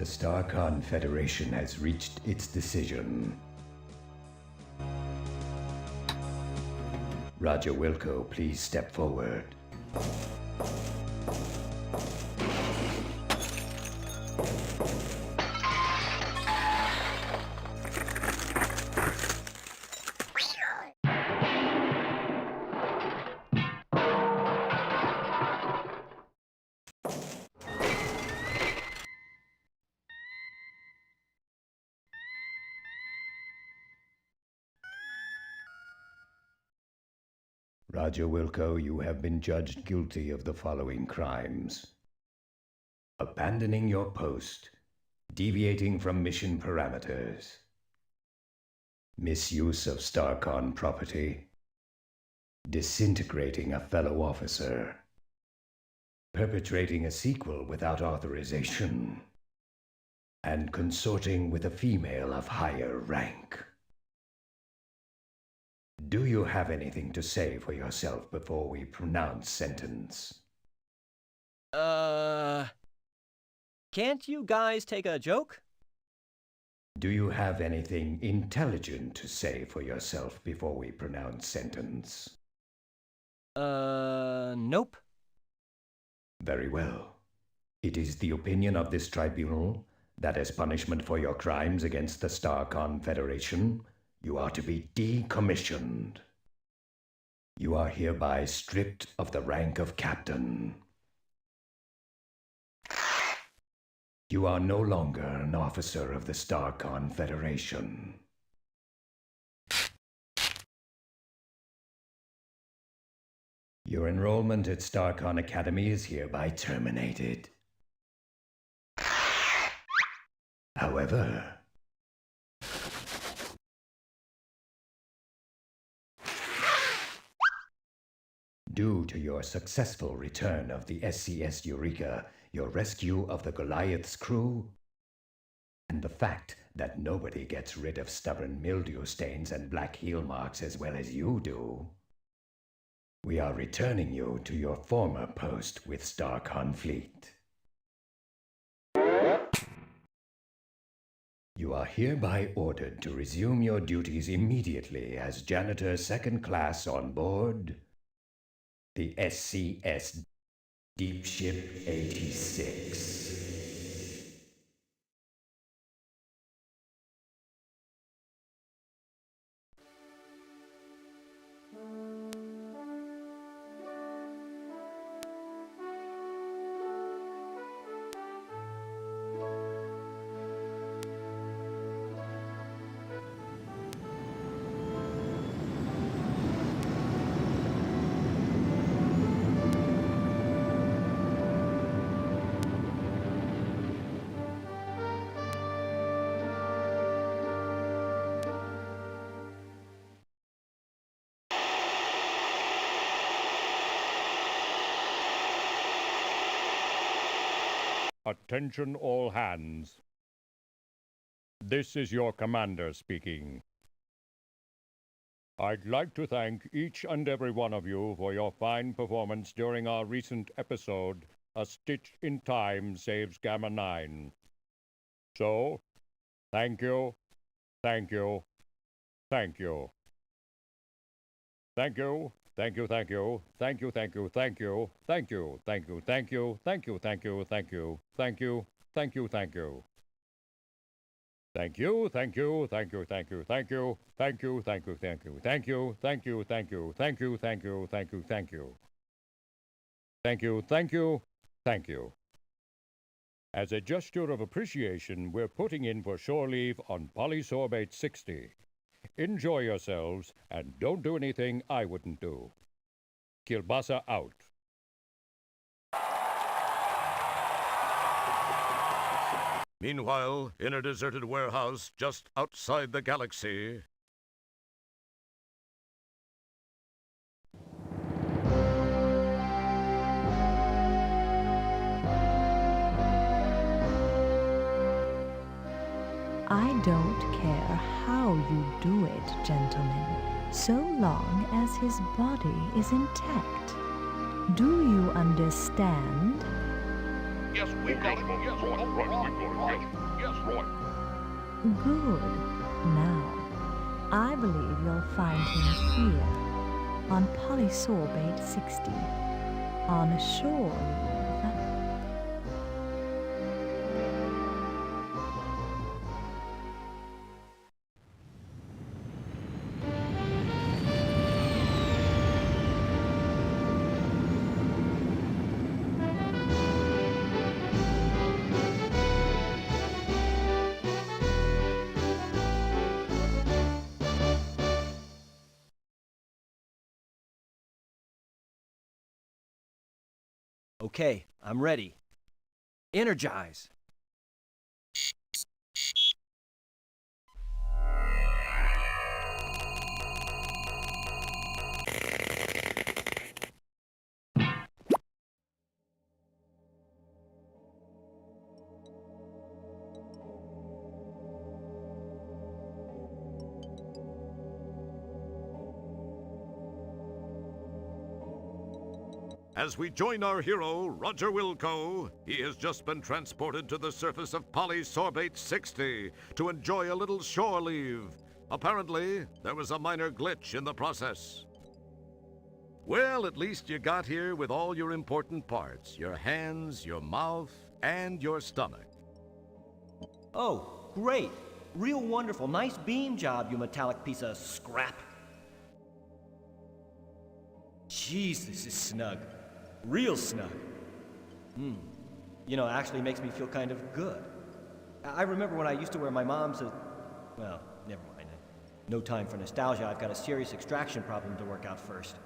The Star Confederation has reached its decision. Roger Wilco, please step forward. Roger Wilco, you have been judged guilty of the following crimes: abandoning your post, deviating from mission parameters, misuse of StarCon property, disintegrating a fellow officer, perpetrating a sequel without authorization, and consorting with a female of higher rank. Do you have anything to say for yourself before we pronounce sentence? Can't you guys take a joke? Do you have anything intelligent to say for yourself before we pronounce sentence? Nope. Very well. It is the opinion of this tribunal that as punishment for your crimes against the Star Confederation, you are to be decommissioned. You are hereby stripped of the rank of captain. You are no longer an officer of the Star Confederation. Your enrollment at StarCon Academy is hereby terminated. However, due to your successful return of the SCS Eureka, your rescue of the Goliath's crew, and the fact that nobody gets rid of stubborn mildew stains and black heel marks as well as you do, we are returning you to your former post with StarCon Fleet. You are hereby ordered to resume your duties immediately as janitor second class on board the SCS Deep Ship 86. Attention all hands. This is your commander speaking. I'd like to thank each and every one of you for your fine performance during our recent episode, A Stitch in Time Saves Gamma 9. So, thank you, thank you, thank you. Thank you. Thank you, thank you, thank you, thank you, thank you, thank you, thank you, thank you, thank you, thank you, thank you, thank you, thank you, thank you. Thank you, thank you, thank you, thank you, thank you, thank you, thank you, thank you, thank you, thank you, thank you, thank you, thank you, thank you, thank you. Thank you, thank you, thank you. As a gesture of appreciation, we're putting in for shore leave on Polysorbate 60. Enjoy yourselves, and don't do anything I wouldn't do. Kielbasa out. Meanwhile, in a deserted warehouse just outside the galaxy, I don't care how you do it, gentlemen, so long as his body is intact. Do you understand? Yes, we got it. Yes, right, we got it. Yes, right. Good. Now, I believe you'll find him here, on Polysorbate 60, on shore leave. Okay, I'm ready. Energize. As we join our hero, Roger Wilco, he has just been transported to the surface of Polysorbate 60 to enjoy a little shore leave. Apparently, there was a minor glitch in the process. Well, at least you got here with all your important parts, your hands, your mouth, and your stomach. Oh, great. Real wonderful. Nice beam job, you metallic piece of scrap. Jeez, this is snug. Real snug. You know, it actually makes me feel kind of good. I remember when I used to wear my mom's... well, never mind. No time for nostalgia. I've got a serious extraction problem to work out first.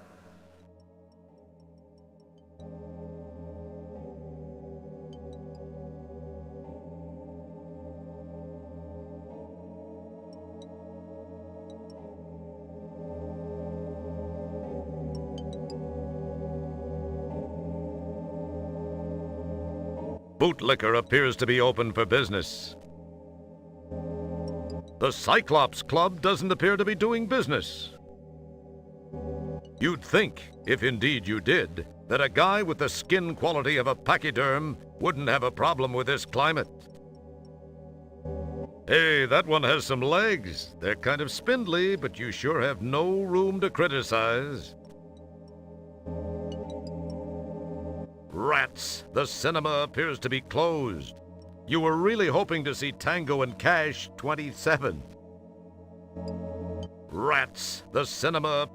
Bootlicker appears to be open for business. The Cyclops Club doesn't appear to be doing business. You'd think, if indeed you did, that a guy with the skin quality of a pachyderm wouldn't have a problem with this climate. Hey, that one has some legs. They're kind of spindly, but you sure have no room to criticize. Rats, the cinema appears to be closed. You were really hoping to see Tango and Cash 27. Rats, the cinema...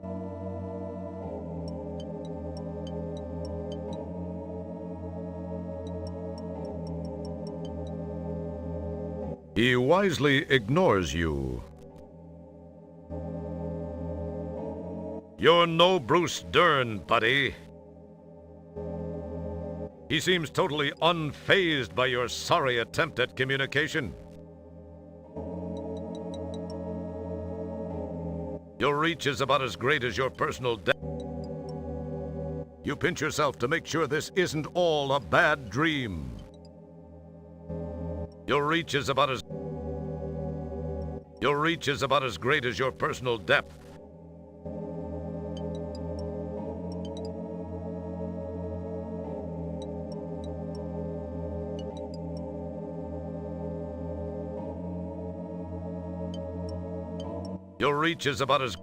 He wisely ignores you. You're no Bruce Dern, buddy. He seems totally unfazed by your sorry attempt at communication. Your reach is about as great as your personal depth. You pinch yourself to make sure this isn't all a bad dream. Your reach is about as great as your personal depth. Your reach is about as...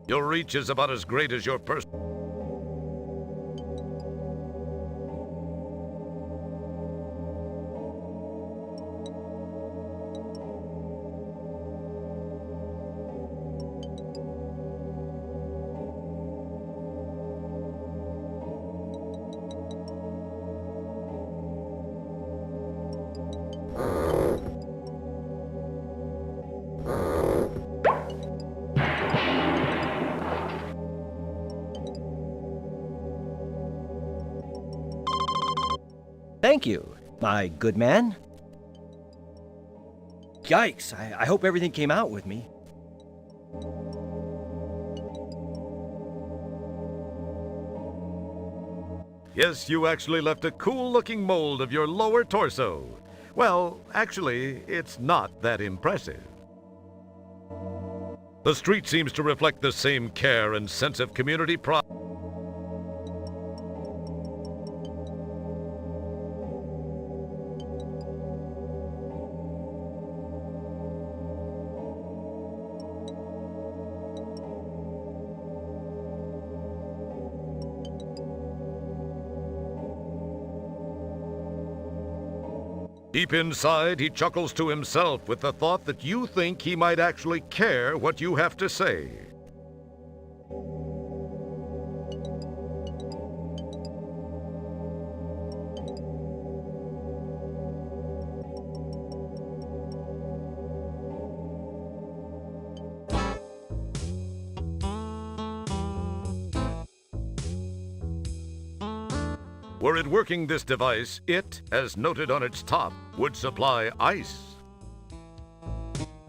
Your reach is about as great as your person. Thank you, my good man. Yikes, I hope everything came out with me. Yes, you actually left a cool-looking mold of your lower torso. Well, actually, it's not that impressive. The street seems to reflect the same care and sense of community pride. Deep inside, he chuckles to himself with the thought that you think he might actually care what you have to say. Were it working this device, it, as noted on its top, would supply ice.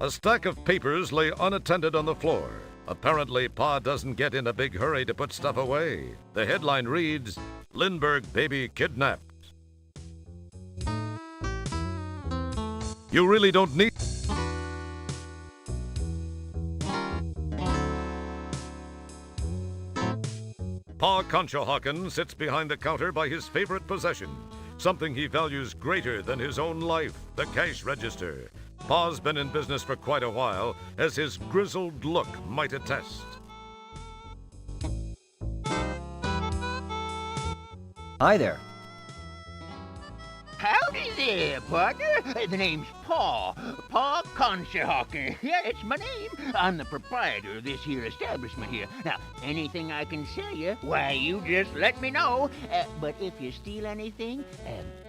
A stack of papers lay unattended on the floor. Apparently, Pa doesn't get in a big hurry to put stuff away. The headline reads, "Lindbergh baby kidnapped." You really don't need... Pa Conshohocken sits behind the counter by his favorite possession, something he values greater than his own life, the cash register. Pa's been in business for quite a while, as his grizzled look might attest. Hi there. Howdy there, partner. The name's Pa Conshohocken. Yeah, it's my name. I'm the proprietor of this here establishment here. Now, anything I can sell you, why, you just let me know. But if you steal anything,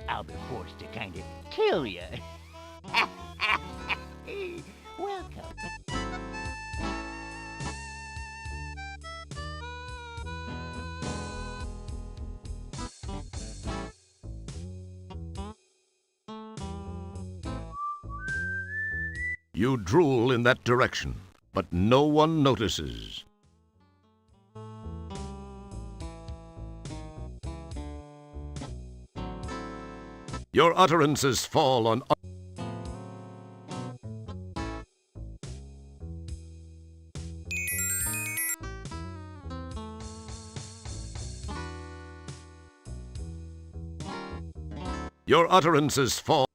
I'll be forced to kind of kill you. Welcome. You drool in that direction, but no one notices. Your utterances fall on... Your utterances fall...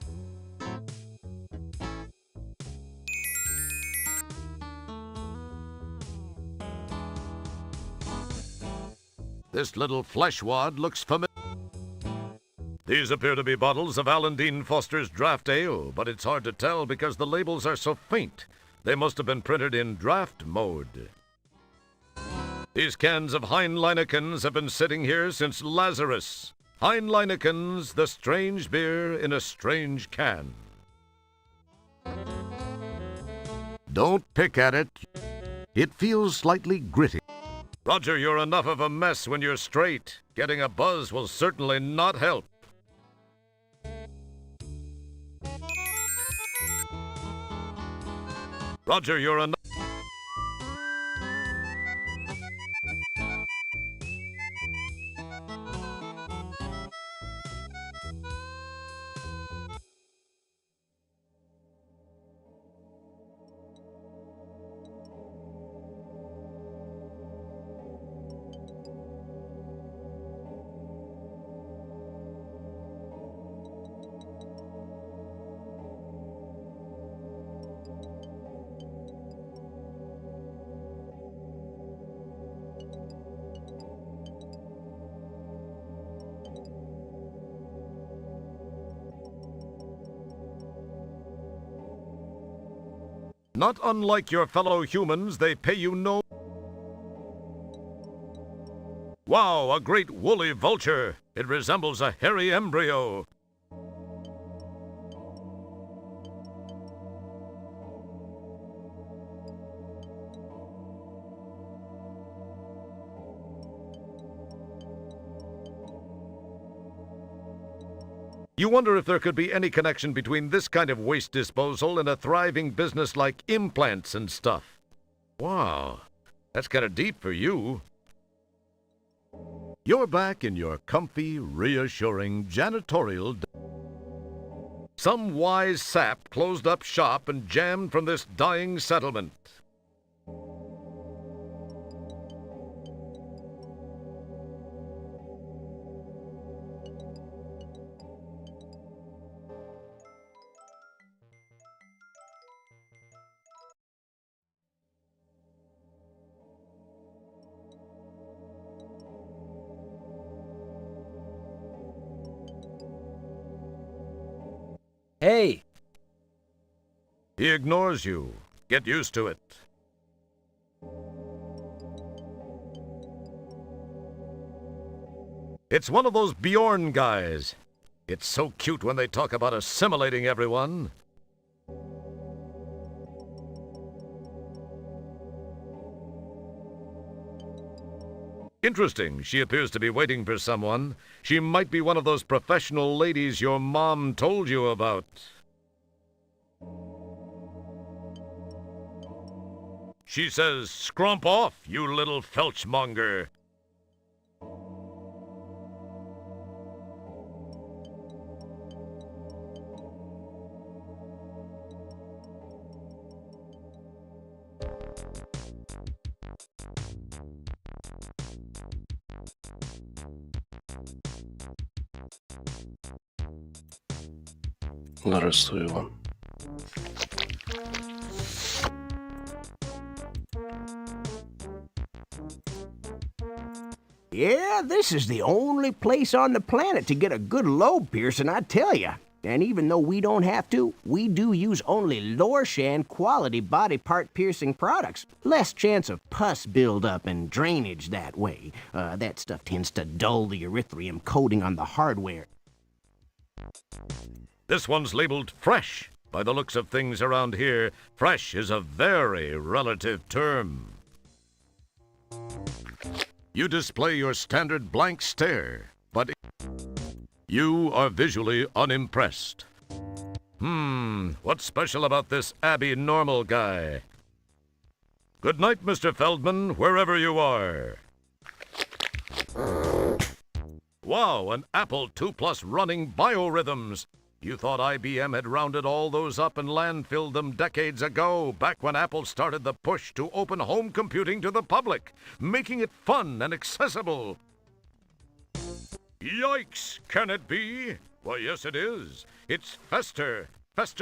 This little flesh wad looks familiar. These appear to be bottles of Alan Dean Foster's draft ale, but it's hard to tell because the labels are so faint. They must have been printed in draft mode. These cans of Heinleinekens have been sitting here since Lazarus. Heinleinekens, the strange beer in a strange can. Don't pick at it. It feels slightly gritty. Roger, you're enough of a mess when you're straight. Getting a buzz will certainly not help. Roger, you're enough... Not unlike your fellow humans, they pay you no... Wow, a great woolly vulture. It resembles a hairy embryo. You wonder if there could be any connection between this kind of waste disposal and a thriving business like implants and stuff. Wow, that's kind of deep for you. You're back in your comfy, reassuring janitorial... Some wise sap closed up shop and jammed from this dying settlement. Hey! He ignores you. Get used to it. It's one of those Bjorn guys. It's so cute when they talk about assimilating everyone. Interesting. She appears to be waiting for someone. She might be one of those professional ladies your mom told you about. She says, "Scrump off, you little felchmonger." Здравствуй, Иван. Yeah, this is the only place on the planet to get a good lobe piercing, I tell ya. And even though we don't have to, we do use only Lorshan quality body part piercing products. Less chance of pus buildup and drainage that way. That stuff tends to dull the erythrium coating on the hardware. This one's labeled fresh. By the looks of things around here, fresh is a very relative term. You display your standard blank stare, but you are visually unimpressed. What's special about this abnormal guy? Good night, Mr. Feldman, wherever you are. Wow, an Apple II Plus running biorhythms. You thought IBM had rounded all those up and landfilled them decades ago, back when Apple started the push to open home computing to the public, making it fun and accessible. Yikes, can it be? Why, yes it is. It's Fester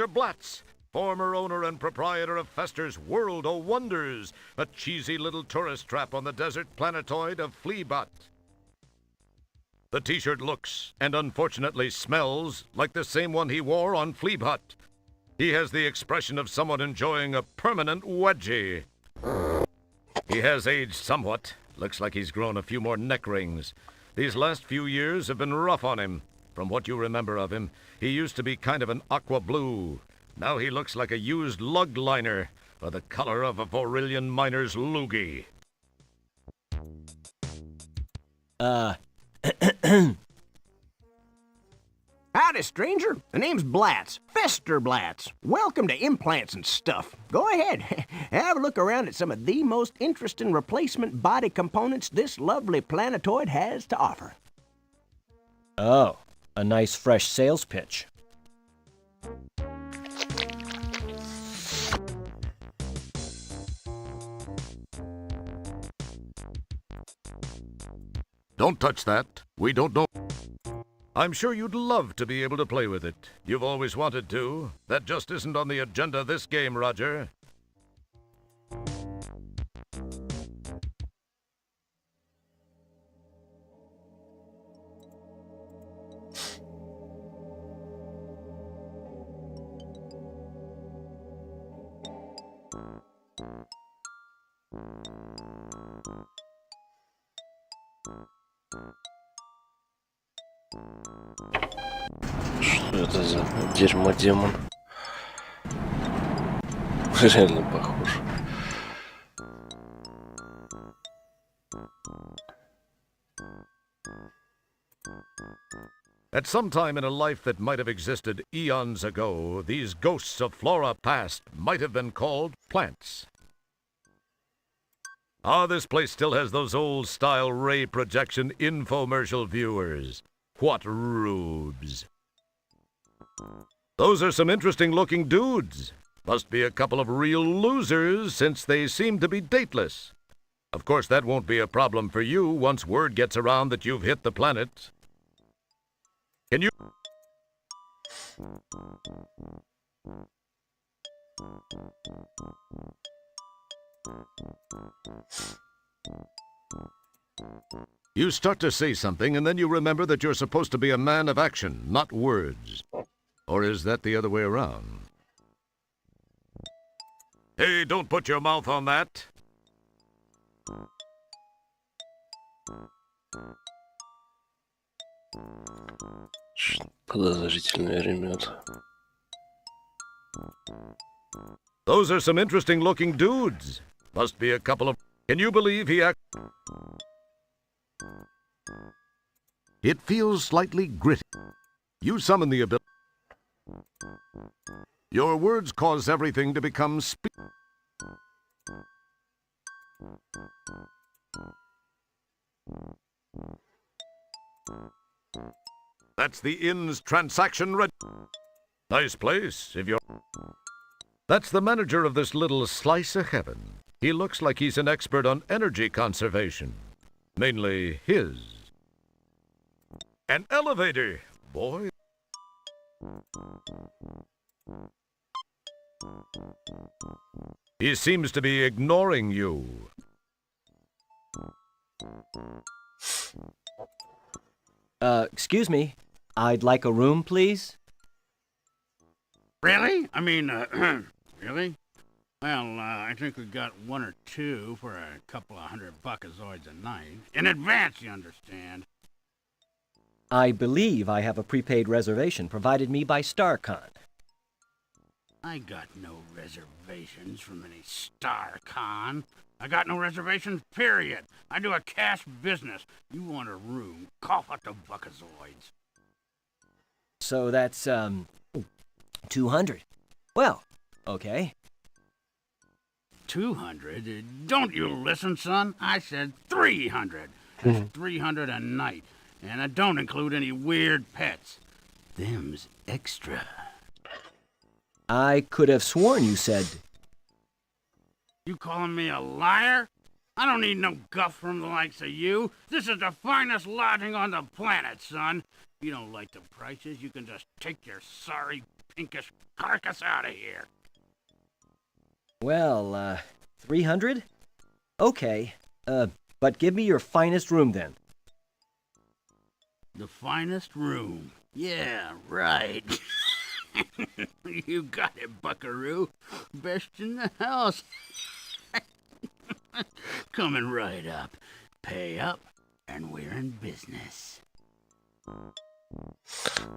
Blatz, former owner and proprietor of Fester's World o' Wonders, a cheesy little tourist trap on the desert planetoid of Fleabot. The t-shirt looks, and unfortunately smells, like the same one he wore on Fleabot. He has the expression of someone enjoying a permanent wedgie. He has aged somewhat. Looks like he's grown a few more neck rings. These last few years have been rough on him. From what you remember of him, he used to be kind of an aqua blue. Now he looks like a used lug liner, or the color of a Vorillion miner's loogie. Howdy, stranger. The name's Blatz. Fester Blatz. Welcome to Implants and Stuff. Go ahead. Have a look around at some of the most interesting replacement body components this lovely planetoid has to offer. Oh, a nice fresh sales pitch. Don't touch that. We don't know. I'm sure you'd love to be able to play with it. You've always wanted to. That just isn't on the agenda this game, Roger. Что это за дерьмо-демон? Реально похож. At some time in a life that might have existed eons ago, these ghosts of flora past might have been called plants. Ah, this place still has those old-style ray projection infomercial viewers. What rubes. Those are some interesting-looking dudes. Must be a couple of real losers, since they seem to be dateless. Of course, that won't be a problem for you once word gets around that you've hit the planet. Can you... You start to say something, and then you remember that you're supposed to be a man of action, not words. Or is that the other way around? Hey, don't put your mouth on that. Подозрительные ребята. Those are some interesting-looking dudes. Must be a couple of... Can you believe he act... It feels slightly gritty. You summon the ability... Your words cause everything to become That's the inn's transaction Nice place, if you're... That's the manager of this little slice of heaven. He looks like he's an expert on energy conservation. Mainly his. An elevator, boy. He seems to be ignoring you. Excuse me. I'd like a room, please. Really? I mean, really? Well, I think we got one or two for a couple of $100 a night. In advance, you understand. I believe I have a prepaid reservation provided me by StarCon. I got no reservations from any StarCon. I got no reservations, period. I do a cash business. You want a room, cough out the buckazoids. So that's, 200. Well, okay. 200? Don't you listen, son? I said 300. That's 300 a night. And I don't include any weird pets. Them's extra. I could have sworn you said... You calling me a liar? I don't need no guff from the likes of you. This is the finest lodging on the planet, son. If you don't like the prices, you can just take your sorry pinkish carcass out of here. Well, 300? Okay. But give me your finest room then. The finest room. Yeah, right. You got it, buckaroo. Best in the house. Coming right up. Pay up, and we're in business.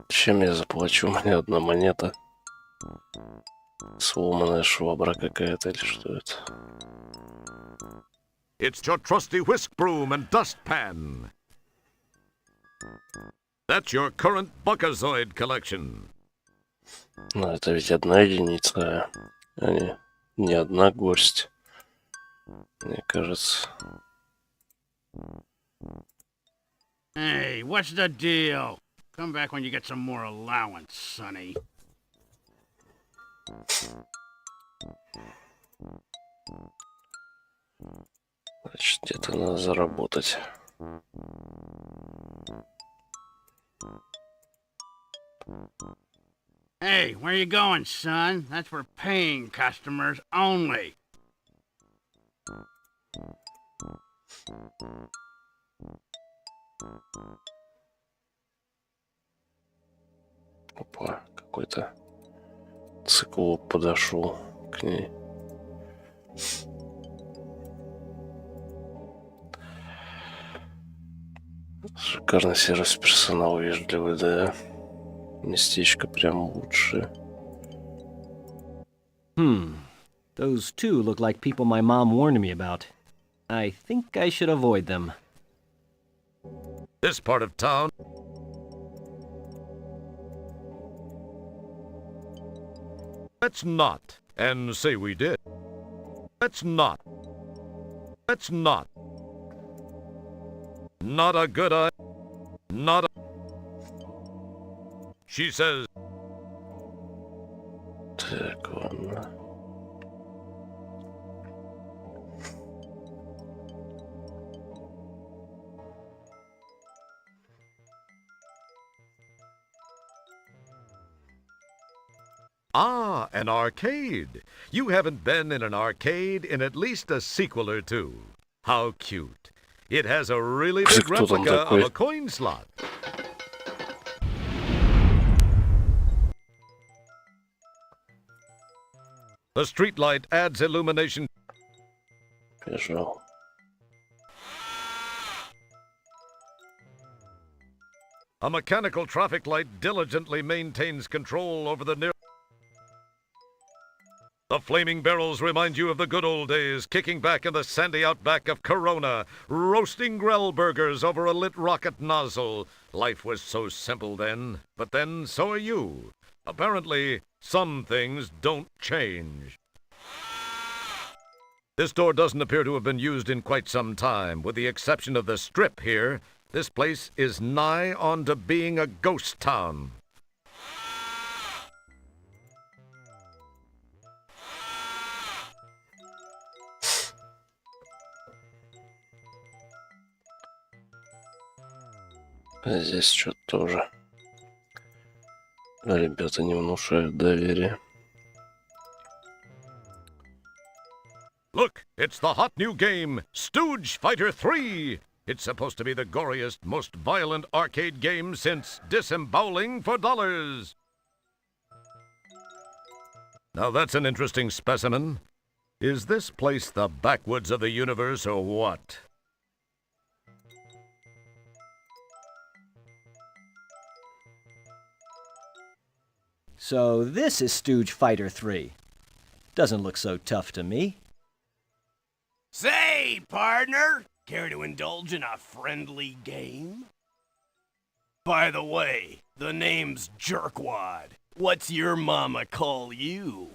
Чем я заплачу? У меня одна монета. Сломанная швабра какая-то или что это? It's your trusty whisk broom and dustpan. That's your current Buckazoid collection. Ну, это ведь одна единица, а не одна горсть. Мне кажется. Hey, what's the deal? Come back when you get some more allowance, sonny. Значит, где-то надо заработать. Hey, where you going, son? That's for paying customers only. Опа, какой-то циклоп подошел к ней. Шикарный сервис персонала, вежливый, да. Местечко прям лучшее. Those two look like people my mom warned me about. I think I should avoid them. This part of town... Let's not, and say we did. Let's not. Let's not. Not a good idea. Not a... She says... Так, ладно. Ah, an arcade. You haven't been in an arcade in at least a sequel or two. How cute. It has a really big Кто там replica of такой? a coin slot. The streetlight adds illumination. Бежал. A mechanical traffic light diligently maintains control over the near. The flaming barrels remind you of the good old days, kicking back in the sandy outback of Corona, roasting grell burgers over a lit rocket nozzle. Life was so simple then, but then so are you. Apparently, some things don't change. This door doesn't appear to have been used in quite some time. With the exception of the strip here, this place is nigh on to being a ghost town. Здесь что-то тоже. Ребята не внушают доверия. Look, it's the hot new game, Stooge Fighter 3. It's supposed to be the goriest, most violent arcade game since Disemboweling for Dollars. Now that's an interesting specimen. Is this place the backwoods of the universe or what? So this is Stooge Fighter 3. Doesn't look so tough to me. Say, partner, care to indulge in a friendly game? By the way, the name's Jerkwad. What's your mama call you?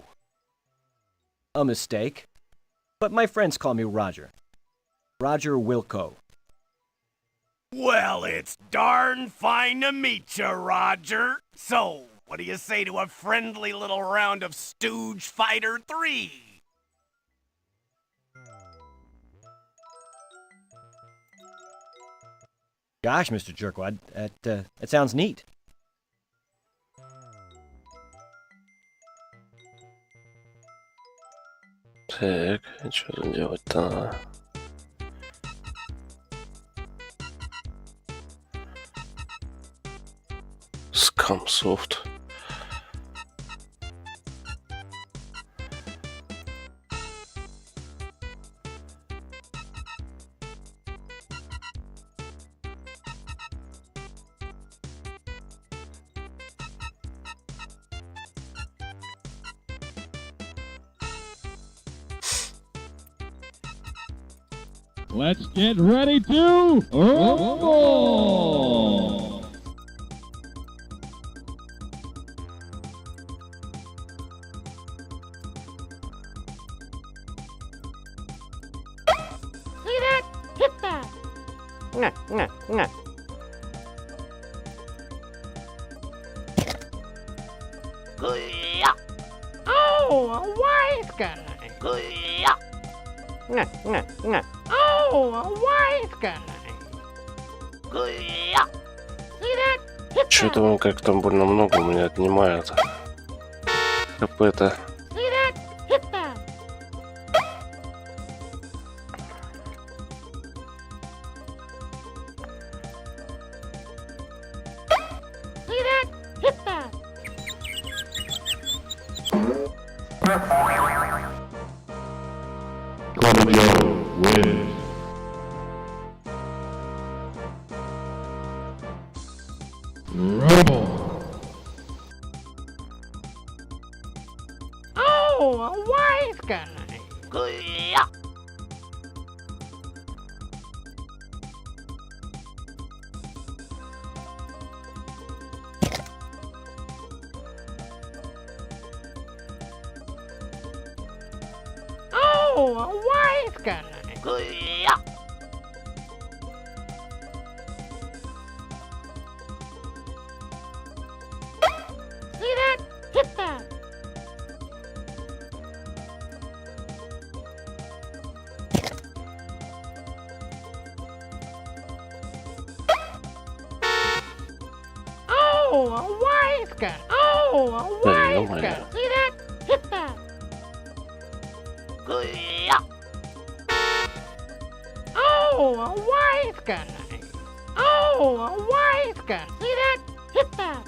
A mistake. But my friends call me Roger. Roger Wilco. Well, it's darn fine to meet you, Roger. So, what do you say to a friendly little round of Stooge Fighter 3? Gosh, Mr. Jerkwad, that sounds neat. Так, что тут делать-то? Скамсофт. Let's get ready to rumble! See that? Hit that! Nah, nah, nah. Good-ya. Oh, a wise guy. Good-ya. Nah, nah, nah. Oh, a wise guy. Good-ya. See that? Hit that! Что-то он как-то больно много у меня отнимает. ХП-то. See that? Hit that! See that? Hit that! Wins. Rumble. Oh, a wise guy. Good-ya. Oh, a wise guy. Good-ya. See that? Hit that! got. Oh, a Да, wise ё-моё. got. See that? Hit that. Oh, a wise guy. Oh, a wise guy. See that? Hit that.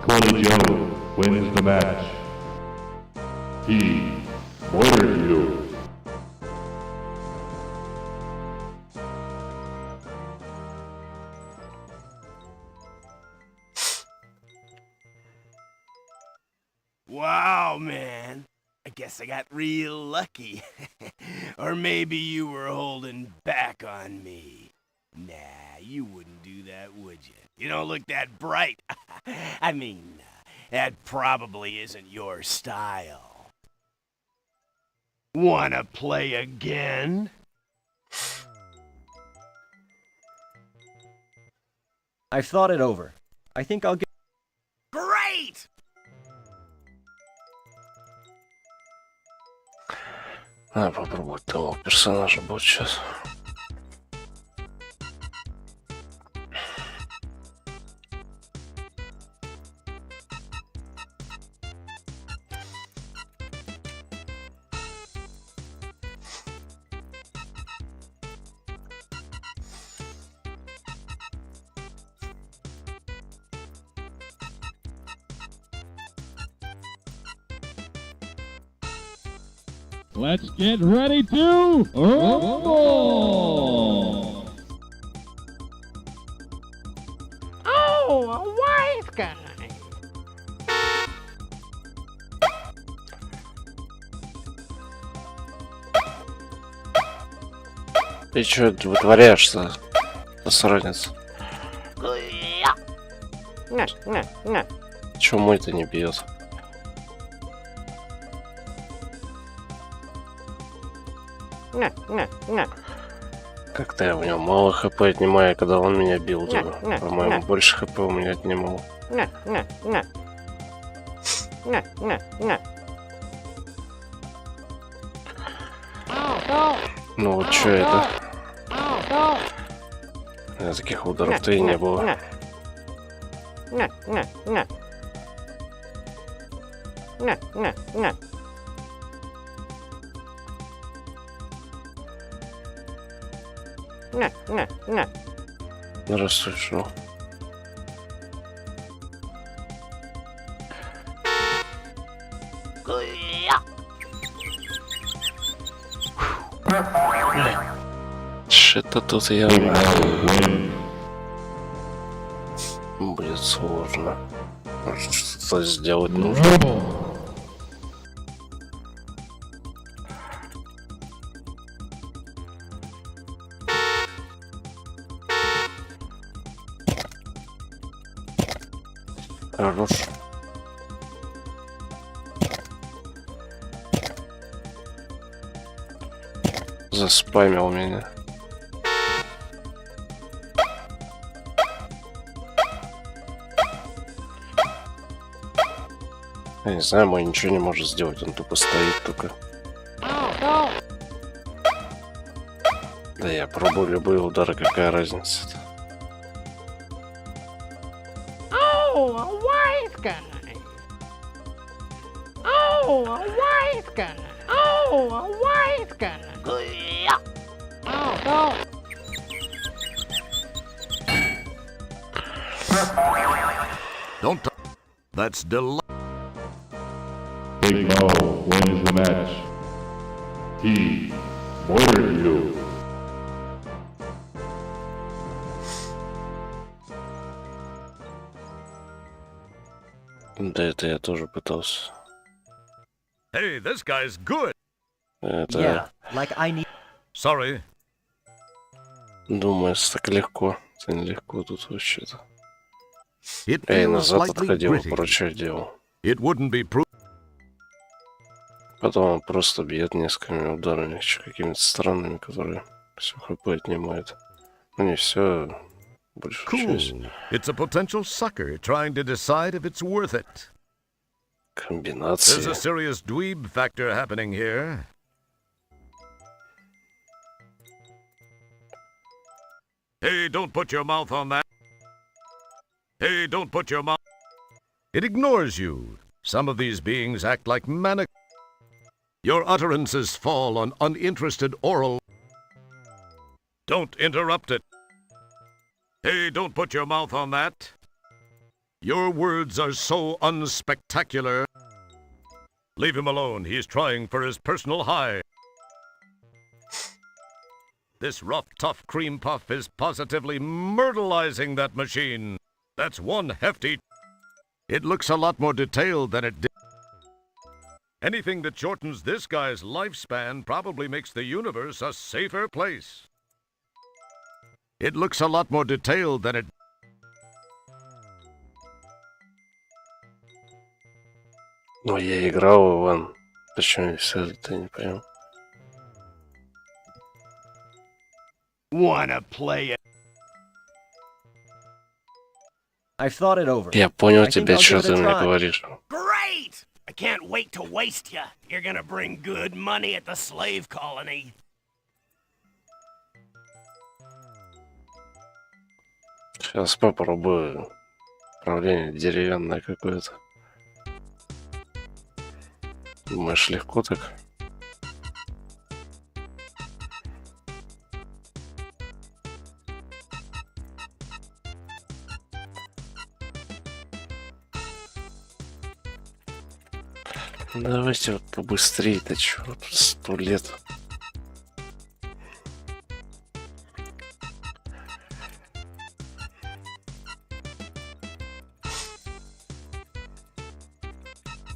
Curly Joe wins the match. He murdered you. Wow, man. I guess I got real lucky. Or maybe you were holding back on me. Nah, you wouldn't do that, would you? You don't look that bright. I mean, that probably isn't your style. Wanna play again? I've thought it over. I think I'll get. Great! Надо попробовать того персонажа будет сейчас. Let's get ready to rumble! Oh, a wise guy. Ты чё вытворяешь-то, посранец? Чё мой-то не бьет? Как-то я у него мало хп отнимаю, когда он меня бил. По-моему, больше хп у меня отнимал. Ну вот что это? Таких ударов-то и не было. Рассужу. Что-то тут явно будет сложно. Может, что-то сделать нужно. Хорош. Заспамил меня. Я не знаю, мой ничего не может сделать, он тупо стоит только. Да я пробую любые удары, какая разница-то? Oh, a wise guy. Oh, a wise guy. Oh, a wise guy. Don't. That's delightful. Big Mo wins the match. He murdered you. Да это я тоже пытался. Hey, this guy's good. Это, Yeah, like I need. Sorry. думается, так легко. Это нелегко тут вообще-то. It Я и feels назад slightly отходил, gritty. прочее делал. It wouldn't be proof. Потом он просто бьет несколькими ударами, какими-то странными, которые все хп отнимают. Ну не все, большую часть. Cool. It's a potential sucker trying to decide if it's worth it. There's Комбинации. a serious dweeb factor happening here. Hey, don't put your mouth on that. Hey, don't put your mouth. It ignores you. Some of these beings act like manic. Your utterances fall on uninterested oral. Don't interrupt it. Hey, don't put your mouth on that. Your words are so unspectacular. Leave him alone. He's trying for his personal high. This rough, tough cream puff is positively myrtleizing that machine. That's one hefty... It looks a lot more detailed than it did. Anything that shortens this guy's lifespan probably makes the universe a safer place. It looks a lot more detailed than it... Ну, я играл, Иван. Почему не все это не понял? Wanna play it? I've thought it over. Я понял I think тебя, I'll что give it ты a мне try. говоришь. Great! I can't wait to waste you. You're gonna bring good money at the slave colony. Сейчас попробую. Управление деревянное какое-то. Думаешь, легко так? Давайте вот побыстрее-то, чё, тут 100 лет.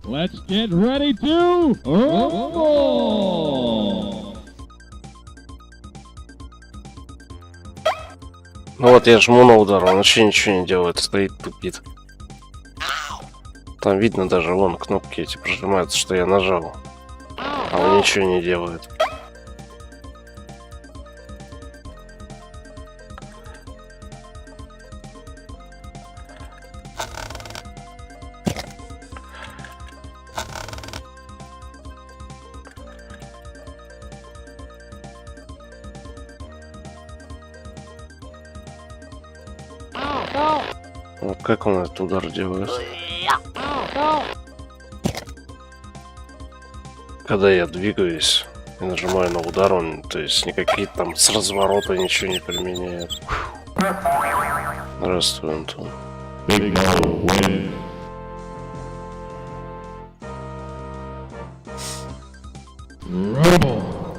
Let's get ready to rumble! Ну вот я жму на удар, он вообще ничего не делает, стоит, тупит. Там видно даже, вон, кнопки эти прожимаются, что я нажал. А он ничего не делает. Вот как он этот удар делает? Когда я двигаюсь и нажимаю на удар, он, то есть никакие там с разворота ничего не применяет. Здравствуй, Антон. Big No win. Rumble.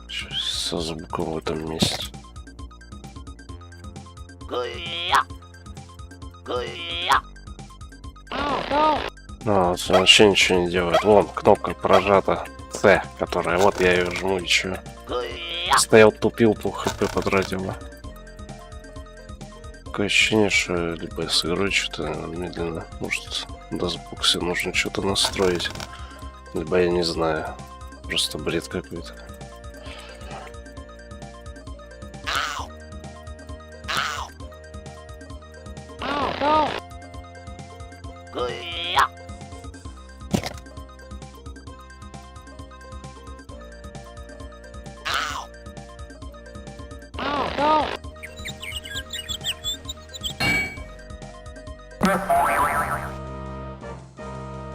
Что со звуком в этом месте? А, он вообще ничего не делает. Вон, кнопка прожата. С, которая, вот я ее жму и чё. Стоял, тупил, пол хп потратила. Такое ощущение, что либо с игрой что-то медленно. Может, в дасбоксе нужно что-то настроить. Либо я не знаю. Просто бред какой-то.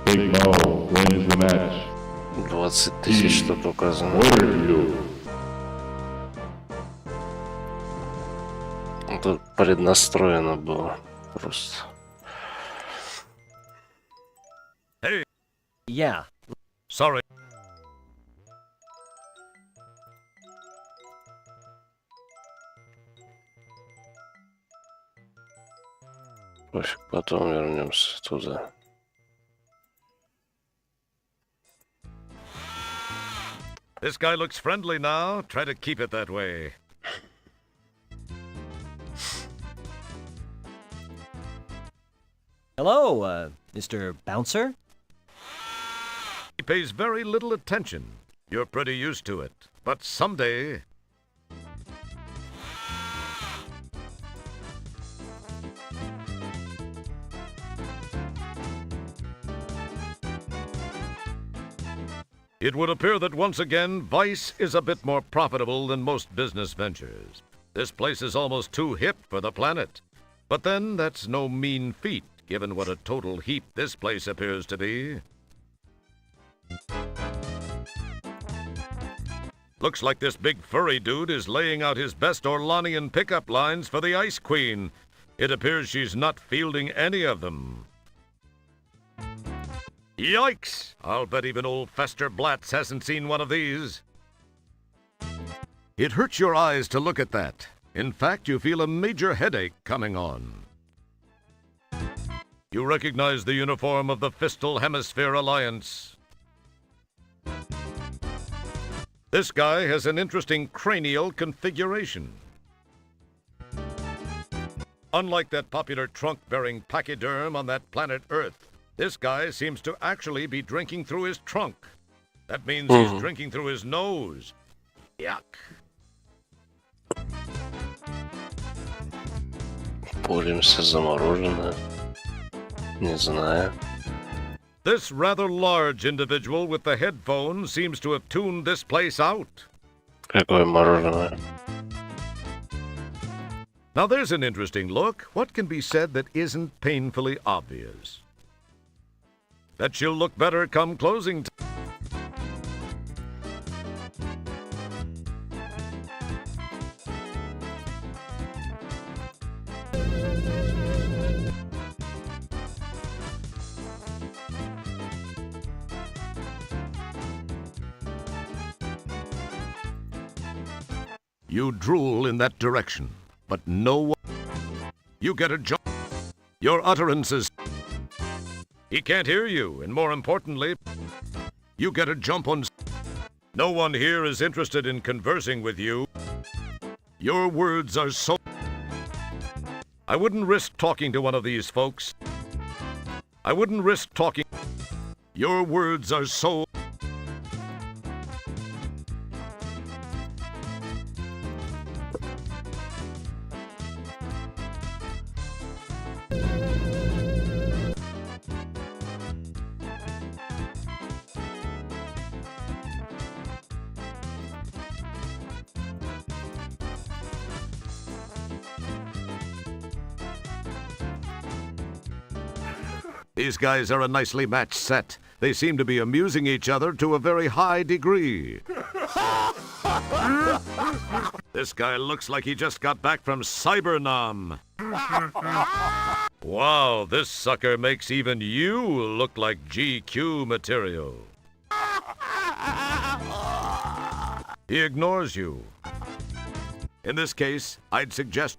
Big No wins the match. 20 тысяч тут указано. Тут преднастроено было. Просто. Yeah. Sorry. Пофиг, потом вернемся туда. This guy looks friendly now. Try to keep it that way. Hello, Mr. Bouncer? He pays very little attention. You're pretty used to it. But someday... It would appear that once again, vice is a bit more profitable than most business ventures. This place is almost too hip for the planet. But then, that's no mean feat, given what a total heap this place appears to be. Looks like this big furry dude is laying out his best Orlanian pickup lines for the Ice Queen. It appears she's not fielding any of them. Yikes! I'll bet even old Fester Blatz hasn't seen one of these. It hurts your eyes to look at that. In fact, you feel a major headache coming on. You recognize the uniform of the Fistal Hemisphere Alliance. This guy has an interesting cranial configuration. Unlike that popular trunk-bearing pachyderm on that planet Earth, this guy seems to actually be drinking through his trunk. That means he's drinking through his nose. Yuck. Боремся за мороженое. Не знаю. This rather large individual with the headphones seems to have tuned this place out. Какое мороженое? Now there's an interesting look. What can be said that isn't painfully obvious? That she'll look better come closing time. You drool in that direction, but no one... You get a jump. Your utterances... He can't hear you, and more importantly, you get a jump on... No one here is interested in conversing with you. Your words are so... I wouldn't risk talking to one of these folks. I wouldn't risk talking... Your words are so... These guys are a nicely matched set. They seem to be amusing each other to a very high degree. This guy looks like he just got back from Cybernam. Wow, this sucker makes even you look like GQ material. He ignores you. In this case, I'd suggest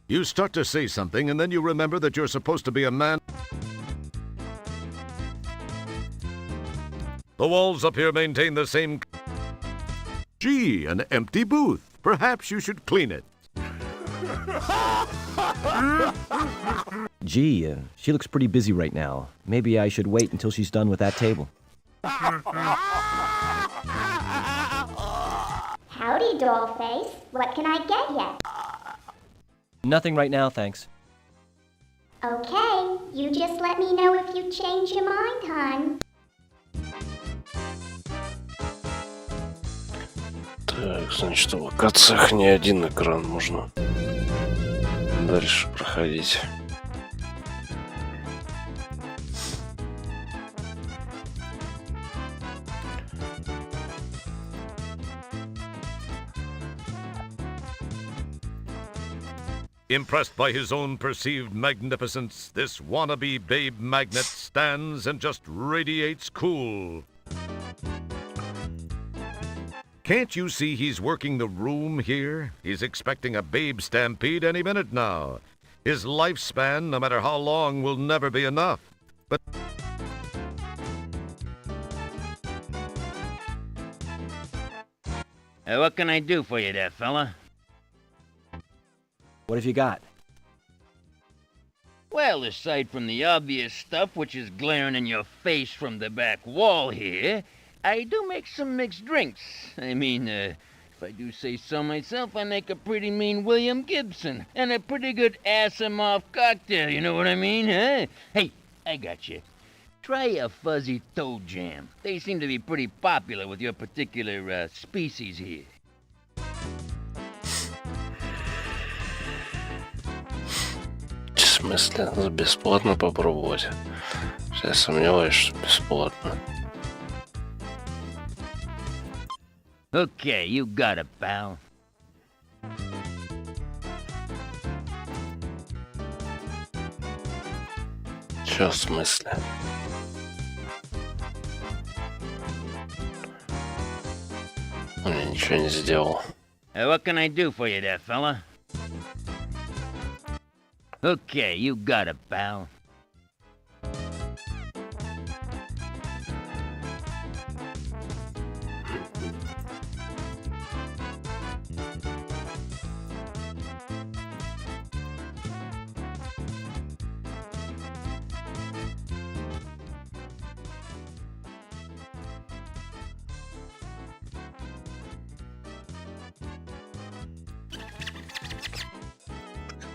you start to say something and then you remember that you're supposed to be a man. The walls up here maintain the same... Gee, an empty booth. Perhaps you should clean it. Gee, she looks pretty busy right now. Maybe I should wait until she's done with that table. Howdy, dollface. What can I get you? Nothing right now, thanks. Okay, you just let me know if you change your mind, hon. Так, значит, в локациях не один экран, можно дальше проходить. Impressed by his own perceived magnificence, this wannabe babe magnet stands and just radiates cool. Can't you see he's working the room here? He's expecting a babe stampede any minute now. His lifespan, no matter how long, will never be enough. But... What can I do for you there, fella? What have you got? Well, aside from the obvious stuff which is glaring in your face from the back wall here, I do make some mixed drinks. I mean, if I do say so myself, I make a pretty mean William Gibson and a pretty good ass-em-off cocktail, you know what I mean, huh? Hey, I got you. Try a fuzzy toad jam. They seem to be pretty popular with your particular species here. смысле? Бесплатно попробовать? Я сомневаюсь, что бесплатно. Okay, you got it, pal. Чё в смысле? Он мне ничего не сделал. What can I do for you there, fella? Okay, you got it, pal.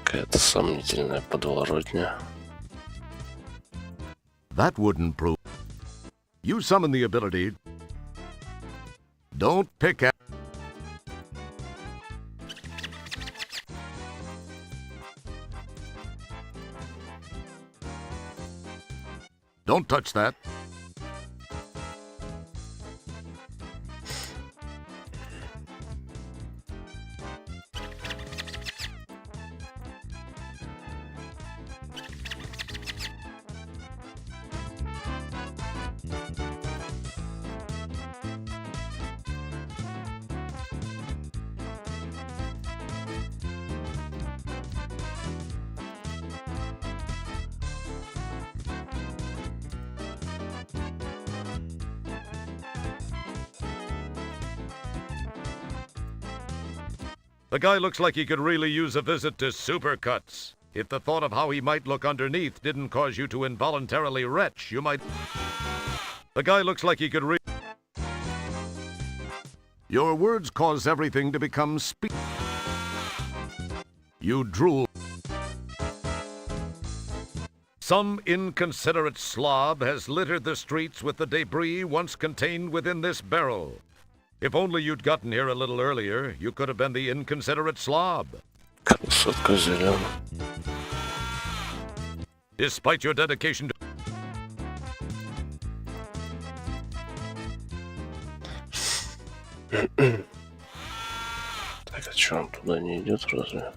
Какая-то сомнительная подворотня. That wouldn't prove. You summon the ability. Don't pick at. Don't touch that. The guy looks like he could really use a visit to Supercuts. If the thought of how he might look underneath didn't cause you to involuntarily retch, you might... The guy looks like he could Your words cause everything to become You drool. Some inconsiderate slob has littered the streets with the debris once contained within this barrel. If only you'd gotten here a little earlier, you could have been the inconsiderate slob. Красотка зелёная. Despite your dedication to... Так, а чё, он туда не идет разве?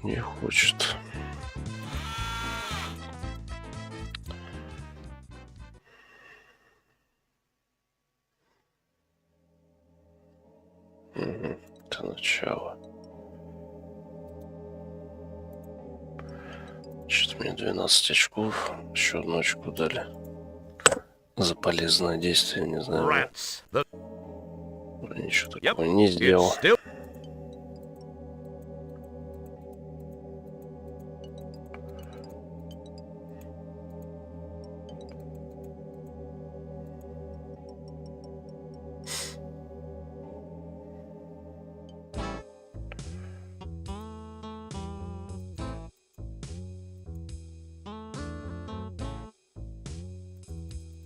Не хочет. Это начало. Что-то мне 12 очков. Еще одну очку дали. За полезное действие, не знаю. Ничего такого не сделал.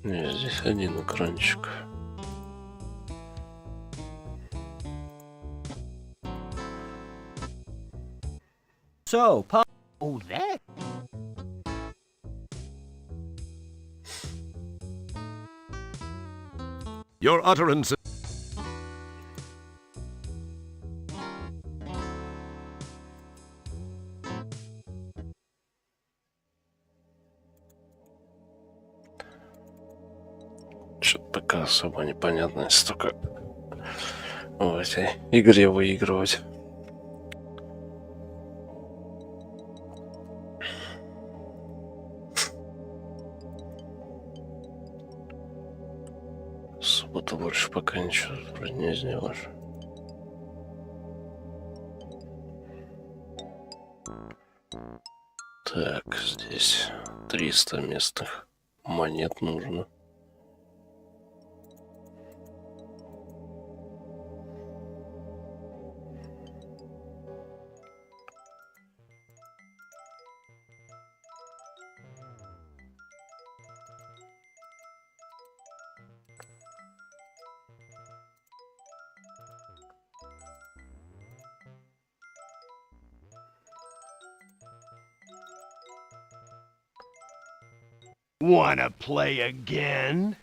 Здесь один экранчик. So, Pop. Oh, that? Your utterances... Что-то пока особо непонятно, если только в этой игре выигрывать. Особо-то больше пока ничего вроде не сделаешь. Так, здесь 300 местных монет нужно. Wanna play again?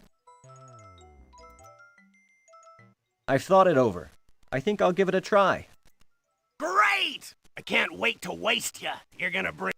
I've thought it over. I think I'll give it a try. Great! I can't wait to waste ya. You're gonna bring...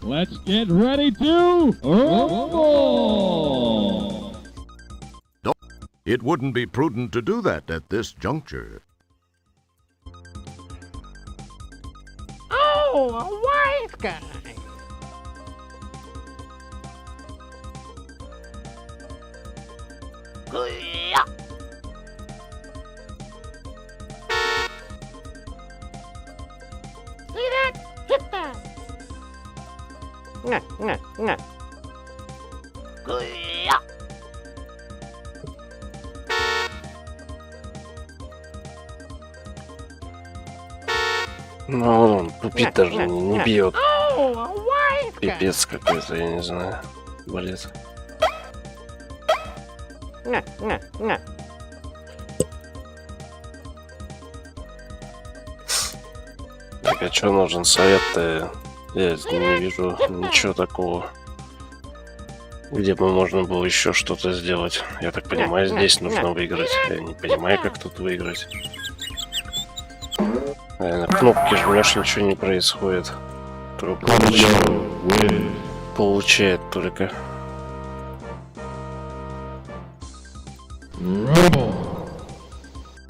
Let's get ready to rumble! It wouldn't be prudent to do that at this juncture. Oh, a wise guy. Hoo-yah. See that? Hit that. Nga, nga, nga. Hoo-yah. Ну, он тупит даже, не бьет. Oh, a wise guy. Пипец какой-то, я не знаю. Бред. Nga, nga, nga. Так, а что нужен совет-то? Я не вижу ничего такого, где бы можно было еще что-то сделать. Я так понимаю, здесь нужно выиграть. Я не понимаю, как тут выиграть. На кнопки жмешь, ничего не происходит. Только получает только.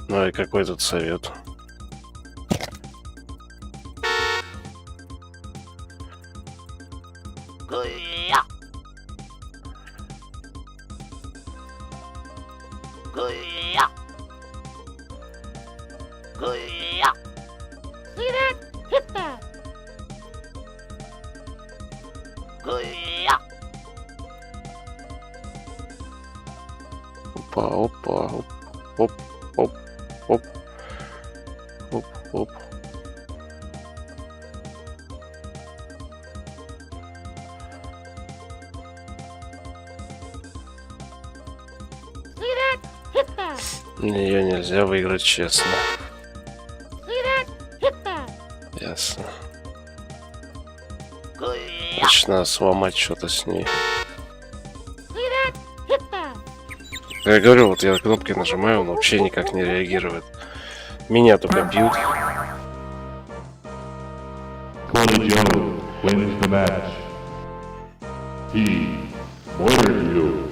Ну и какой тут совет? Hoo-yah. Hoo-yah. Hoo-yah. See that? Hit that. Hoo-yah. Опа, опа, оп, оп, оп, оп, оп. See that? Hit that. Ее нельзя выиграть честно. See that? Hit that. Ясно. Hoo-yah. Значит, надо сломать что-то с ней. See that? Hit that. Я говорю, вот я кнопки нажимаю, он вообще никак не реагирует. Меня только бьют. Corny Joe wins the match. He murdered you.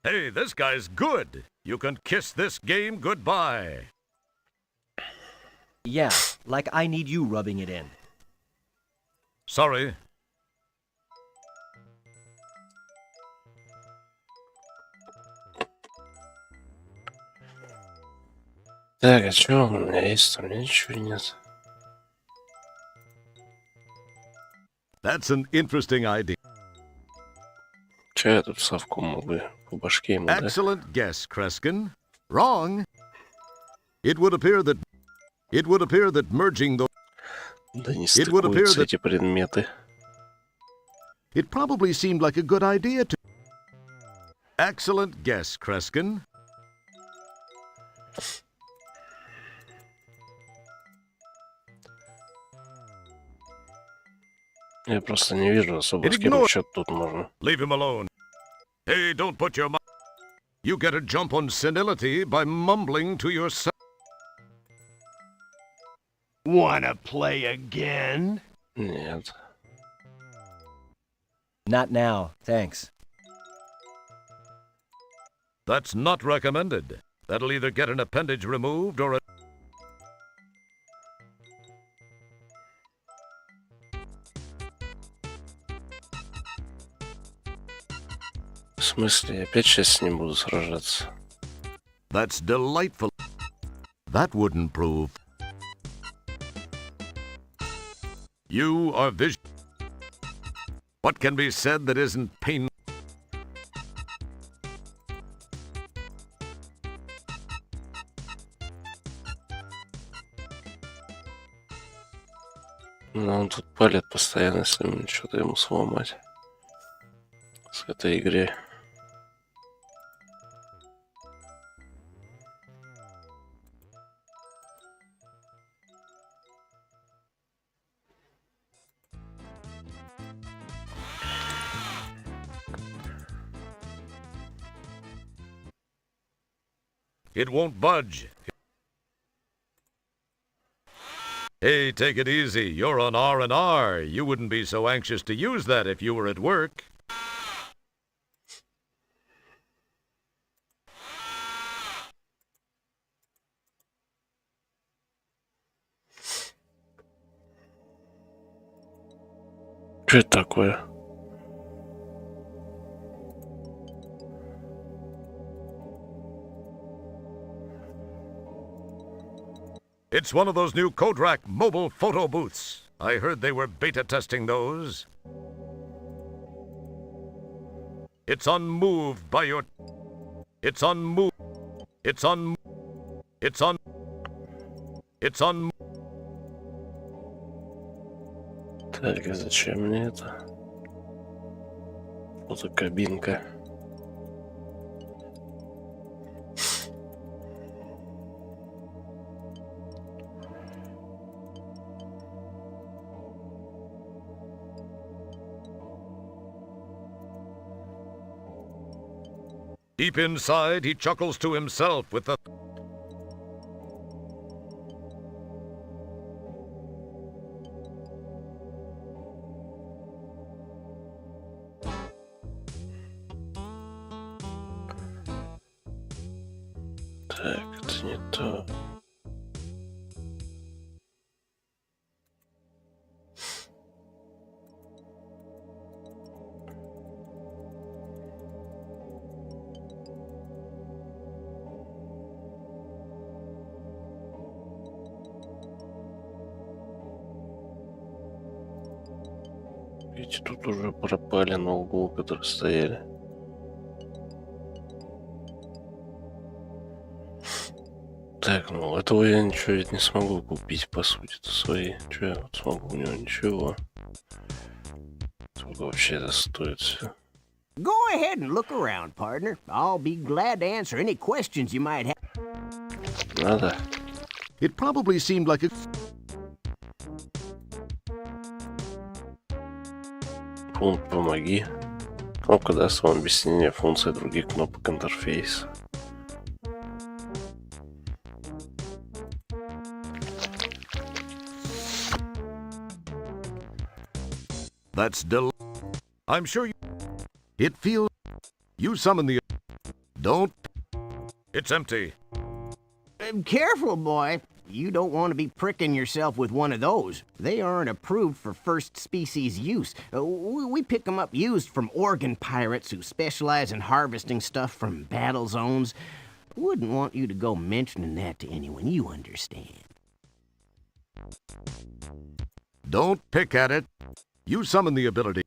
Hey, this guy's good. You can kiss this game goodbye. Yeah, like I need you rubbing it in. Sorry. Так, а что у меня есть? У меня ничего нет. That's an interesting idea. Че я тут совку мог бы по башке ему, да? Excellent guess, Kreskin. Wrong. It would appear that merging the Да не стыкуются эти предметы. It probably seemed like a good idea to. Excellent guess, Kreskin. Я просто не вижу особо, с кем что тут можно. Leave him alone. Hey, don't put your mouth. You get a jump on senility by mumbling to yourself. Wanna play again? Нет. Not now, thanks. That's not recommended. That'll either get an appendage removed or a... смысле? Я опять сейчас с ним буду сражаться? That's delightful. That wouldn't prove. You are vision. What can be said that isn't pain? Ну, он тут палит постоянно, если мне что-то ему сломать. С этой игре. It won't budge. Hey, take it easy. You're on R&R. You wouldn't be so anxious to use that if you were at work. Что это такое? It's one of those new Kodak mobile photo booths. I heard they were beta testing those. It's unmoved by your... It's unmoved. It's un... It's un... It's un... Так, а зачем мне это? Фотокабинка. Deep inside, he chuckles to himself with the... Так, это не то. Эти тут уже пропали на углу, которые стояли. Так, ну этого я ничего ведь не смогу купить, по сути-то, свои. Че я вот смогу у него? Ничего. Сколько вообще это стоит все? Go ahead and look around, partner. I'll be glad to answer any questions you might have. Надо. It probably seemed like a... Пункт «Помоги». Кнопка даст вам объяснение функций других кнопок интерфейса. That's I'm sure you... It feels... You summon the... Don't... It's empty. Careful, boy. You don't want to be pricking yourself with one of those. They aren't approved for first species use. We pick them up used from organ pirates who specialize in harvesting stuff from battle zones. Wouldn't want you to go mentioning that to anyone, you understand. Don't pick at it. You summon the ability.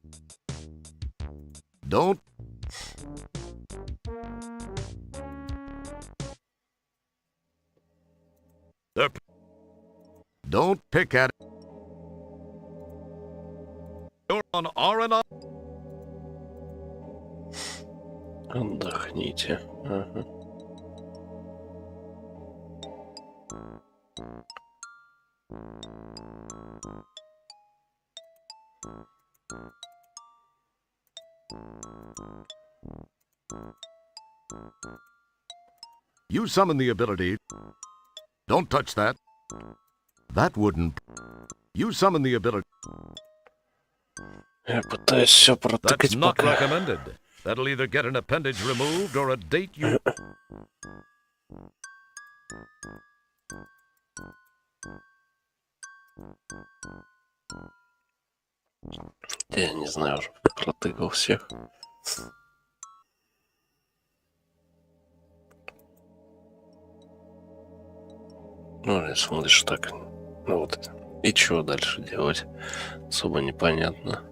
Don't... Don't pick at it. You're on R&R. Отдохните. Ага. You summon the ability. Don't touch that. That wouldn't... You summon the ability. Я пытаюсь все протыкать, That's not пока... recommended. That'll either get an appendage removed or a date you... Я не знаю, уже протыкал всех. Ну, и смотришь так. Ну вот. И что дальше делать? Особо непонятно.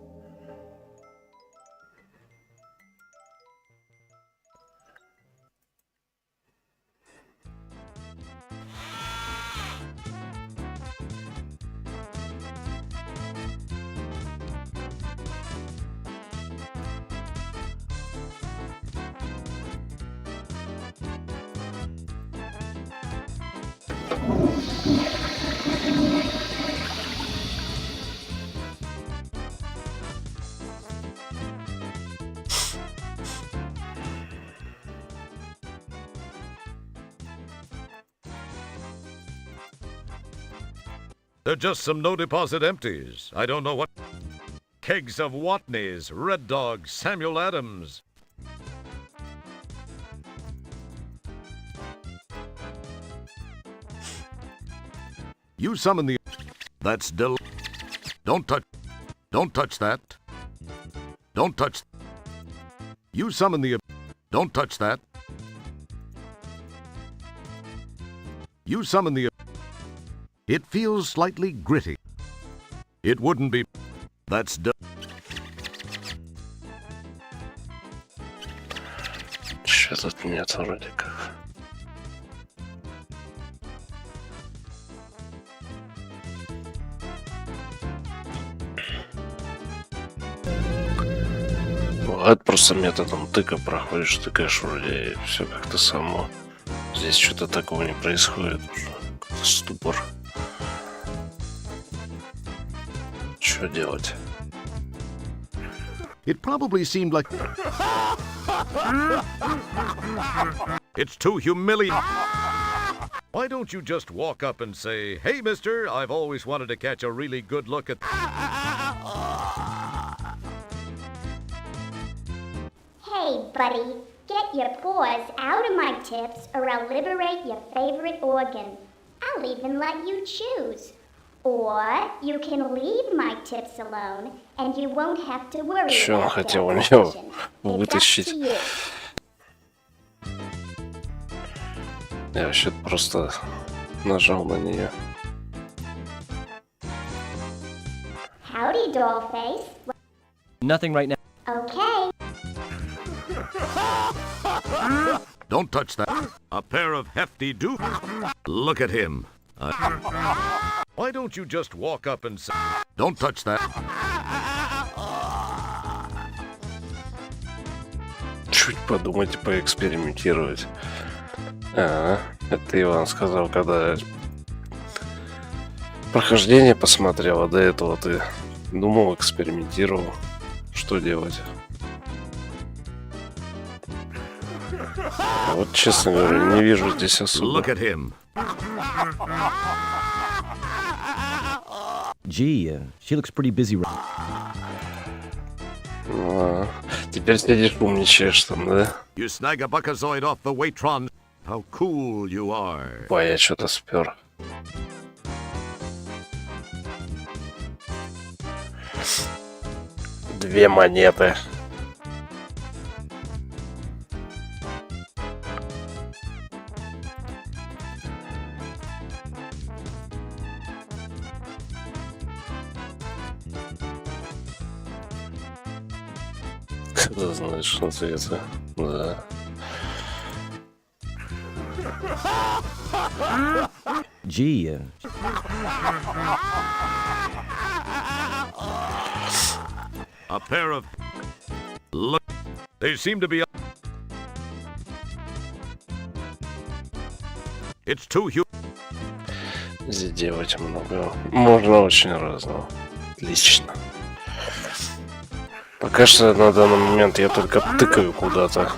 They're just some no deposit empties. I don't know what. Kegs of Watneys, Red Dog, Samuel Adams. You summon the. That's Don't touch. Don't touch that. Don't touch. You summon the. Don't touch that. You summon the. It feels slightly gritty. It wouldn't be. That's Что тут нет вроде как. Бывает просто методом тыка проходишь, тыкаешь вроде и все как-то само. Здесь что-то такого не происходит уже. Какой-то ступор. Что делать? It probably seemed like. It's too humiliating. Why don't you just walk up and say, "Hey, mister, I've always wanted to catch a really good look at." Hey, buddy, get your paws out of my tips or I'll liberate your favorite organ. I'll even let you choose. Or you can leave my tips alone, and you won't have to worry Что он about хотел у their него position. It's up вытащить? to you. Я вообще просто нажал на нее. Howdy, dollface. Nothing right now. Okay. Don't touch that. A pair of hefty Look at him. Why don't you just walk up and say, "Don't touch that." Чуть подумать и поэкспериментировать. Это Иван сказал, когда прохождение посмотрел, а до этого ты думал, экспериментировал. Что делать? А вот, честно говоря, не вижу здесь особо. Look at him. Gee, she looks pretty busy. Теперь сидишь, умничаешь там, да? You snag a buckazoid off the Waitron. How cool you are. Ой, я что-то спер. Две монеты. Когда знаешь ответы, да. Gee, A pair of. Look. They seem to be. It's too Здесь делать много. Можно очень разного. Отлично. Пока что на данный момент я только тыкаю куда-то.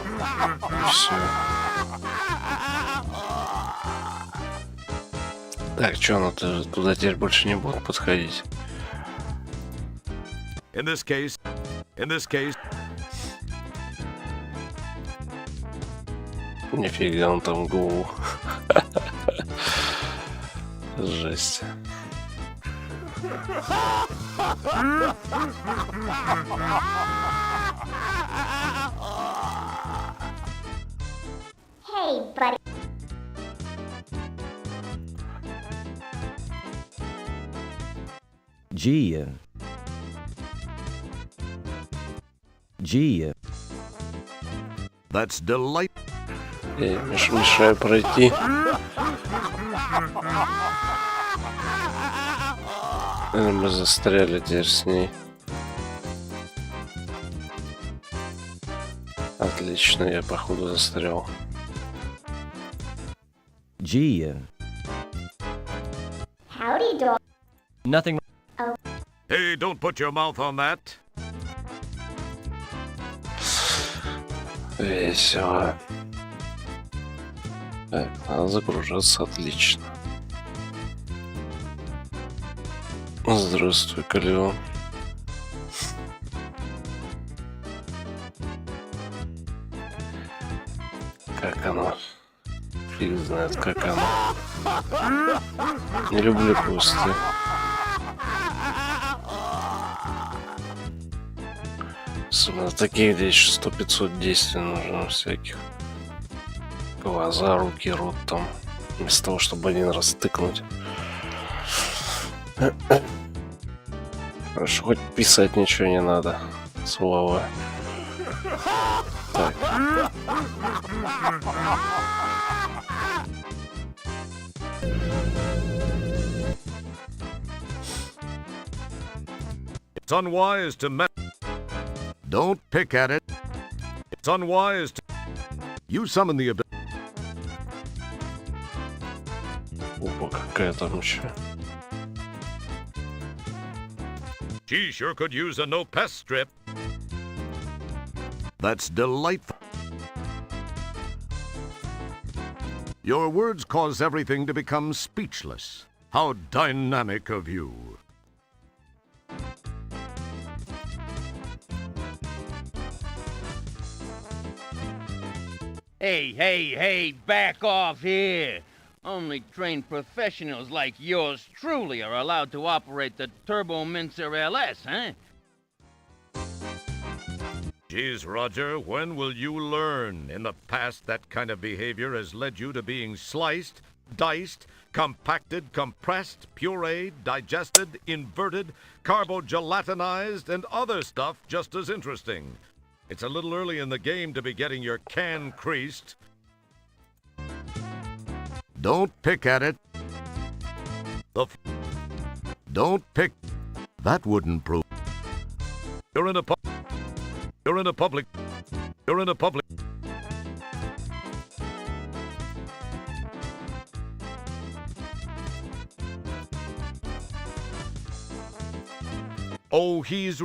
И все. Так, что, ну ты туда теперь больше не будут подходить? In this case. Нифига он там голову. Жесть. Hey, buddy. Gia. Gia. That's delightful. Я мешаю пройти. Или мы застряли теперь с ней. Отлично, я походу застрял. Gia. Howdy, dog. Nothing. Hey, don't put your mouth on that. Весело. Так, надо загружаться, отлично. Здравствуй, Калион. Как оно? Фиг знает, как оно. Не люблю кусты. Особенно таких, где еще 100-500 действий нужно всяких. Глаза, руки, рот там. Вместо того, чтобы один раз тыкнуть. Хорошо, хоть писать ничего не надо. Слова. Так. It's unwise to Don't pick at it. It's unwise to... You summon the ability... Опа, какая там еще. She sure could use a no-pest strip. That's delightful. Your words cause everything to become speechless. How dynamic of you. Hey, back off here! Only trained professionals like yours truly are allowed to operate the Turbo Mincer LS, huh? Geez, Roger, when will you learn? In the past, that kind of behavior has led you to being sliced, diced, compacted, compressed, pureed, digested, inverted, carbo-gelatinized, and other stuff just as interesting. It's a little early in the game to be getting your can creased. Don't pick at it. Don't pick. That wouldn't prove. You're in a public. Oh, he's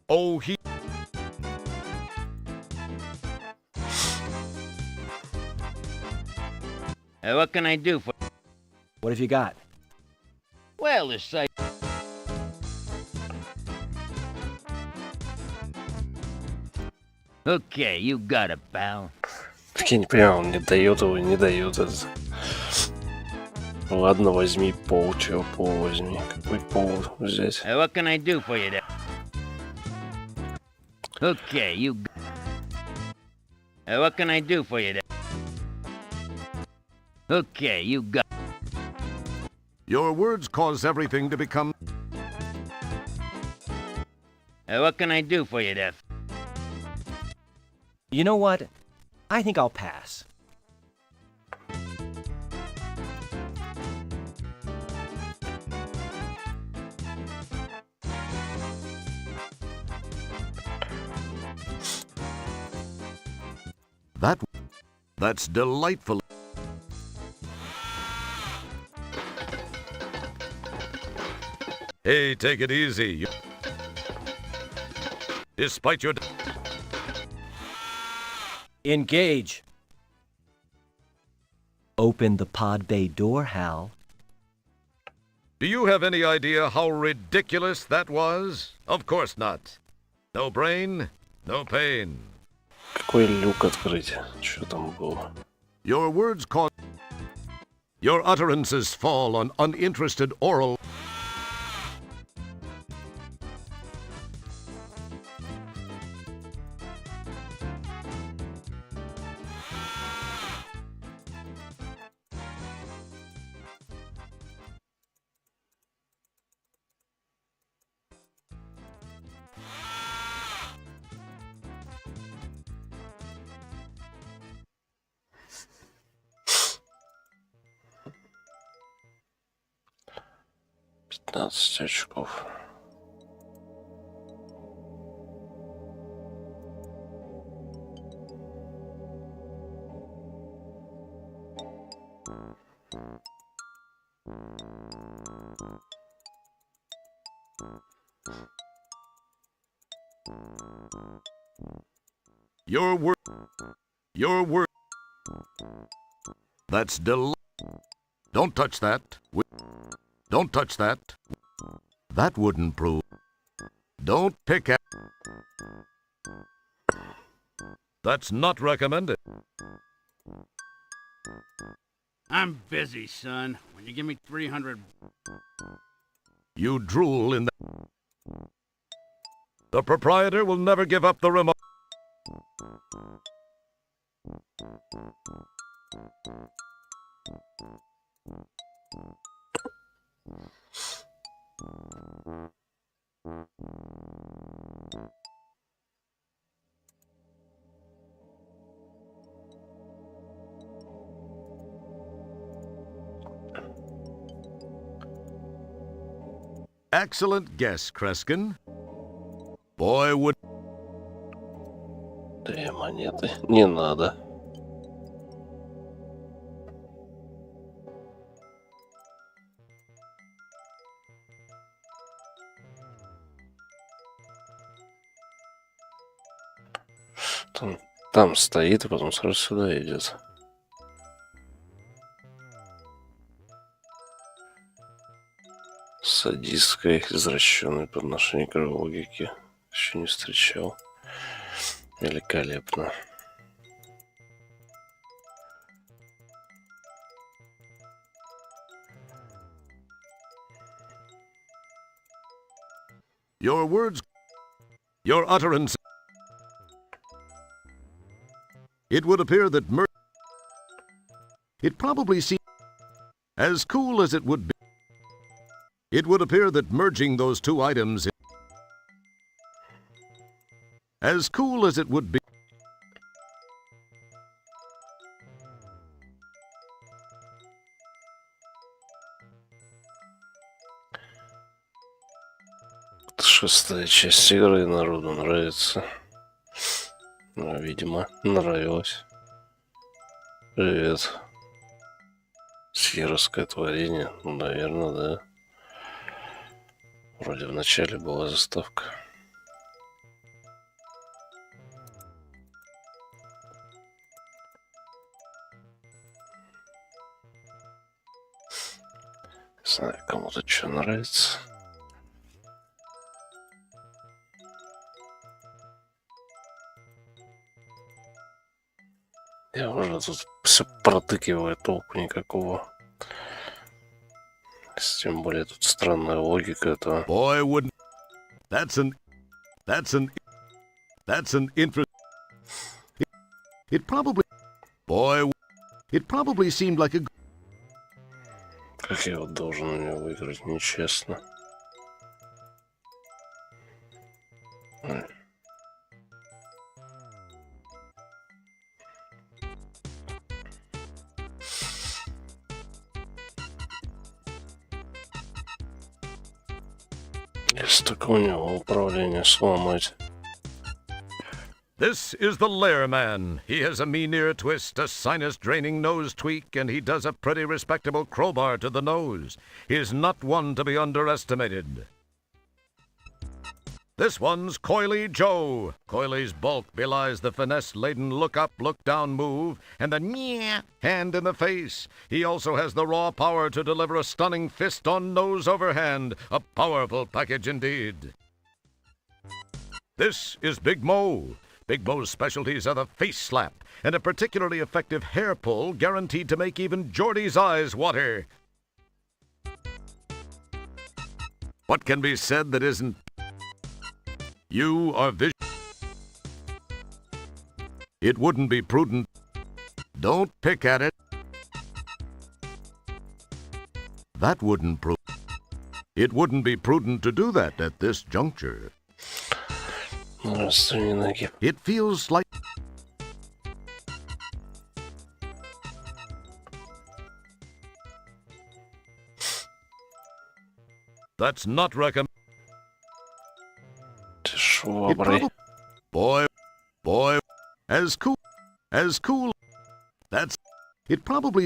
Oh, he. What can I do for... What have you got? Well, this site... Okay, you got it, pal. Так я не понимаю, он не дает его, не дает это. Ладно, возьми пол, чего пол возьми. Какой пол взять? What can I do for you there? Okay, you... what can I do for you there? Okay, you got... Your words cause everything to become... what can I do for you there? You know what? I think I'll pass. That's delightful. Hey, take it easy. Despite your... Engage. Open the pod bay door, Hal. Do you have any idea how ridiculous that was? Of course not. No brain, no pain. Какой люк открыть? Что там было? Your words cause... Your utterances fall on uninterested oral... 15 очков. Your word. That's Don't touch that. Don't touch that. That wouldn't prove. Don't pick at. That's not recommended. I'm busy, son. When you give me 300... You drool in the... The proprietor will never give up the remote. Excellent guess, Kreskin. Boy would... 2 монеты. Не надо. Там стоит, и потом сразу сюда идет. Садистское, извращенное по отношению к логике. Еще не встречал. Великолепно. Your words, your utterance. It would appear that it probably seems as cool as it would be. It would appear that merging those two items, as cool as it would be. Шестая часть игры народу нравится. Ну, видимо, нравилось. Привет. Сьерровское творение. Ну, наверное, да. Вроде в начале была заставка. Не знаю, кому-то что нравится. Я уже тут все протыкиваю, толку никакого. Тем более тут странная логика этого. Boy wouldn't. That's an interest. It probably. Boy. It probably seemed like a. Как я вот должен у него выиграть? Нечестно. Если только у него управление сломать. This is the Lair Man. He has a mean ear twist, a sinus-draining nose tweak, and he does a pretty respectable crowbar to the nose. He is not one to be underestimated. This one's Coily Joe. Coily's bulk belies the finesse-laden look-up, look-down move, and the nyeh hand in the face. He also has the raw power to deliver a stunning fist on nose overhand. A powerful package indeed. This is Big Mo. Big Mo's specialties are the face slap and a particularly effective hair pull guaranteed to make even Geordie's eyes water. What can be said that isn't? You are It wouldn't be prudent. Don't pick at it. That wouldn't prove. It wouldn't be prudent to do that at this juncture. It feels like... That's not recommended. Шваброй. Boy, as cool. That's it. Probably.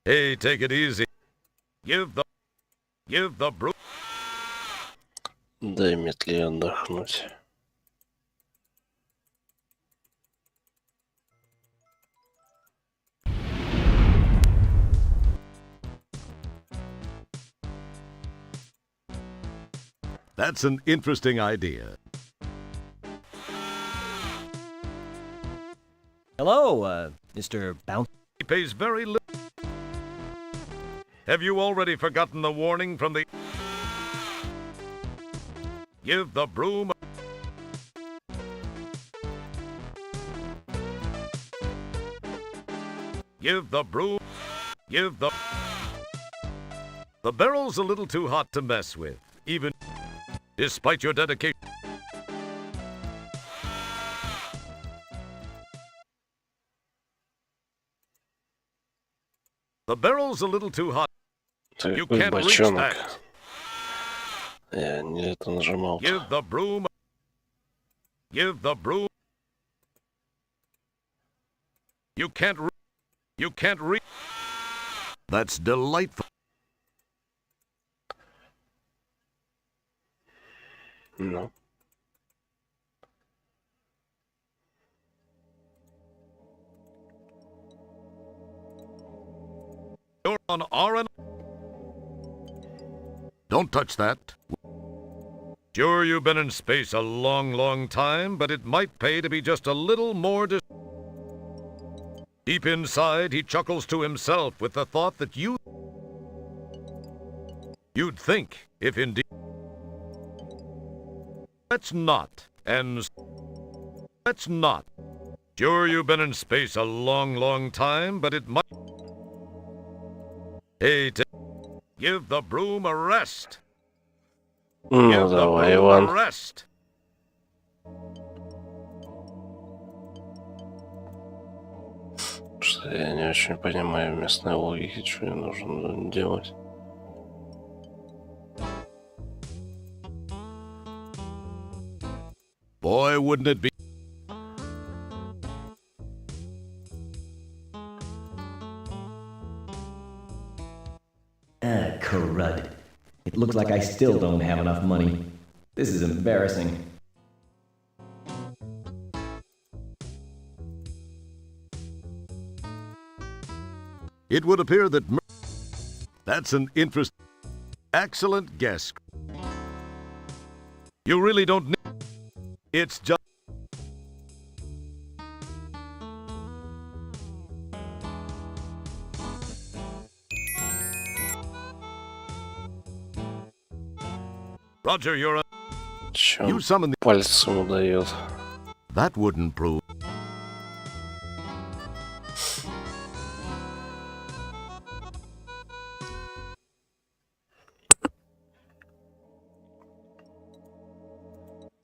Hey, take it easy. Give the broom. Дай метле отдохнуть. That's an interesting idea. Hello, Mr. Bounce. He pays very little. Have you already forgotten the warning from the... Give the broom... Give the broom... Give the... The barrel's a little too hot to mess with, even... Despite your dedication... The barrel's a little too hot. You Такой can't reach бочонок. that. Я не это нажимал. Give the broom. Give the broom. You can't reach. That's delightful. Ну. You're on R&... Don't touch that. Sure, you've been in space a long time, but it might pay to be just a little more... Deep inside, he chuckles to himself with the thought that you'd think, if indeed... Let's not. Sure, you've been in space a long time, but it might... Hey, give the broom a rest. Ну, давай, Иван. Rest. Что я не очень понимаю местной логики, что мне нужно делать. Boy, wouldn't it be... Crud. It looks like I still don't have enough money. This is embarrassing. It would appear that... That's an interesting... Excellent guess. You really don't need... It's just... Roger, you're a... Чё You он summon the... пальцем дает? That wouldn't prove...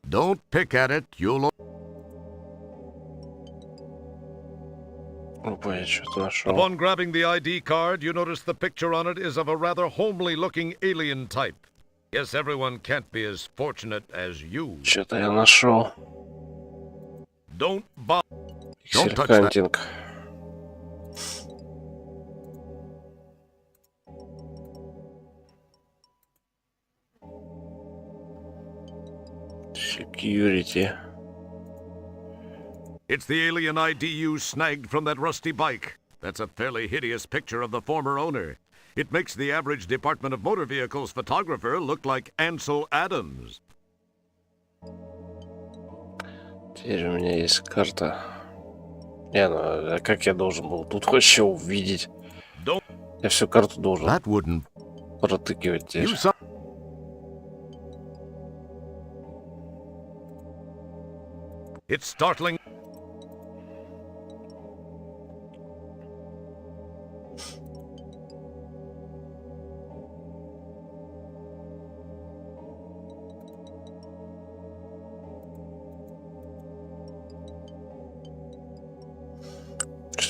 Don't pick at it, you'll... Опа, я что-то нашел. Upon grabbing the ID card, you notice the picture on it is of a rather homely-looking alien type. Guess everyone can't be as fortunate as you. Что-то я нашел. Don't touch that. Пиксель-хантинг. Security. It's the alien ID you snagged from that rusty bike. That's a fairly hideous picture of the former owner. It makes the average Department of Motor Vehicles photographer look like Ansel Adams. Теперь у меня есть карта. Не, ну а как я должен был тут вообще увидеть? Я всю карту должен протыкивать теперь. It's startling.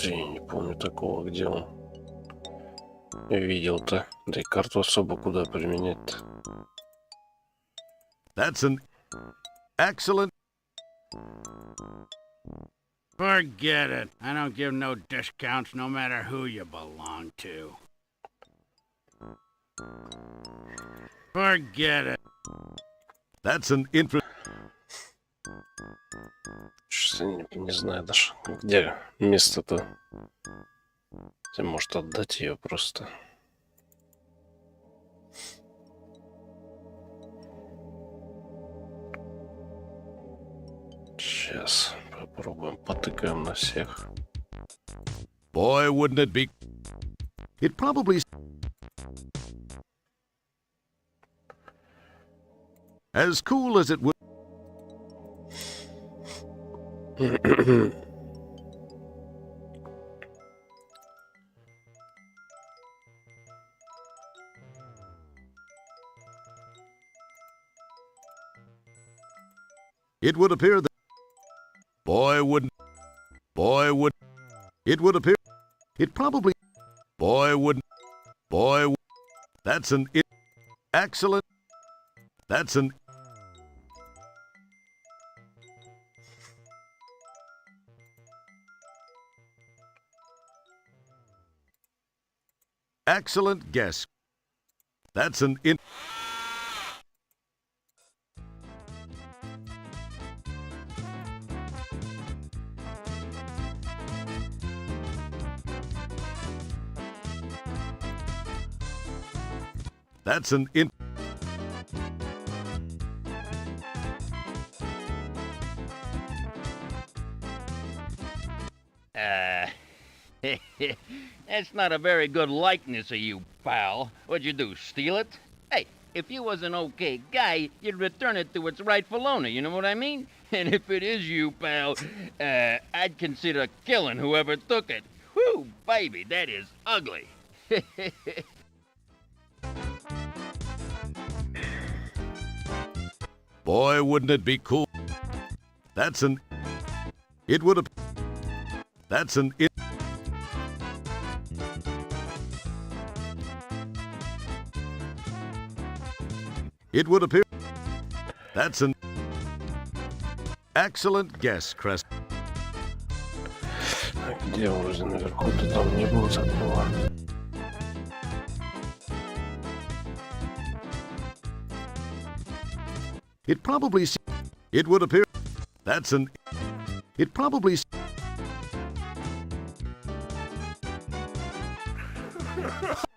Что-то я не помню такого, где он. Я видел-то. Да и карту особо куда применять-то. That's an excellent. Forget it. I don't give no discounts no matter who you belong to. Forget it. That's an infant. Что-то не знаю даже, где место-то. Ты может отдать ее просто. Сейчас попробуем, потыкаем на всех. Boy, wouldn't it be? It probably. As cool as it would. It would appear that. Boy, wouldn't. Boy, would. It would appear. It probably. Boy, wouldn't. Boy. That's an. Excellent. That's an. Excellent guess. That's an in. That's an in. That's not a very good likeness of you, pal. What'd you do, steal it? Hey, if you was an okay guy, you'd return it to its rightful owner, you know what I mean? And if it is you, pal, I'd consider killing whoever took it. Whew, baby, that is ugly. Boy, wouldn't it be cool? That's an. It would have. That's an. It would appear. That's an. Excellent guess, Crest. Где вроде наверху-то там не было такого. It probably. It would appear. That's an. It probably.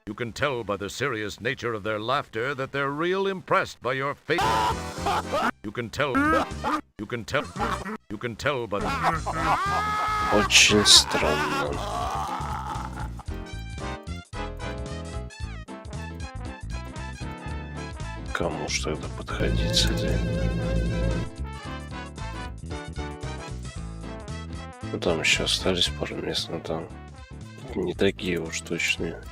You can tell by the serious nature of their laughter that they're real impressed by your face. You can tell. You can tell. You can tell by the. Очень странно. Кому ж тогда подходить с этой? Ну там еще остались пару мест, но там не такие уж точные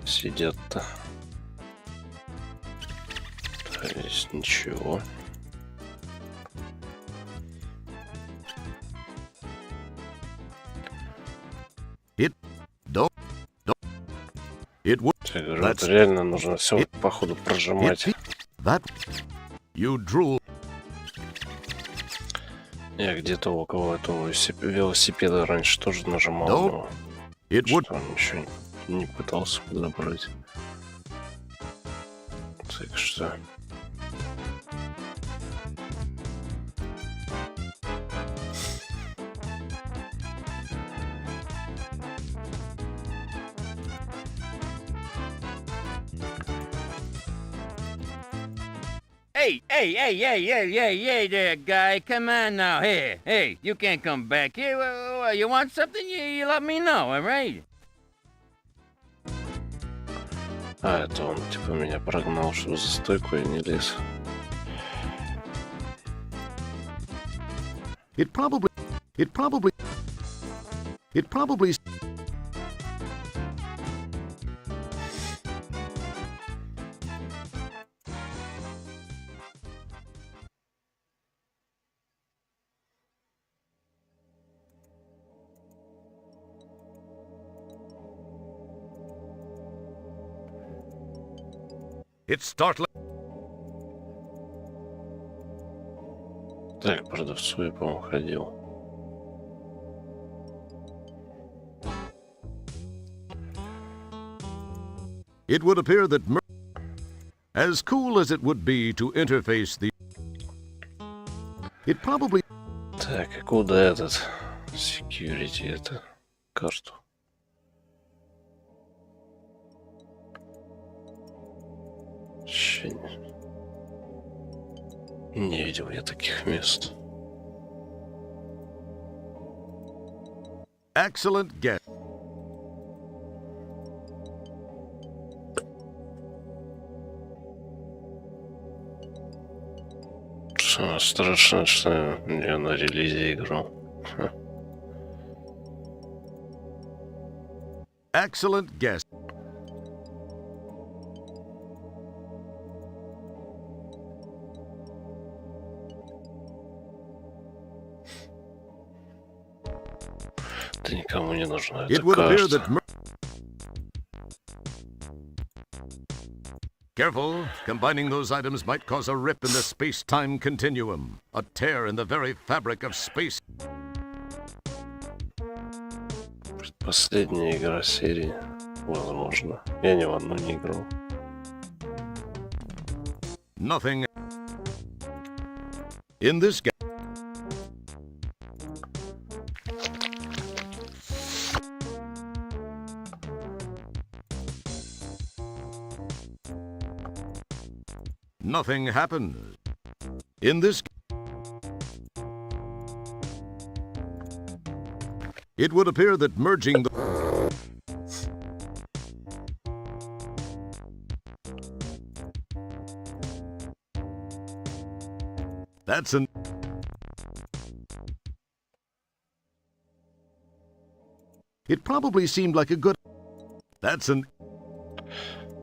сидят-то. Здесь ничего. Я говорю, это реально нужно все походу прожимать. Я где-то около этого велосипеда раньше тоже нажимал, но что ничего не пытался подобрать. Так что... Hey there, guy. Come on now. Hey, you can't come back here. You want something? You let me know, all right? А, это он типа меня прогнал, что за стойку я не лез. It probably. It's startling. Так, продавцу я, по-моему, ходил. It would appear that as cool as it would be to interface the... It probably... Так, а куда этот security, это карту? Вообще не видел я таких мест. Excellent guess. Самое страшное, что я на релизе играл. Excellent guess. Это никому не нужно. It Это would appear карта. that... Careful, combining those items might cause a rip in the space-time continuum, a tear in the very fabric of space. Последняя игра серии, возможно. Я ни в одну не играл. Nothing in this game. Nothing happened. In this... It would appear that merging the... That's an... It probably seemed like a good... That's an...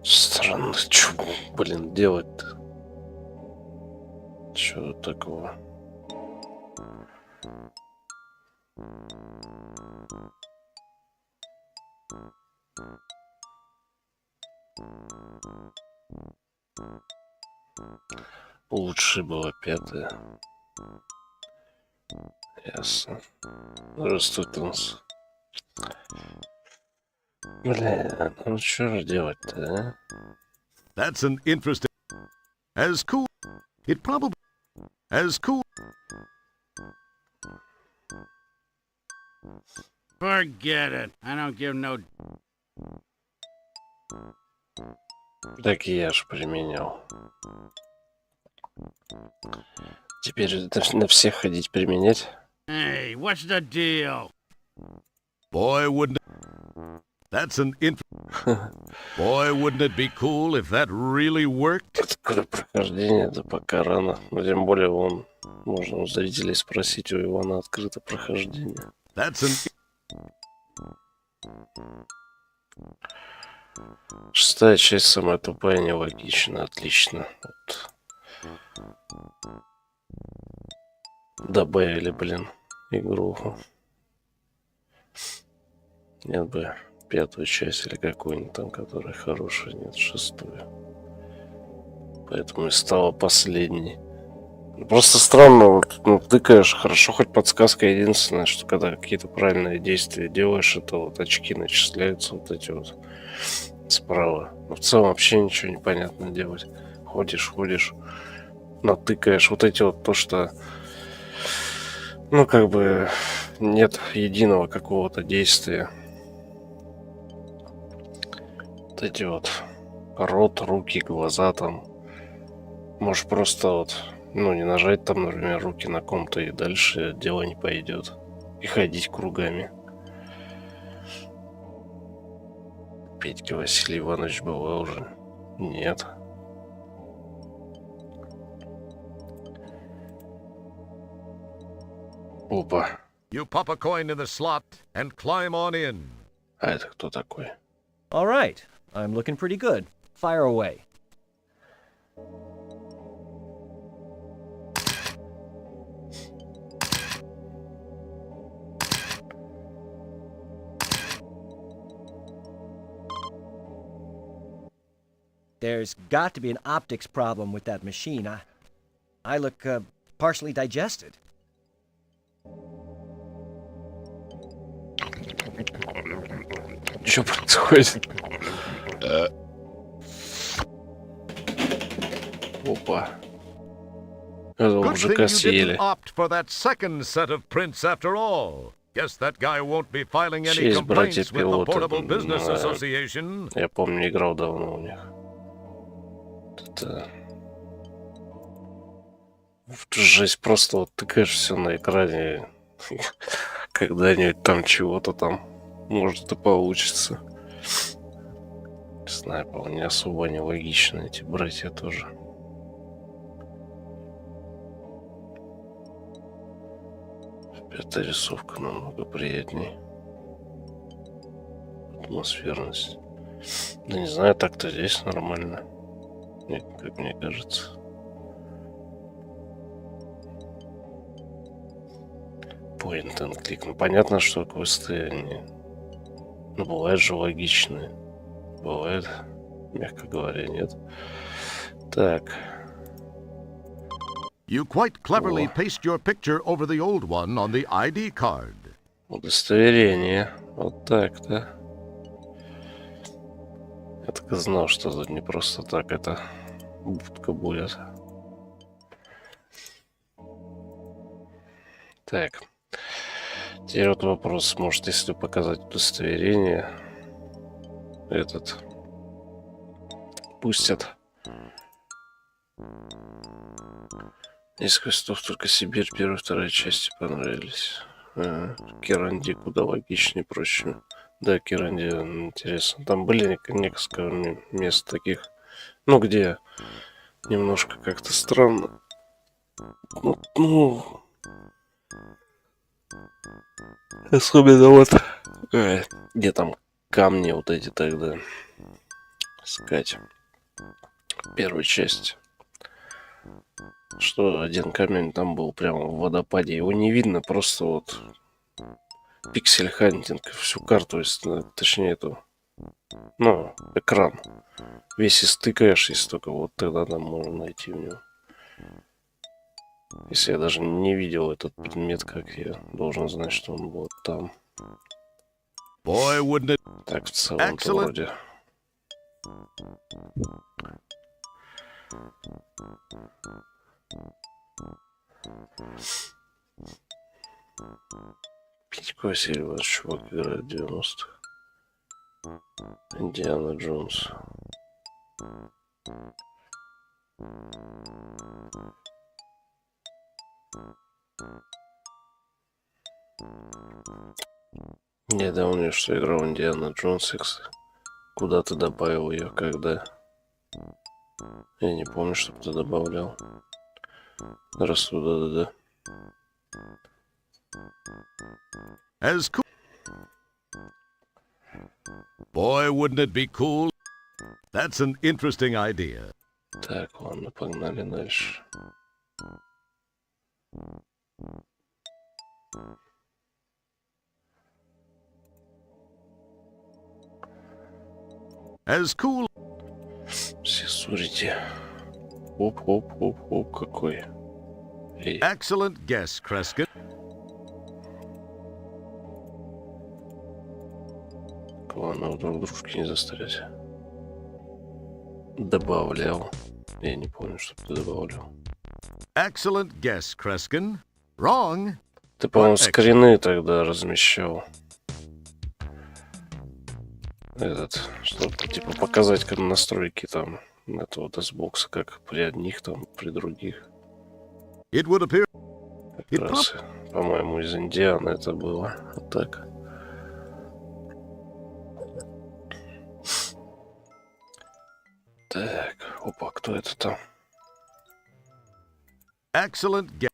Странно, чё, блин, делать-то? Чё такого? Лучше было пятое. Ясно. Растут у нас. Бля, ну что же делать-то, а? That's an interesting... As cool... It probably... As cool... Forget it. I don't give no... Так и я ж применял. Теперь это на всех ходить применять? Hey, what's the deal? Boy, wouldn't... That's an Boy, wouldn't it be cool if that really worked? Открой прохождение, это пока рано. Но тем более можно у зрителей спросить, у Ивана открыто прохождение. That's an... Шестая часть самая тупая, нелогичная. Отлично. Вот. Добавили, блин, игруху. Нет бы пятую часть или какую-нибудь там, которая хорошая. Нет, шестую. Поэтому и стала последней. Просто странно, вот, ну, тыкаешь, хорошо, хоть подсказка единственная, что когда какие-то правильные действия делаешь, это вот очки начисляются вот эти вот справа. Но в целом вообще ничего не понятно делать. Ходишь, натыкаешь вот эти вот то, что, ну, как бы нет единого какого-то действия. Вот эти вот рот, руки, глаза там. Можешь просто вот, ну, не нажать там, например, руки на ком-то, и дальше дело не пойдет. И ходить кругами. Петька Василий Иванович была уже? Нет. Опа. You pop a coin in the slot and climb on in. А это кто такой? All right. I'm looking pretty good. Fire away. There's got to be an optics problem with that machine. I look partially digested. Что происходит? Опа. Это Good мужика thing you съели. didn't opt for that second set of prints after all. Guess that guy won't be filing any Честь complaints with the братья-пилоты. Portable Business Association. Я помню, не играл давно у них. Это... Жесть, просто вот тыкаешь все на экране. Когда-нибудь там чего-то там может и получится. Не знаю, по-моему, не особо они логичны, эти братья тоже. Эта рисовка намного приятнее. Атмосферность. Да не знаю, так-то здесь нормально. Как мне кажется. Point and click. Ну понятно, что квесты они... Ну бывают же логичные. Бывает, мягко говоря, нет. Так. You quite cleverly О. paste your picture over the old one on the ID card. Удостоверение. Вот так, да? Я так и знал, что тут не просто так это будка будет. Так. Теперь вот вопрос. Может, если показать удостоверение, этот пустят. Из квестов только Сибирь, первая и вторая части понравились. Керанди куда логичнее, проще. Да, Керанди интересно. Там были несколько мест таких, ну, где немножко как-то странно. Ну, особенно вот, где там камни вот эти тогда искать. Первая часть. Что один камень там был прямо в водопаде. Его не видно, просто вот пиксель-хантинг. Всю карту, точнее эту, ну, экран. Весь истыкаешь, если только вот тогда там можно найти в него. Если я даже не видел этот предмет, как я должен знать, что он вот там. Boy, wouldn't it... Так, в целом-то вроде. Пятько серия, чувак играет в 90-х. Индиана Джонс. Недавно что играл Индиана Джонс X. Куда ты добавил ее, когда? Я не помню, чтобы ты добавлял. Здравствуй, да-да-да. As cool. Boy, wouldn't it be cool? That's an interesting idea. Так, ладно, погнали дальше. As cool. Все, смотрите. Оп, какой. Эй. Excellent guess, Kreskin. Главное, друг дружки не застрять. Добавлял. Я не помню, что ты добавлял. Excellent guess, Kreskin. Wrong. Ты, по-моему, скрины тогда размещал. Этот, чтобы, типа, показать, как настройки там этого Xbox, как при одних там, при других. It would appear. Как раз, по-моему, из Индианы это было. Вот так. Так, опа, кто это там? Excellent guess.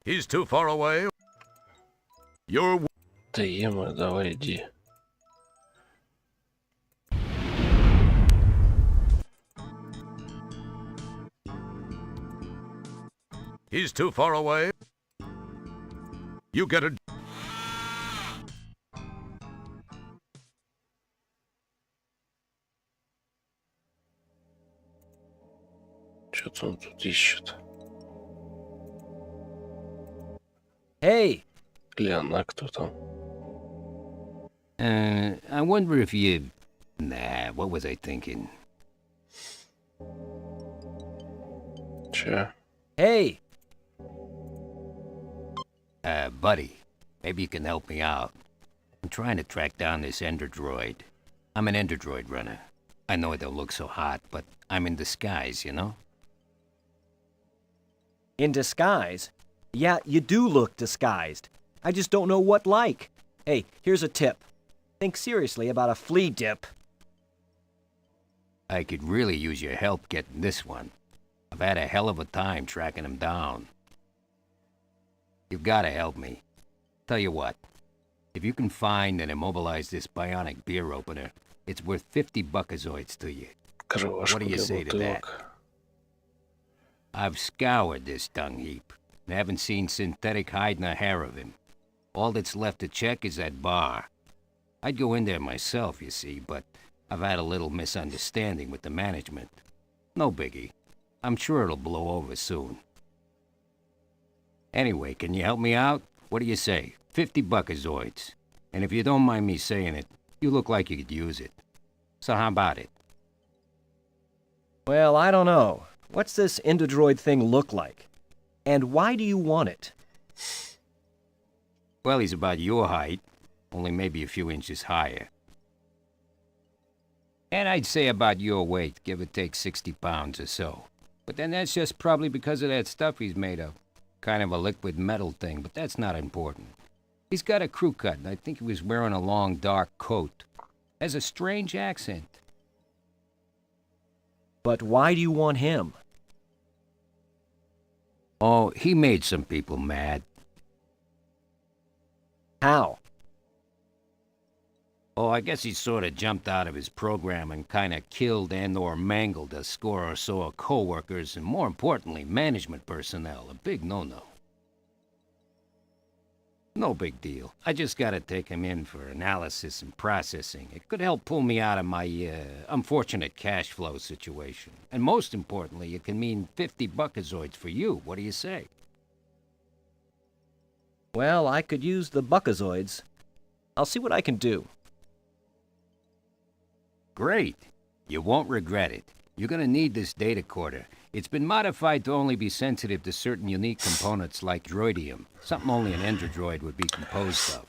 He's too far away. You're... Да ема, давай иди. He's too far away. You get a... Что-то он тут ищет. Hey! Или она кто там? I wonder if you... Nah, what was I thinking? Че? Hey! Buddy, maybe you can help me out. I'm trying to track down this Ender Droid. I'm an Ender Droid runner. I know it don't look so hot, but I'm in disguise, you know? In disguise? Yeah, you do look disguised. I just don't know what like. Hey, here's a tip. Think seriously about a flea dip. I could really use your help getting this one. I've had a hell of a time tracking him down. You've gotta help me. Tell you what, if you can find and immobilize this bionic beer opener, it's worth 50 buckazoids to you. What do you say to that? I've scoured this dung heap, and haven't seen synthetic hide nor hair of him. All that's left to check is that bar. I'd go in there myself, you see, but I've had a little misunderstanding with the management. No biggie. I'm sure it'll blow over soon. Anyway, can you help me out? What do you say? 50 buckazoids. And if you don't mind me saying it, you look like you could use it. So how about it? Well, I don't know. What's this Endodroid thing look like? And why do you want it? Well, he's about your height, only maybe a few inches higher. And I'd say about your weight, give or take 60 pounds or so. But then that's just probably because of that stuff he's made of. Kind of a liquid metal thing, but that's not important. He's got a crew cut, and I think he was wearing a long, dark coat. Has a strange accent. But why do you want him? Oh, he made some people mad. How? Oh, I guess he sort of jumped out of his program and kind of killed and/or mangled a score or so of co-workers and, more importantly, management personnel. A big no-no. No big deal. I just gotta take him in for analysis and processing. It could help pull me out of my, unfortunate cash flow situation. And most importantly, it can mean 50 buckazoids for you. What do you say? Well, I could use the buckazoids. I'll see what I can do. Great. You won't regret it. You're gonna need this data quarter. It's been modified to only be sensitive to certain unique components like droidium, something only an Ender Droid would be composed of.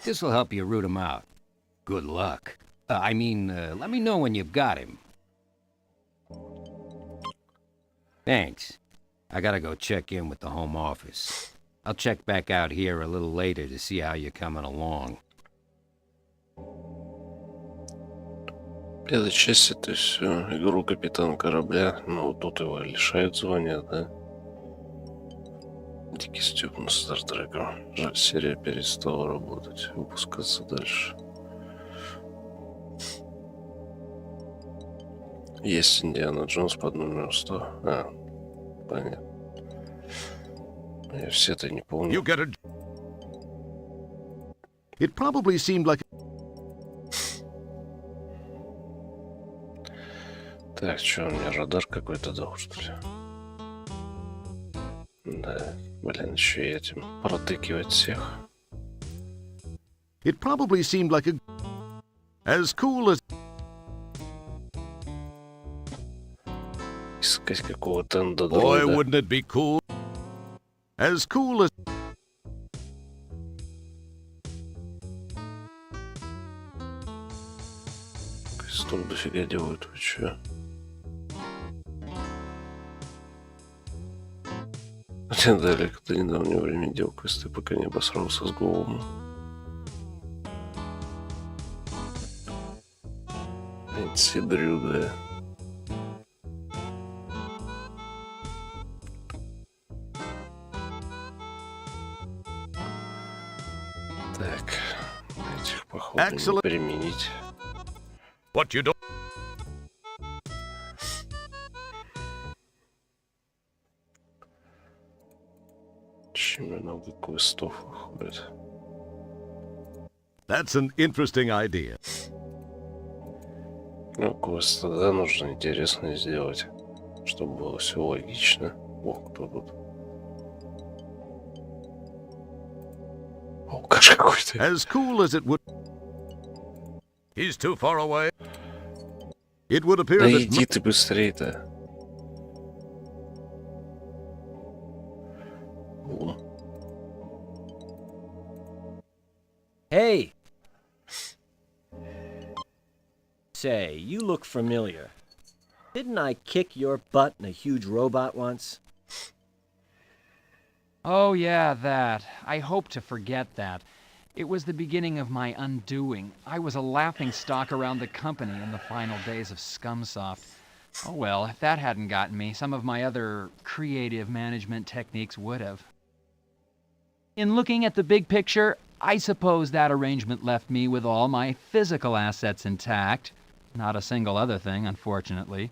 This'll help you root him out. Good luck. Let me know when you've got him. Thanks. I gotta go check in with the home office. I'll check back out here a little later to see how you're coming along. Первая часть — это все игру капитан корабля, но тут его лишают звания, да? Дикий стёб на Стартрека. Жаль, серия перестала работать, выпускаться дальше. Есть Индиана Джонс под номером 100. Понятно. Я все-то не помню. It probably seemed like... Так, что, у меня радар какой-то дал, что ли? Да, блин, еще и этим протыкивать всех. It probably seemed like a... As cool as... Искать какого-то эндодроида. Boy, wouldn't it be cool? As cool as... Столько дофига делают, вы чё? Хотя далеко до недавнего времени делал квесты, пока не обосрался с голому. Эти дрюда. Так, этих походу не применить. What you don't... Чем много квестов выходит. That's an interesting idea. Ну, квест тогда нужно интересно сделать. чтобы было все логично. О, кто тут? Алкаш какой-то. As cool as it would... He's too far away. It would appear Да that... иди ты быстрее-то. Hey! Say, you look familiar. Didn't I kick your butt in a huge robot once? Oh, yeah, that. I hope to forget that. It was the beginning of my undoing. I was a laughingstock around the company in the final days of Scumsoft. Oh well, if that hadn't gotten me, some of my other creative management techniques would have. In looking at the big picture, I suppose that arrangement left me with all my physical assets intact. Not a single other thing, unfortunately.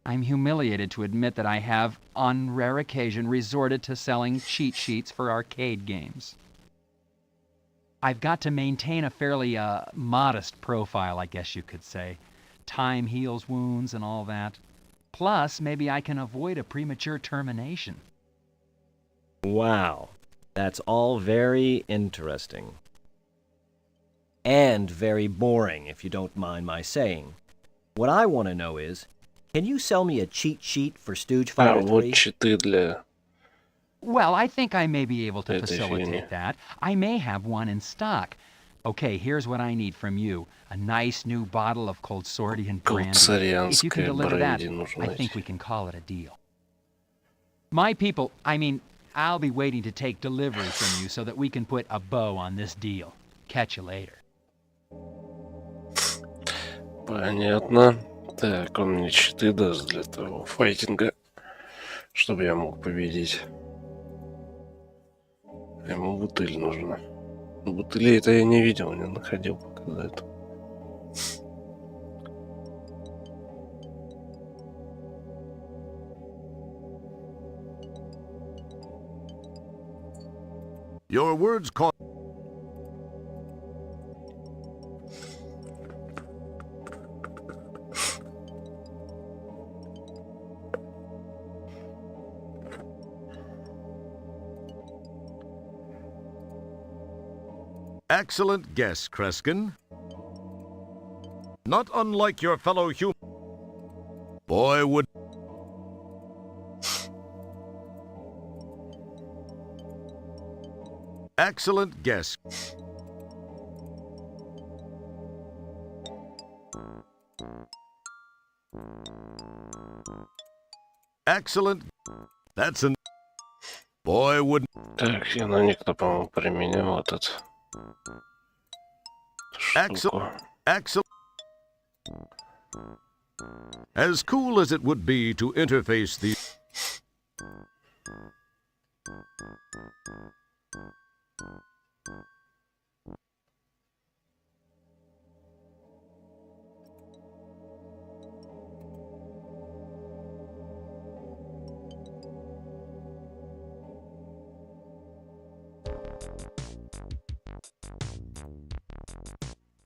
I'm humiliated to admit that I have, on rare occasion, resorted to selling cheat sheets for arcade games. I've got to maintain a fairly, modest profile, I guess you could say. Time heals wounds and all that. Plus, maybe I can avoid a premature termination. Wow. That's all very interesting. And very boring, if you don't mind my saying. What I want to know is, can you sell me a cheat sheet for Stooge Fighter 3? Вот читы для... Well, I think I may be able to этой facilitate фигни. that. I may have one in stock. Okay, here's what I need from you. A nice new bottle of Coldswordian brandy. If you can Колцарианское deliver that, бренди нужно I think найти. we can call it a deal. My people, I'll be waiting to take delivery from you so that we can put a bow on this deal. Catch you later. Понятно. Так, он мне читы даст для того файтинга, чтобы я мог победить. Ему бутыль нужна. Бутылей это я не видел, не находил пока до этого. Your words caught... Excellent guess, Kreskin. Not unlike your fellow human. Boy, would... Excellent guess. Excellent. That's an... Boy, would... Так, я на некто, по-моему, применял этот... штуку. Excellent. As cool as it would be to interface the...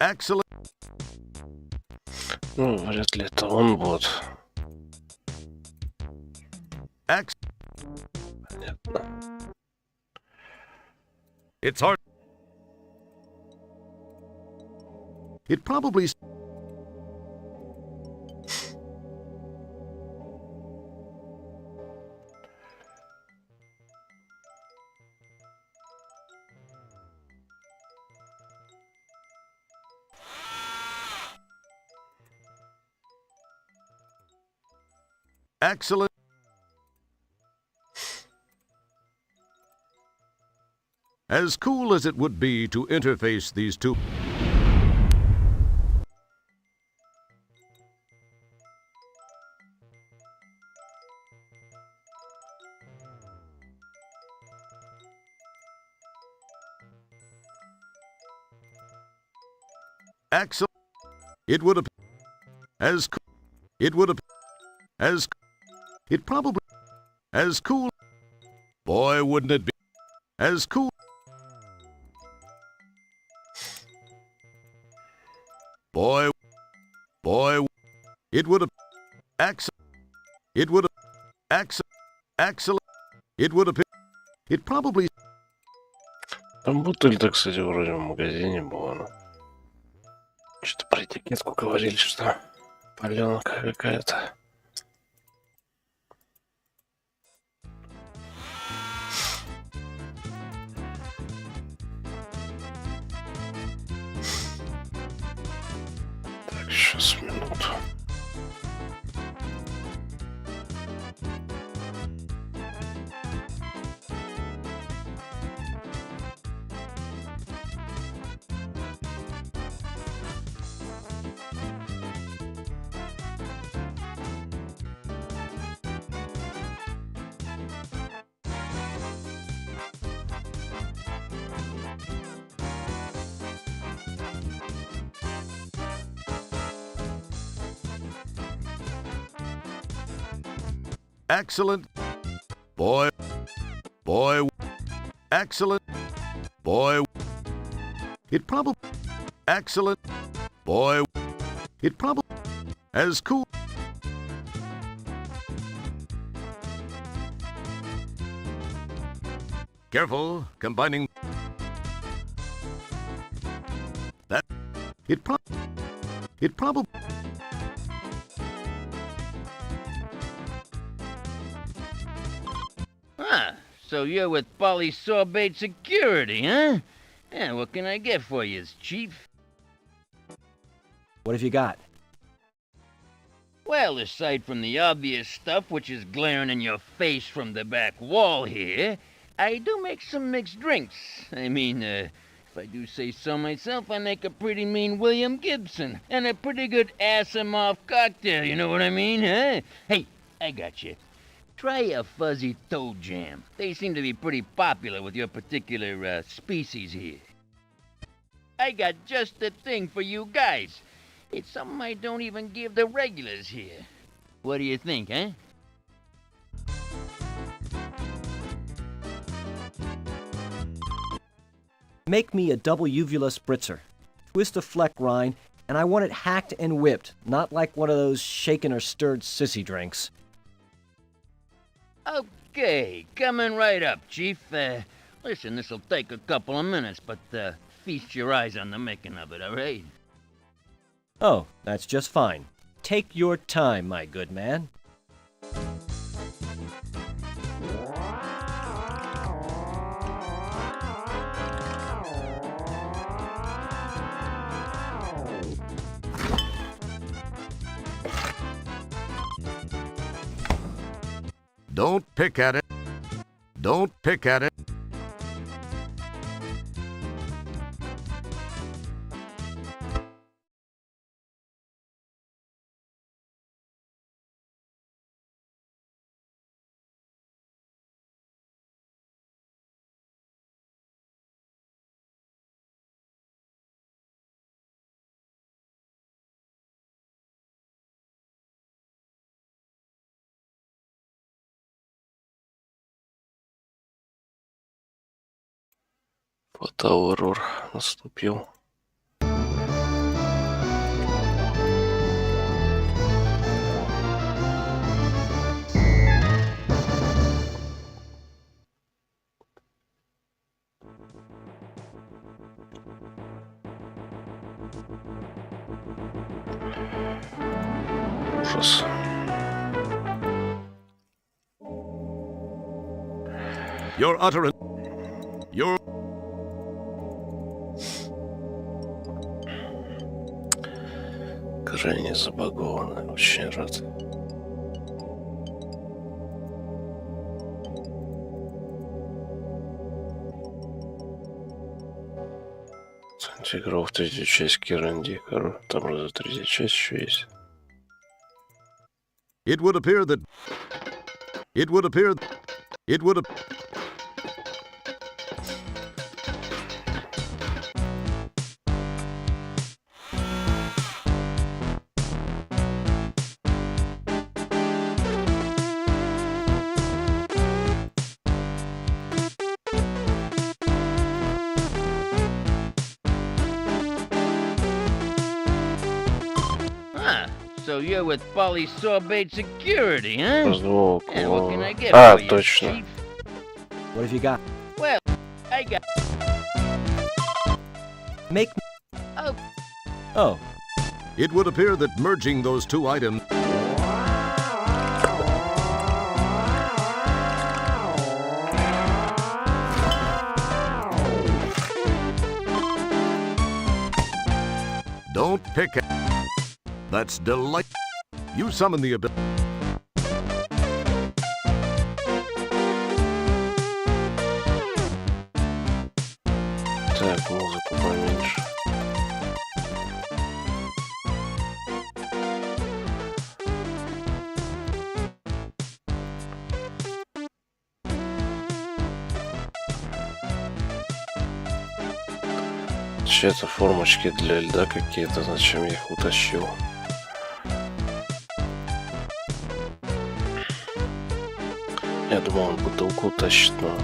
Excellent. Ну, вряд ли это он бот. Понятно. It's hard. It probably... Excellent. As cool as it would be to interface these two... Excellent. It would have... As... It would have... As... It probably... As cool... Boy, wouldn't it be... As cool... Boy... It would have... Excellent. It would have... Excellent. It would appear. It probably. Там бутыль-то, кстати, вроде в магазине была. Но... Что-то про этикетку говорили, что паленка какая-то. Так, сейчас минуту. Excellent. Boy. Excellent. Boy. It probably. Excellent. Boy. It probably. As cool. Careful, combining. That. It probably. Ah, so you're with Polysorbate Security, huh? Yeah, what can I get for you, Chief? What have you got? Well, aside from the obvious stuff which is glaring in your face from the back wall here, I do make some mixed drinks. I mean, if I do say so myself, I make a pretty mean William Gibson and a pretty good ass-em-off cocktail, you know what I mean, huh? Hey, I got you. Try a fuzzy toe jam. They seem to be pretty popular with your particular species here. I got just the thing for you guys. It's something I don't even give the regulars here. What do you think, huh? Make me a double uvula spritzer. Twist a fleck rind, and I want it hacked and whipped, not like one of those shaken or stirred sissy drinks. Okay, coming right up, Chief. Listen, this'll take a couple of minutes, but feast your eyes on the making of it, all right? Oh, that's just fine. Take your time, my good man. Don't pick at it. Don't pick at it. Фотоаурор наступил. Ужас. Your utterance. Your. Крайне забагованно, очень рад. Играл в третью часть Киранди, там уже третья часть еще есть. It would appear that. It would appear. It would. So you're with polysorbate security, huh? Позволок. And what can I get А, for you, точно. Chief? What have you got? Well, I got... Make. Oh. Oh. It would appear that merging those two items... Don't pick it. That's delight. You summon the ability. Так, музыку поменьше. Это формочки для льда какие-то, зачем я их утащил? Я думал, он бутылку утащит, но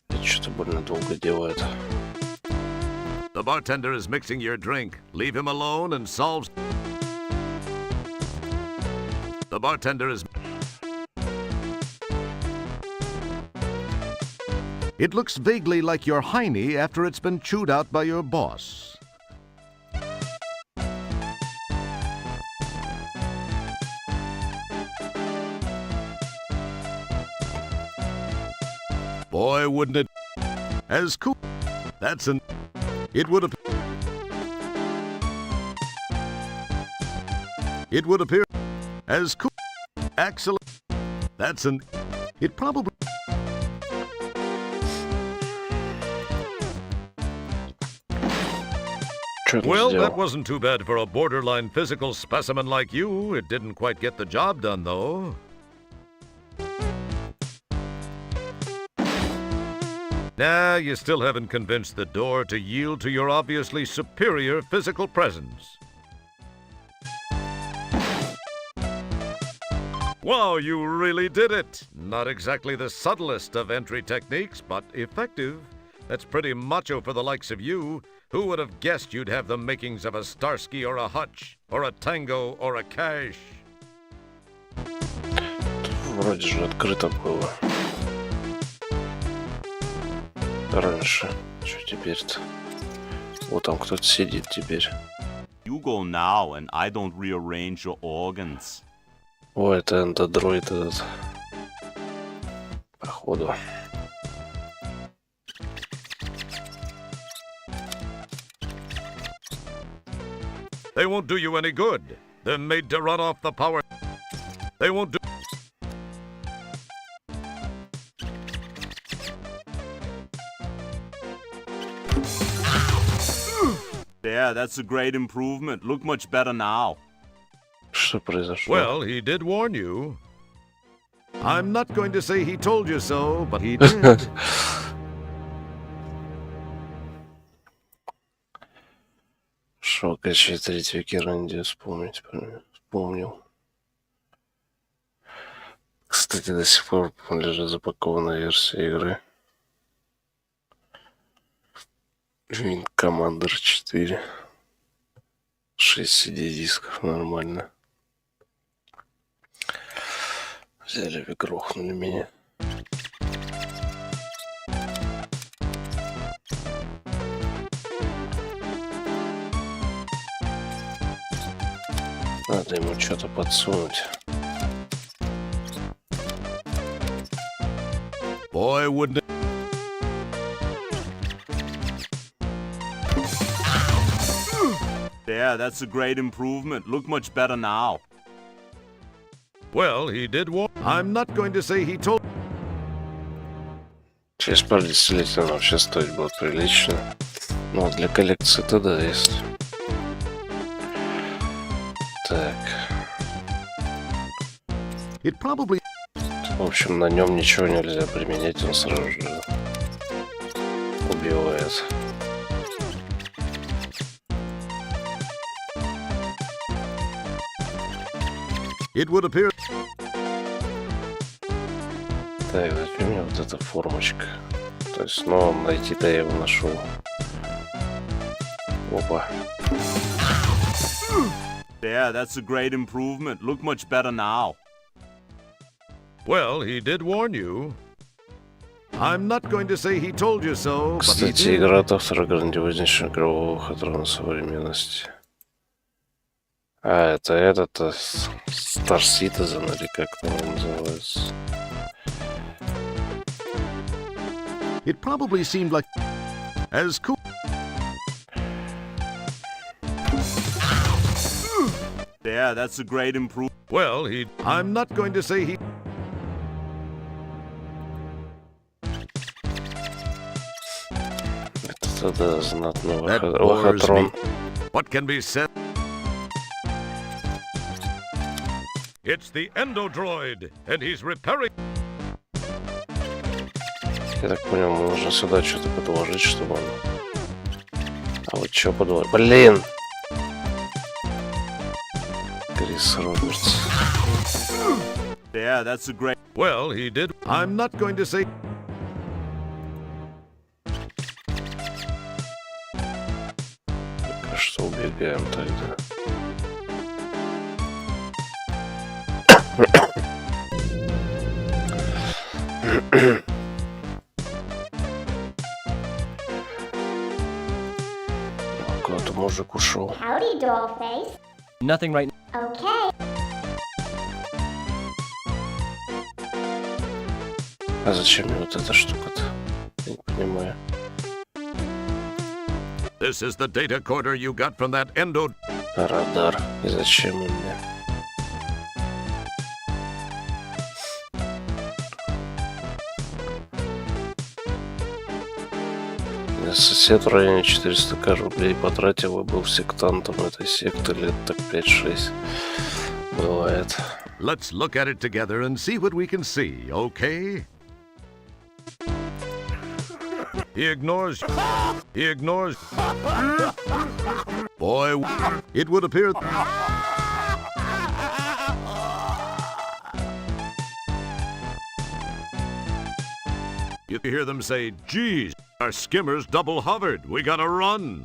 это что-то больно долго делает. The bartender is mixing your drink. Leave him alone and solves... The bartender is... It looks vaguely like your hiney after it's been chewed out by your boss. Boy, wouldn't it... As cool... That's an... It would appear... It would appear... As cool... Excellent... That's an... It probably... Well, that wasn't too bad for a borderline physical specimen like you. It didn't quite get the job done, though. Nah, you still haven't convinced the door to yield to your obviously superior physical presence. Wow, you really did it! Not exactly the subtlest of entry techniques, but effective. That's pretty macho for the likes of you. Who would have guessed you'd have the makings of a Starsky or a Hutch, or a Tango or a Cash? Вроде же открыто было. Раньше. Что теперь-то? Вот там кто-то сидит теперь. You go now, and I don't rearrange your organs. О, это эндодроид этот. Походу. They won't do you any good. They're made to run off the power. They won't do... There, that's a great improvement. Look much better now. Что произошло? Well, he did warn you. I'm not going to say he told you so, but he did. Шок, еще третью Керанди вспомнил. Кстати, до сих пор лежит запакованная версия игры. Wing Commander 4. 6 CD-дисков, нормально. Взяли и грохнули меня. Надо ему что-то подсунуть. Boy, wouldn't it... There, that's a great improvement. Look much better now. Well, he did warn... I'm not going to say he told... Через пару десятилетий он вообще стоить будет прилично. Ну, для коллекции-то да, есть. Так. It probably... В общем, на нем ничего нельзя применять, он сразу же убивает. It would appear... Так, зачем мне вот эта формочка? То есть, ну, найти-то я его нашел. Опа. Yeah, that's a great improvement. Look much better now. Well, he did warn you. I'm not going to say he told you so, but he Кстати, did. игра от автора грандиознейшего игрового хатрона современности. А, это этот Star Citizen, или как там он называется? It probably seemed like as cool. Yeah, that's a great improvement. Well, I'm not going to say he. Это да, знатный That bores лохотрон. me. What can be said? It's the Endodroid, and he's repairing. Я так понял, мне нужно сюда что-то подложить, чтобы он... А вот что подложить? Блин! Крис Робертс. Yeah, that's a great... Well, he did. I'm not going to say. Пока что убегаем тогда. Куда-то мужик ушел. Howdy, dollface. Nothing right Okay. А зачем мне вот эта штука-то? Я не понимаю. This is the data corder you got from that endo. Радар. И зачем он мне? Сосед в районе 400 рублей потратил и был сектантом этой секты лет так 5-6. Бывает. Let's look at it together and see what we can see, okay? He ignores. Boy, it would appear. You hear them say, geez, our skimmer's double hovered. We gotta run.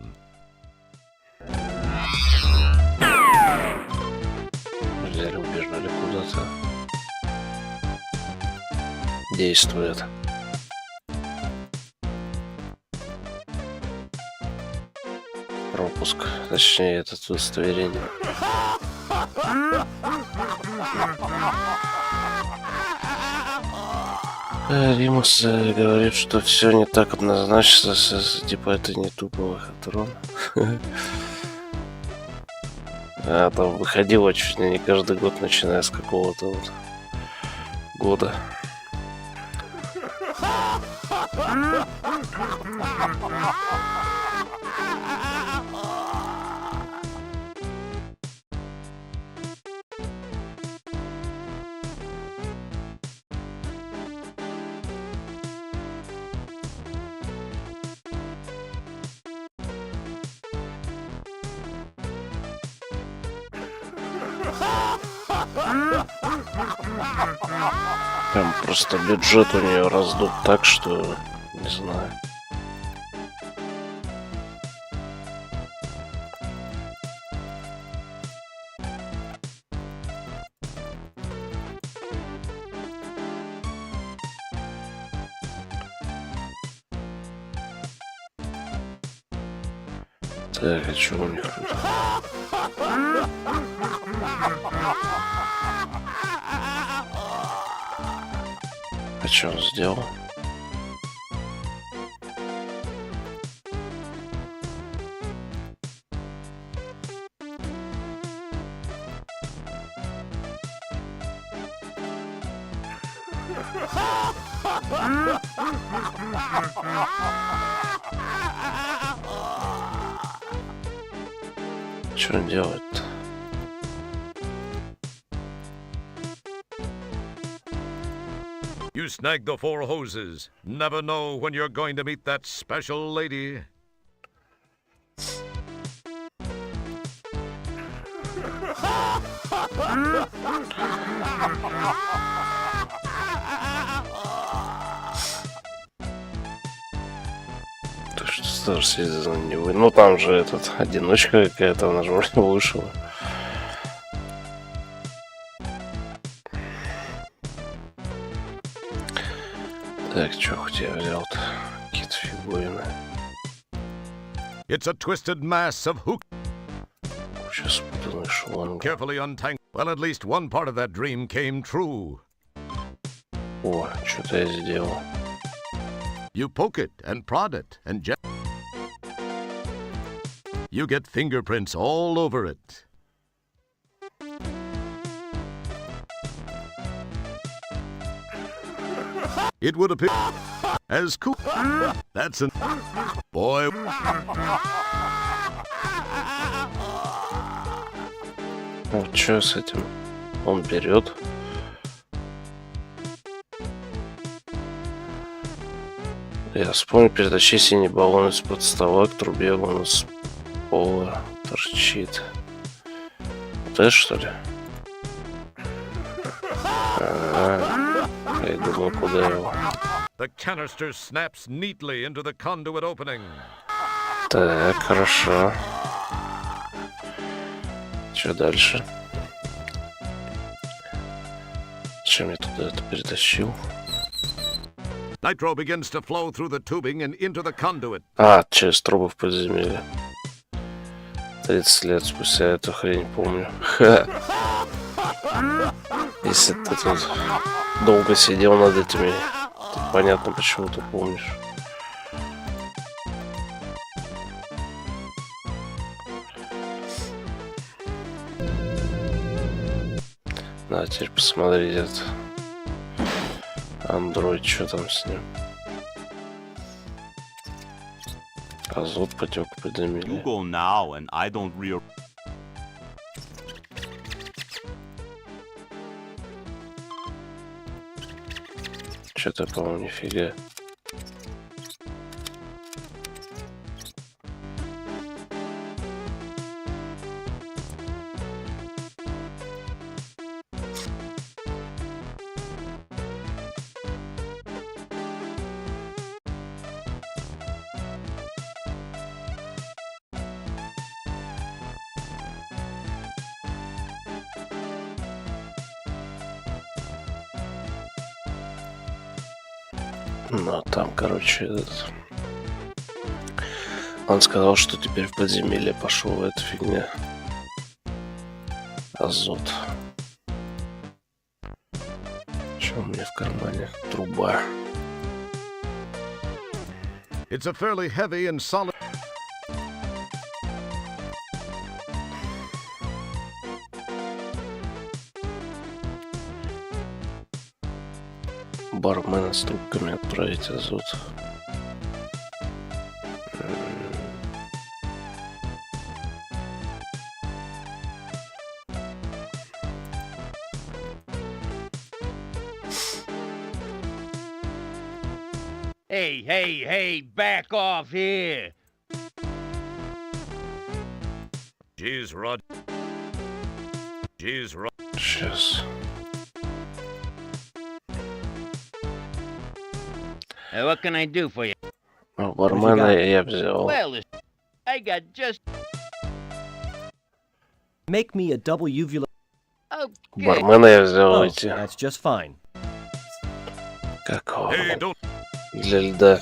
Взяли, убежали куда-то. Действует. Пропуск. Точнее, это удостоверение. Римус говорит, что все не так однозначно, типа это не тупо лохотрон. А там выходило чуть ли не каждый год, начиная с какого-то вот года. Там просто бюджет у нее раздут так, что не знаю. Так, а что у них тут? А что он сделал? Что он делает-то? You snag the 4 hoses. Never know when you're going to meet that special lady. То что Star Citizen не вы. Ну там же этот одиночка какая-то, она же уже вышла. Так, чё хоть я взял-то? Какие-то фигурины. It's a twisted mass of hook. Сейчас спутанный шланг. Carefully untangled. Well, at least one part of that dream came true. О, что-то я сделал. You poke it and prod it and you get fingerprints all over it. It would appear as cool. That's an boy. Вот что с этим? Он берет. Я вспомнил, перетащи синий баллон из-под стола к трубе, он с пола торчит. Вот это что ли? Я думал, куда его. The canister snaps neatly into the conduit opening. Так, хорошо. Что дальше? Чем я туда это перетащил? Nitro begins to flow through the tubing and into the conduit. А, через трубы в подземелье. 30 лет спустя эту хрень помню. Ха. Если ты тут долго сидел над этими, то понятно, почему ты помнишь. На, теперь посмотреть этот Android, что там с ним. Азот потек в подземелье. You go now, and I don't real. Что-то, по-моему, нифига. Ну, там, короче, этот... Он сказал, что теперь в подземелье пошел эта фигня. Азот. Что у меня в кармане? Труба. It's a fairly heavy and solid. Бармена с трубками отправить азот. Hey, back off here. Jeez, Rod. Jeez, Rod. Сейчас. Hey, what can I do for you? Ну, бармена я взял. Well, I got just... Make me a double uvula. Okay. Бармена я взял Oh, эти. that's just fine. Какого? Hey, don't. Для льда.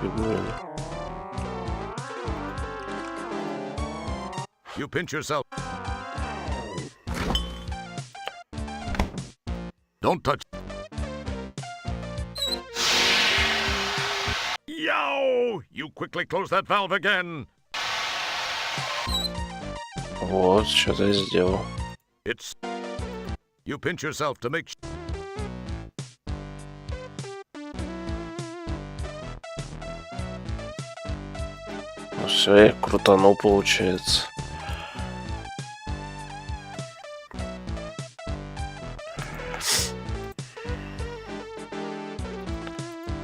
Фигурины. You pinch yourself. Don't touch. Yow! You quickly close that valve again. Вот, что-то я сделал. It's. You pinch yourself to make. Ну все, я крутанул, получается.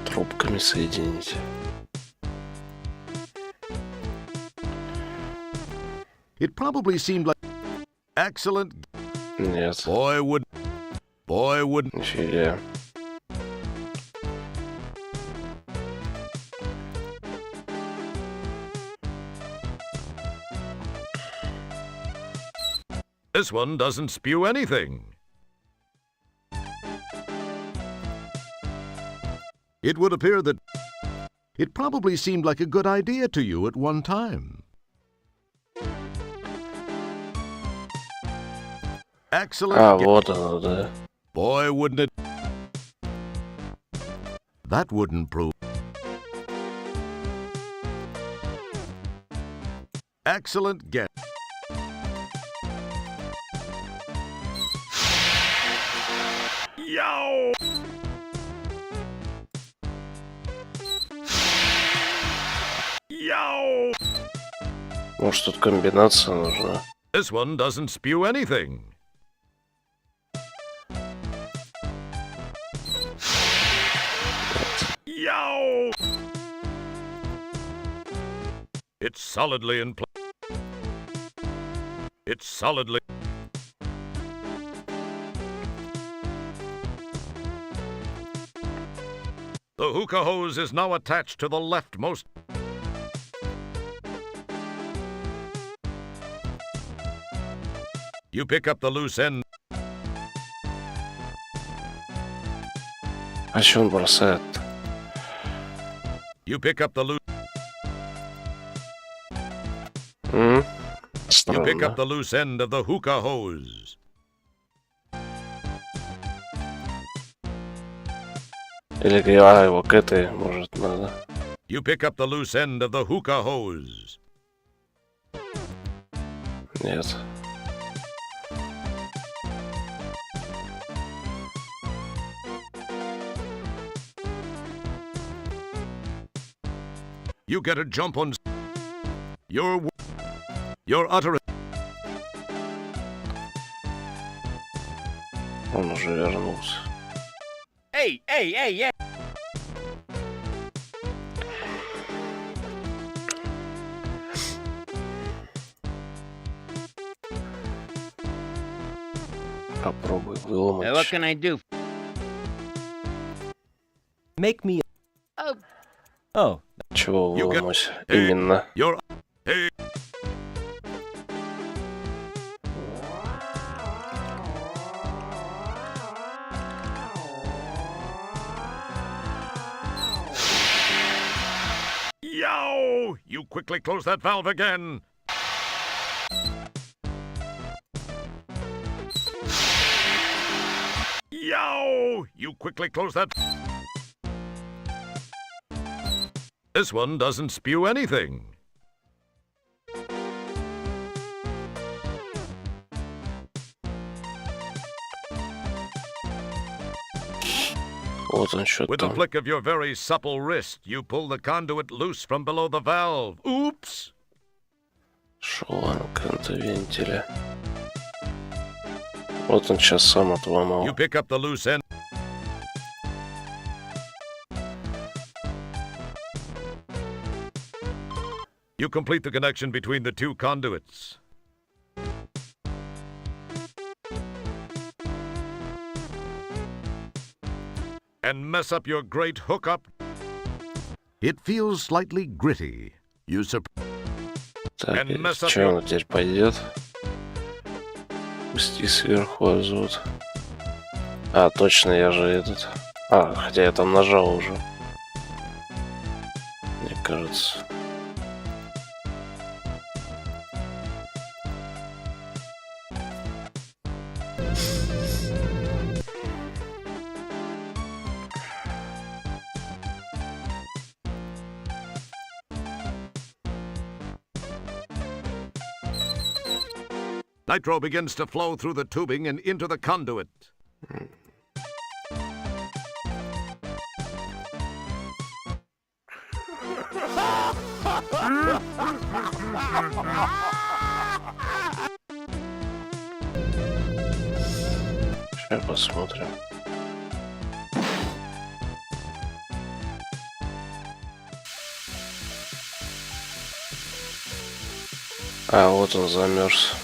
Трубками соединить. It probably seemed like. Excellent. Нет. Boy would. Нифига. This one doesn't spew anything. It would appear that it probably seemed like a good idea to you at one time. Excellent. А, вот оно, да. Boy, wouldn't it... That wouldn't prove... Excellent guess. Yo! Yo! Может, тут комбинация нужна? This one doesn't spew anything. Yo! It's solidly in place. It's solidly... The hookah hose is now attached to the leftmost... You pick up the loose end. А чё он бросает? You pick up the loose... М? You pick up Странно. the loose end of the hookah hose. Или его к этой, может, надо. You pick up the loose end of the hookah hose. Нет. You get a jump on... Your utterance... Он уже вернулся. Hey, hey, hey, yeah. Попробуй выломать. What can I do? Make me... Oh. Oh. Чего You get- выломать? Именно. Your... Hey... Yow! You quickly close that valve again. Yow! You quickly close that... This one doesn't spew anything. Вот он что With a там. flick of your very supple wrist, you pull the conduit loose from below the valve. Oops! Шланг вентиля. Вот он сейчас сам отломал. You pick up the loose end. You complete the connection between the two conduits. And mess up your great hookup. It feels slightly gritty. You Так, and mess up что your... он теперь пойдет? Пусти сверху азот. А, точно, я же этот... А, хотя я там нажал уже. Мне кажется. Nitro begins to flow through the tubing and into the conduit. Сейчас посмотрим. А, вот он замерз.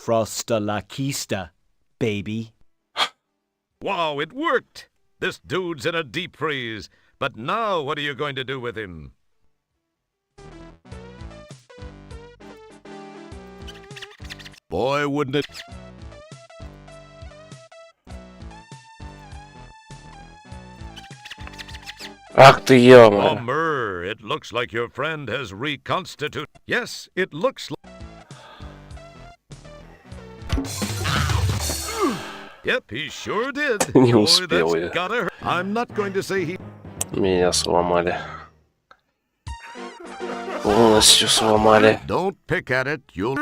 Frosta la Kista, baby. Wow, it worked! This dude's in a deep freeze. But now what are you going to do with him? Boy, wouldn't it... Ах ты ё-моё. Bummer, it looks like your friend has reconstituted. Yes, it looks like. Yep, he sure did. Не Boy, успел that's я. gotta hurt. I'm not going to say he. Меня сломали. Полностью сломали. Don't pick at it, you'll.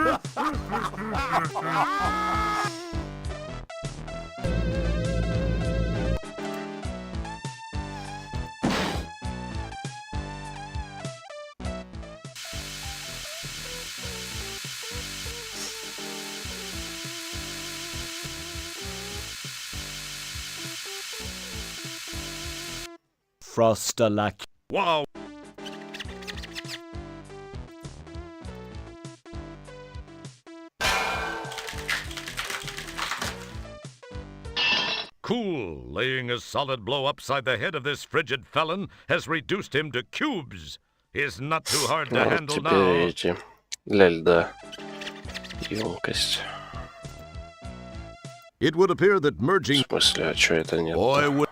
Frostalak. Wow. Cool. Laying a solid blow upside the head of this frigid felon has reduced him to cubes. Is not too hard to Вот handle теперь now. эти для льда. Емкость. It would appear that В merging. смысле, а чё это нет? Boy, would.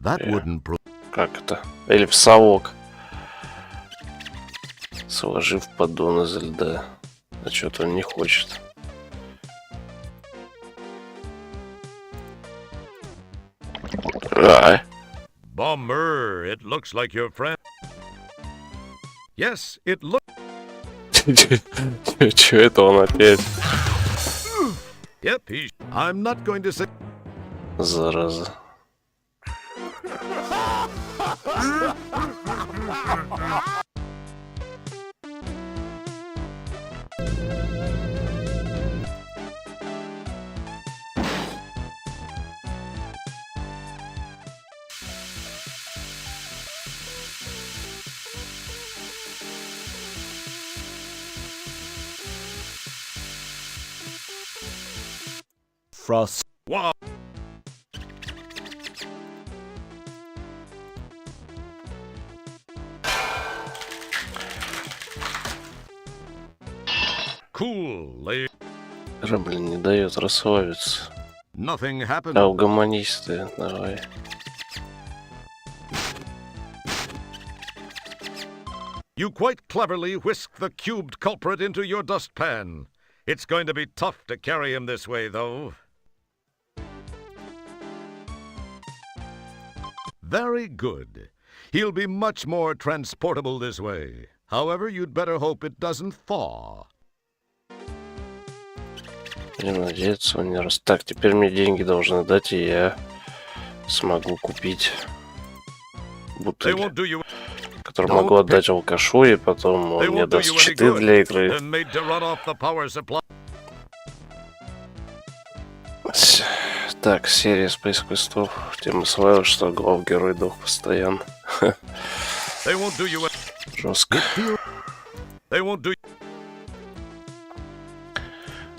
That wouldn't. Как это? Или в совок. Сложив поддон из льда. А что-то он не хочет. Bummer, it looks like your friend. Yes, it looks. Чё это он опять? Yep, I'm not going to say. Зараза. Frost. Wow. Cool. Блин, не дает расслабиться. Nothing happened. А угомонись ты, давай. You quite cleverly whisked the cubed culprit into your dustpan. It's going to be tough to carry him this way, though. Very good. He'll be much more transportable this way. However, you'd better hope it doesn't thaw. Не надеяться, он не раз. Так, теперь мне деньги должны дать, и я смогу купить бутыль, которую могу отдать алкашу, и потом он мне даст читы для игры. Так, серия Space Quest'ов. Тема славы, что главный герой дох постоянно. Жестко.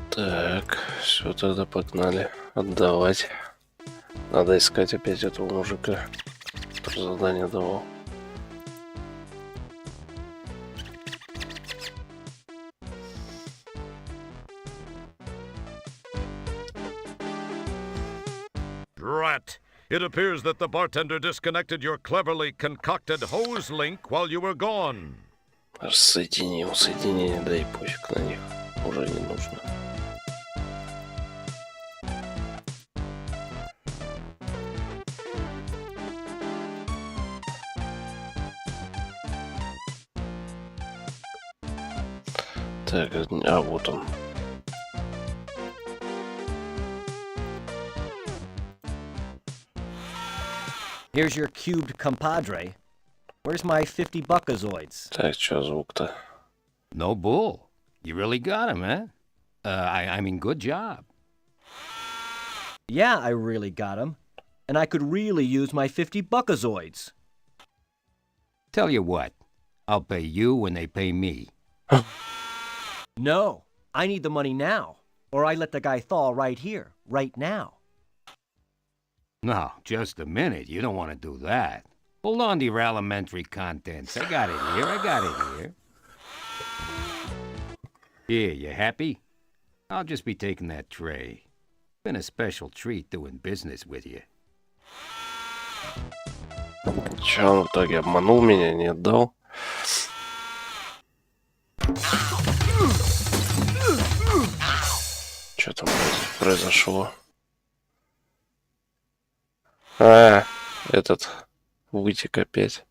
Так, все, тогда погнали отдавать. Надо искать опять этого мужика, который задание давал. Drat! It appears that the bartender disconnected your cleverly concocted hose link while you were gone. Рассоединил, соединение, да и пофиг на них. Уже не нужно. Так, а вот он. Here's your cubed compadre. Where's my 50 buckazoids? Так, чё звук-то? No bull. You really got him, eh? I mean, good job. Yeah, I really got him. And I could really use my 50 buckazoids. Tell you what, I'll pay you when they pay me. No, I need the money now. Or I let the guy thaw right here, right now. No, just a minute. You don't want to do that. Hold on to your alimentary contents. I got it here. Here, you happy? I'll just be taking that tray. Been a special treat doing business with you. Че, он в итоге обманул меня, не отдал? Что там произошло? Этот вытек опять.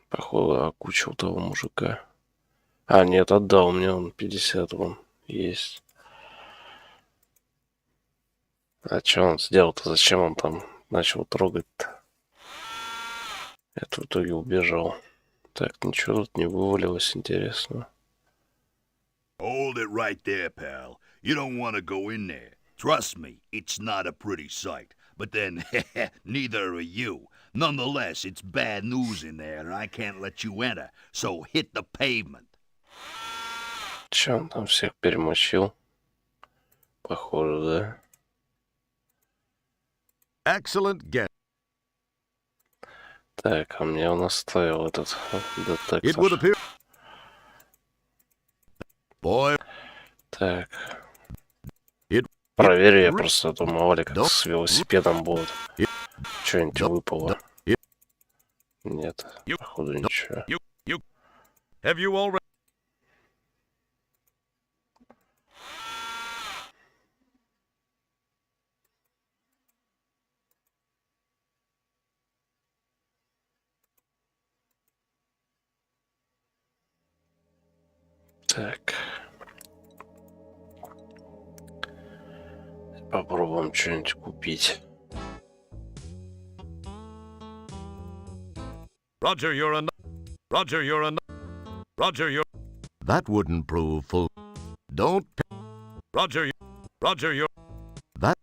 Походу, окучил того мужика. Нет, отдал мне он 50 вон есть. А что он сделал-то? Зачем он там начал трогать-то? Это в итоге убежал. Так, ничего тут не вывалилось, интересно. Hold it right there, pal. You don't want to go in there. Trust me, it's not a pretty sight. But then, neither are you. Nonetheless, it's bad news in there, and I can't let you enter. So hit the pavement. Че он там всех перемочил? Похоже, да? Excellent guess. Так, а мне он оставил этот детектор. It would appear. Boy. Так. Проверю я просто, а то мало ли как с велосипедом будет. Что-нибудь выпало. Нет, походу ничего. Have you already? Так. Попробуем что-нибудь купить. Roger, you're a. Roger, you're a. Roger, you're. That wouldn't prove full. Don't. Roger, Roger, you're. That.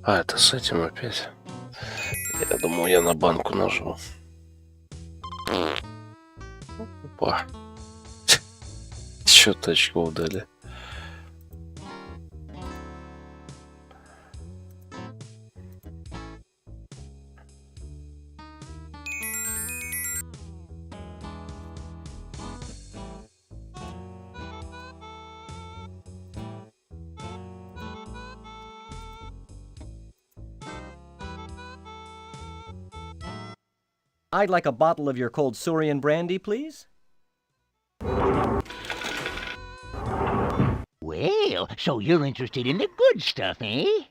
Это с этим опять. Я думал, я на банку нажал. Опа. Что-то очков дали. I'd like a bottle of your cold Surian brandy, please. Well, so you're interested in the good stuff, eh?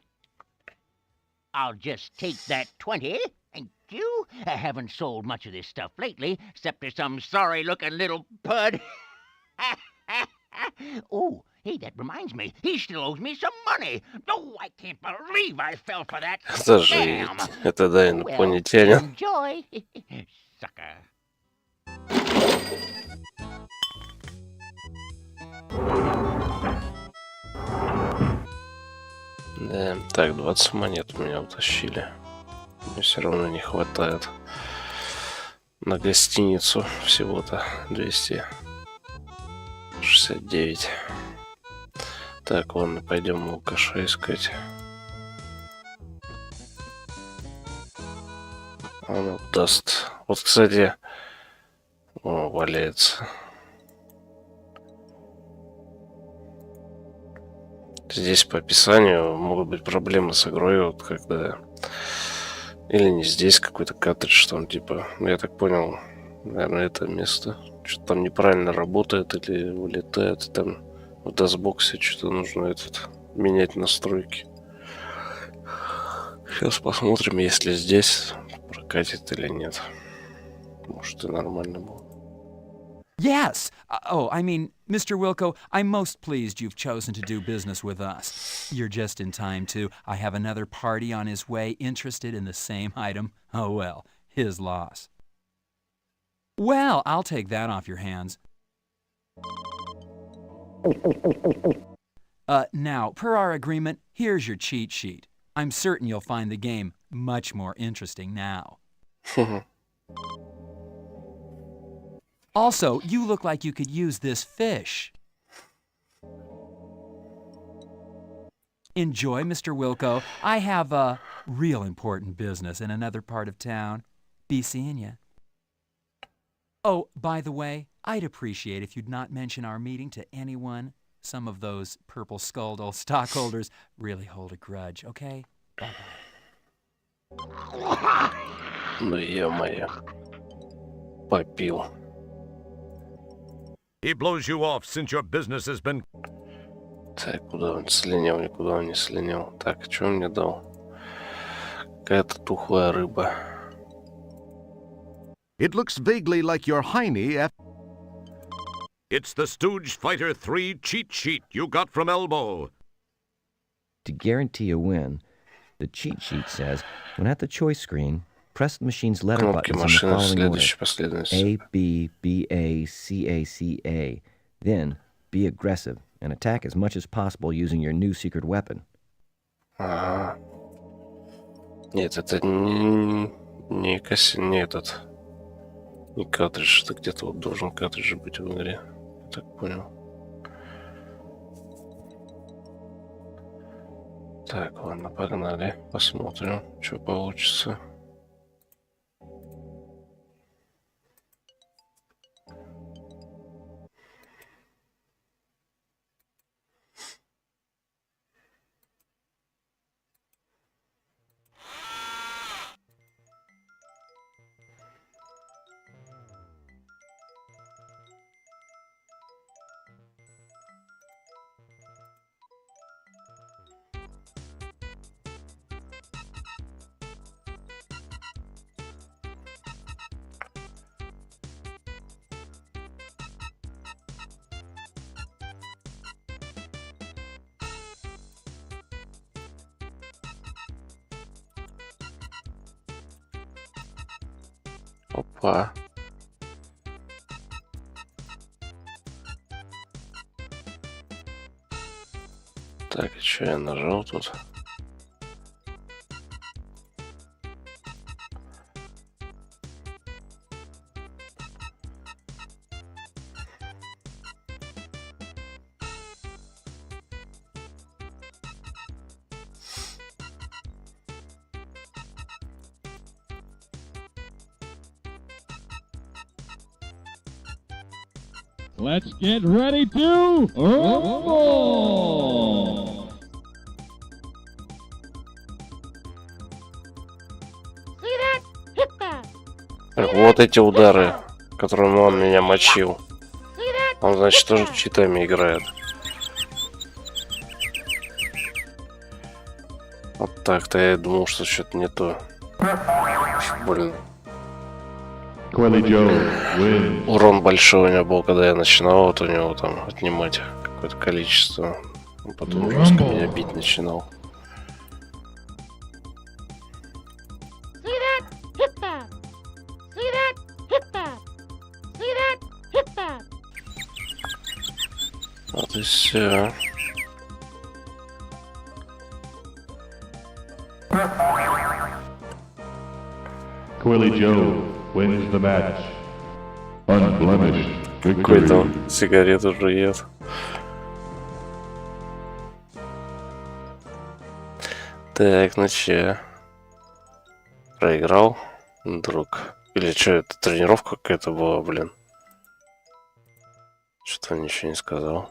I'll just take that 20. Thank you. I haven't sold much of this stuff lately, except to some sorry-looking little pud. Oh, hey, that reminds me. He still owes me some money. Oh, I can't believe I fell for that. Это же, это да, инопланетянин. Enjoy, sucker. Да, так, 20 монет у меня утащили. Мне все равно не хватает на гостиницу всего-то 269. Так, ладно, пойдем алкаша искать. Он даст. Вот, кстати, валяется. Здесь по описанию могут быть проблемы с игрой, вот когда... Или не здесь какой-то картридж, там типа... Ну, я так понял, наверное, это место. Что-то там неправильно работает или вылетает. Там в дасбоксе что-то нужно менять настройки. Сейчас посмотрим, если здесь прокатит или нет. Может, и нормально было. Yes. I mean, Mr. Wilco, I'm most pleased you've chosen to do business with us. You're just in time, too. I have another party on his way interested in the same item. Oh, well, his loss. Well, I'll take that off your hands. Now, per our agreement, here's your cheat sheet. I'm certain you'll find the game much more interesting now. Also, you look like you could use this fish. Enjoy, Mr. Wilco. I have a real important business in another part of town. Be seeing ya. Oh, by the way, I'd appreciate if you'd not mention our meeting to anyone some of those purple-skulled old stockholders really hold a grudge, okay? Bye-bye. Ну, ё-моё. Попил. He blows you off since your business has been... Так, куда он слинял, никуда он не слинял. Так, что он мне дал? Какая-то тухлая рыба. It looks vaguely like your hiney. It's the Stooge Fighter 3 cheat sheet you got from Elbow. To guarantee a win, the cheat sheet says, when at the choice screen, press the machine's letter Кнопки buttons in the машины в following следующей order. последовательности. A, B, B, A, C, A, C, A. Then, be aggressive and attack as much as possible using your new secret weapon. Ага. Нет, это не этот. Не картридж, это где-то вот должен картридж быть в игре. Я так понял. Так, ладно, погнали. Посмотрим, что получится. Опа. Так, и что я нажал тут? Let's get ready to rumble! Так, вот эти удары, которыми он меня мочил. Он, значит, тоже читами играет. Вот так-то я думал, что что-то не то. Блин. Урон большой у него был, когда я начинал вот у него там отнимать какое-то количество. Он потом жестко меня бить начинал. Вот и все. Quilly Joe wins the match. Unblemished Какой victory. там сигарету жует. Так, ну че? Проиграл, друг. Или что, это тренировка какая-то была, блин? Что-то он ничего не сказал.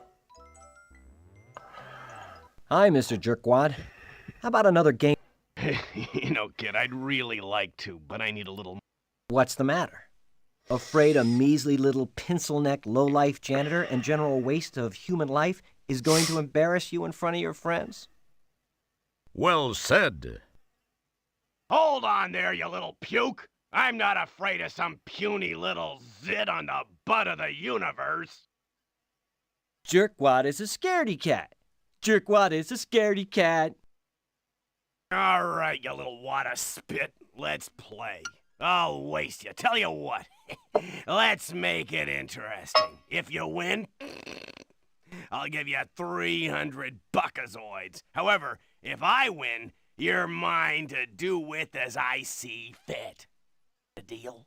Hi, Mr. Jerkwad. How about another game? You know, kid, I'd really like to, but I need a little... What's the matter? Afraid a measly little pencil-neck low-life janitor and general waste of human life is going to embarrass you in front of your friends? Well said. Hold on there, you little puke. I'm not afraid of some puny little zit on the butt of the universe. Jerkwad is a scaredy cat. Jerkwad is a scaredy cat. All right, you little wad of spit. Let's play. I'll waste you. Tell you what. Let's make it interesting. If you win, I'll give you 300 buckazoids. However, if I win, you're mine to do with as I see fit. The deal?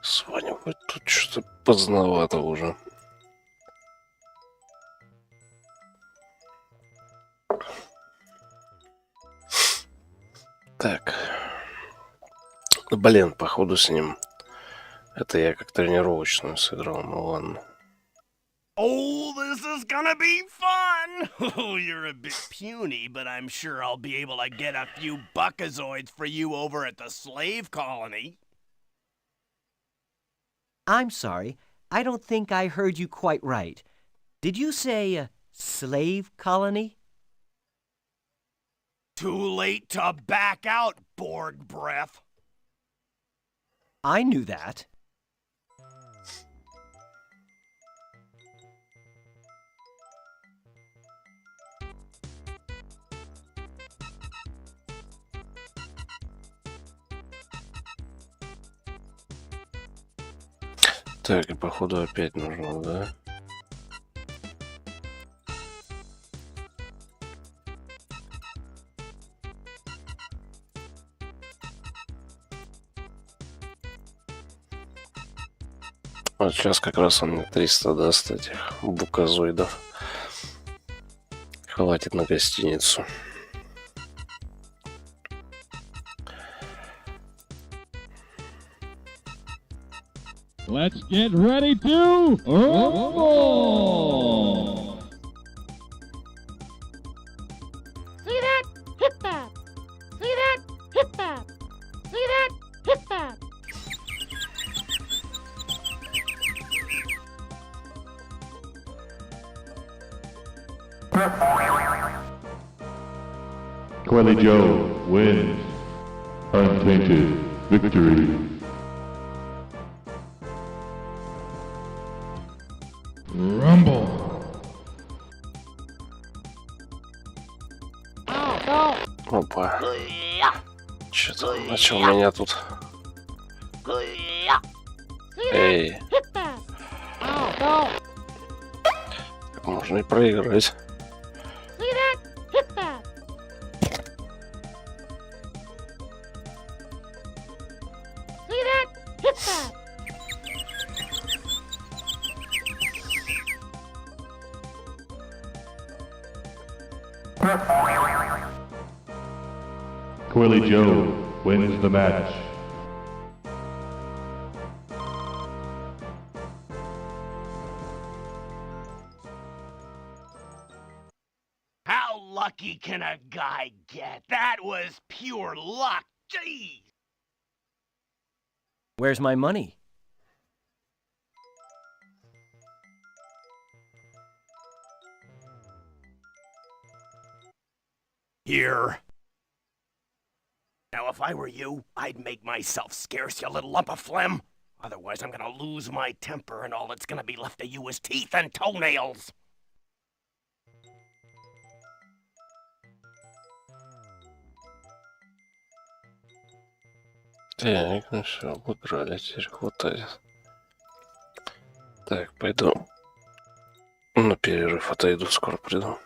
Сванивать тут что-то поздновато уже. Так. Ну, блин, походу с ним. Это я как тренировочную сыграл, ну ладно. Oh, this is gonna be fun! Oh, you're a bit puny, but I'm sure I'll be able to get a few buckazoids for you over at the slave colony. I'm sorry, I don't think I heard you quite right. Did you say slave colony? Too late to back out, Borg breath. I knew that. Так, и походу опять нужно, да? Вот сейчас как раз он мне 300 даст этих буказоидов. Хватит на гостиницу. Let's get ready to rumble! See that? Hit that! See that? Hit that! See that? Hit that! Quelly Joe wins. Untainted victory. Rumble. Опа. Что-то он начал меня тут. Эй. Так можно и проиграть. Quelly Joe wins the match. How lucky can a guy get? That was pure luck. Jeez. Where's my money? Here. Now, if I were you, I'd make myself scarce, you little lump of phlegm. Otherwise, I'm gonna lose my temper, and all that's gonna be left of you is teeth and toenails. Так, ну все, обыграли, теперь хватает. Так, пойду на перерыв отойду, скоро приду.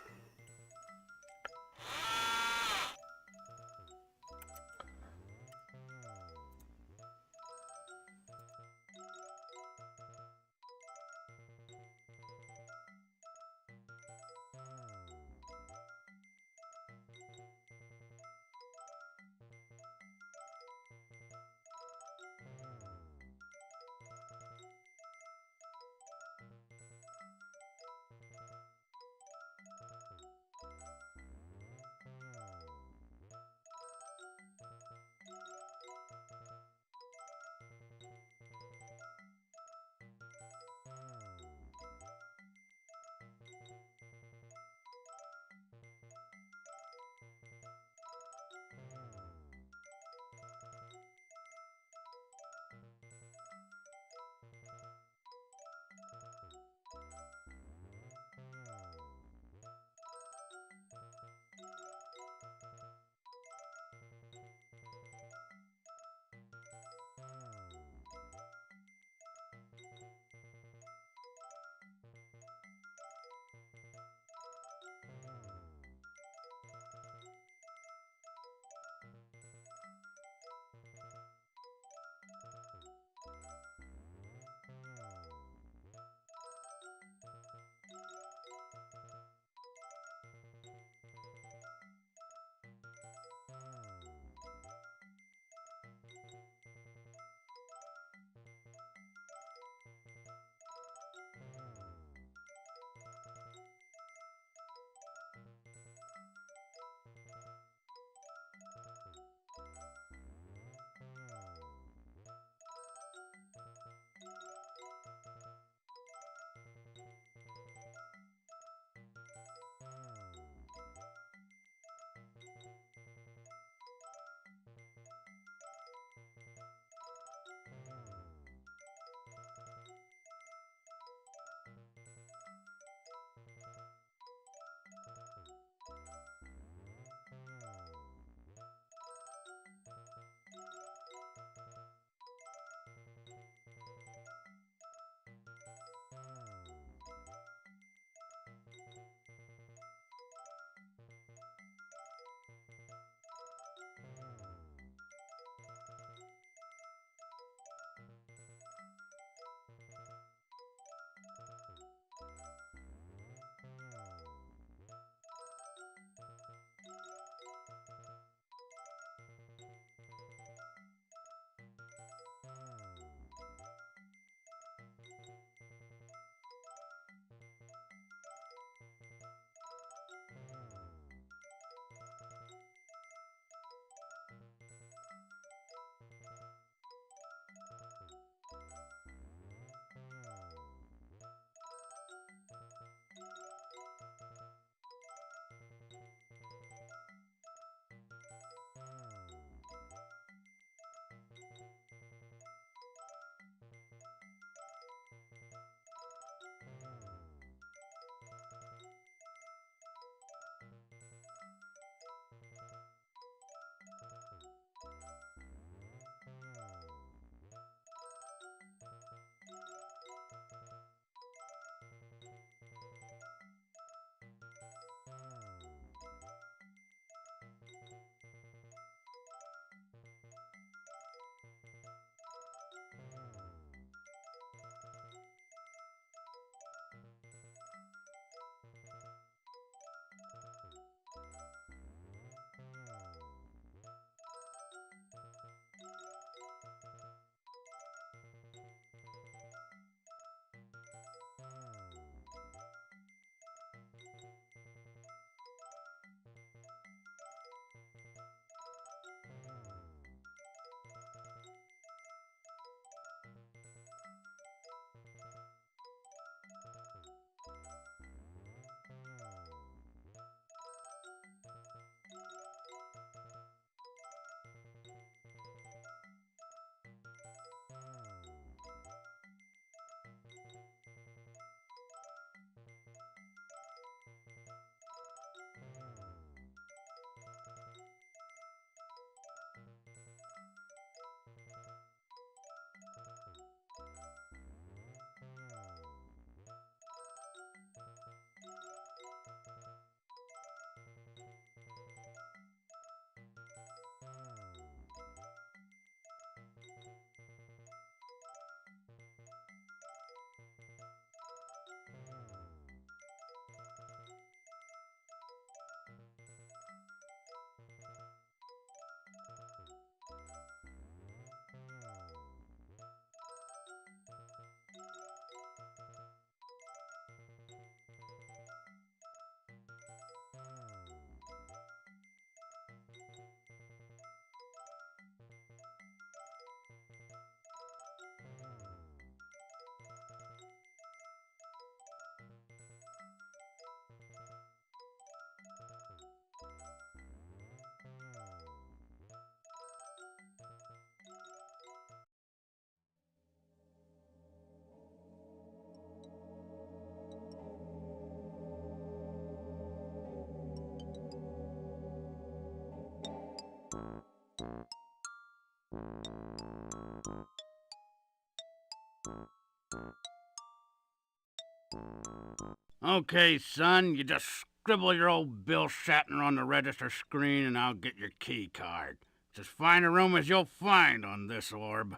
Okay, son, you just scribble your old Bill Shatner on the register screen and I'll get your key card. It's as fine a room as you'll find on this orb.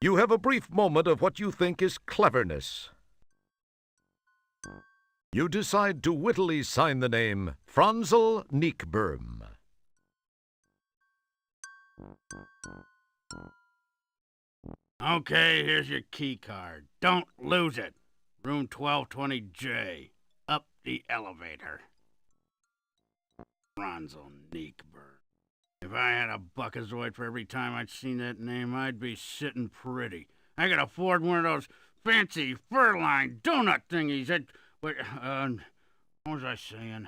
You have a brief moment of what you think is cleverness. You decide to wittily sign the name Franzel Nickberm. Okay, here's your key card. Don't lose it. Room 1220J. Up the elevator. Franzel Nickberm. If I had a buckazoid for every time I'd seen that name, I'd be sitting pretty. I could afford one of those fancy fur-lined donut thingies that... What was I saying?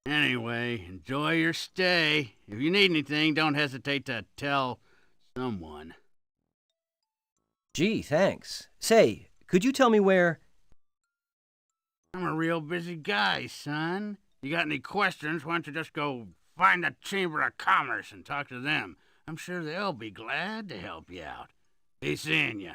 Anyway, enjoy your stay. If you need anything, don't hesitate to tell someone. Gee, thanks. Say, could you tell me where... I'm a real busy guy, son. You got any questions, why don't you just go find the Chamber of Commerce and talk to them. I'm sure they'll be glad to help you out. Be seeing ya.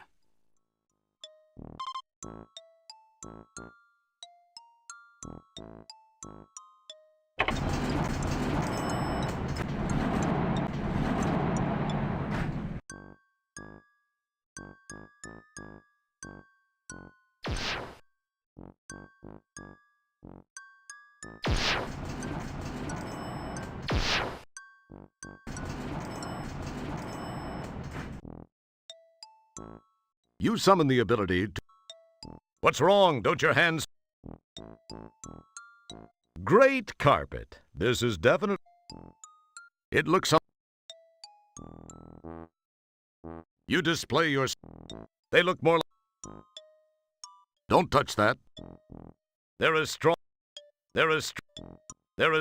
You summon the ability to... What's wrong? Don't your hands... Great carpet. This is definite... It looks... You display your... They look more like... Don't touch that. There is strong... There is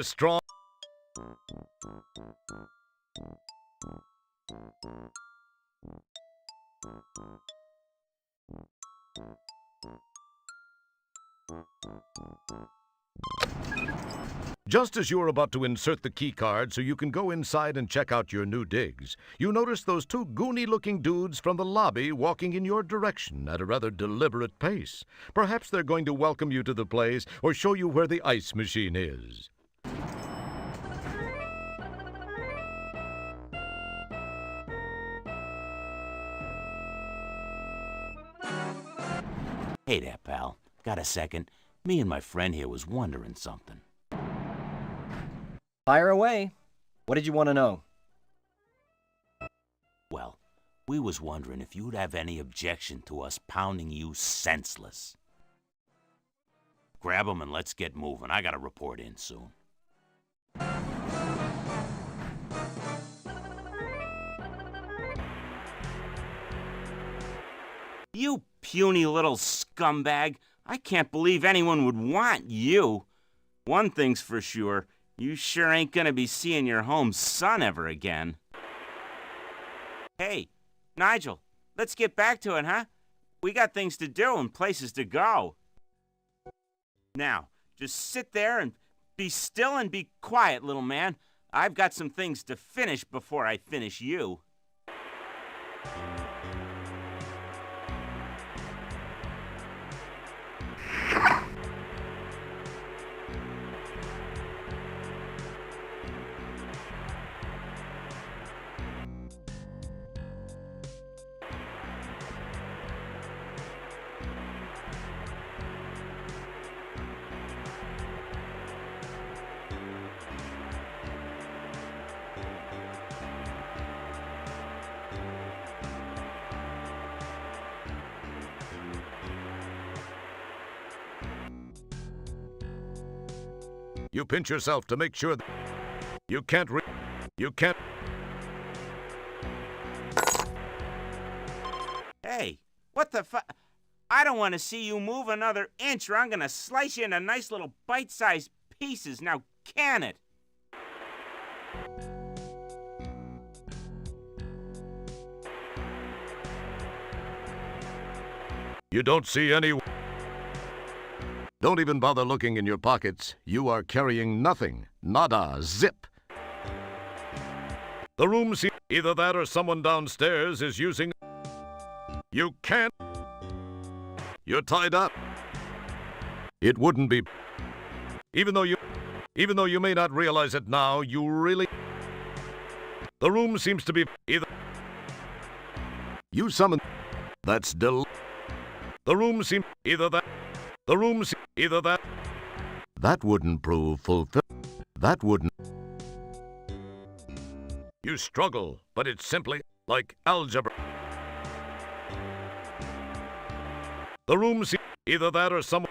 strong... Just as you are about to insert the key card so you can go inside and check out your new digs, you notice those two goony-looking dudes from the lobby walking in your direction at a rather deliberate pace. Perhaps they're going to welcome you to the place or show you where the ice machine is. Hey there, pal. Got a second? Me and my friend here was wondering something. Fire away. What did you want to know? Well, we was wondering if you'd have any objection to us pounding you senseless. Grab 'em and let's get moving. I gotta report in soon. You puny little scumbag. I can't believe anyone would want you. One thing's for sure. You sure ain't gonna be seeing your home son ever again. Hey, Nigel, let's get back to it, huh? We got things to do and places to go. Now, just sit there and be still and be quiet, little man. I've got some things to finish before I finish you. You pinch yourself to make sure that you can't Hey, what the fu... I don't want to see you move another inch or I'm gonna slice you into nice little bite-sized pieces. Now, can it? You don't see any... Don't even bother looking in your pockets. You are carrying nothing. Nada. Zip. The room seems... Either that or someone downstairs is using... You can't... You're tied up. It wouldn't be... Even though you may not realize it now, you really... The room seems to be either... You summon... That's del... The room seems either that... The room seems either that... That wouldn't prove fulfill... That wouldn't... You struggle, but it's simply like algebra. The room seems either that or some...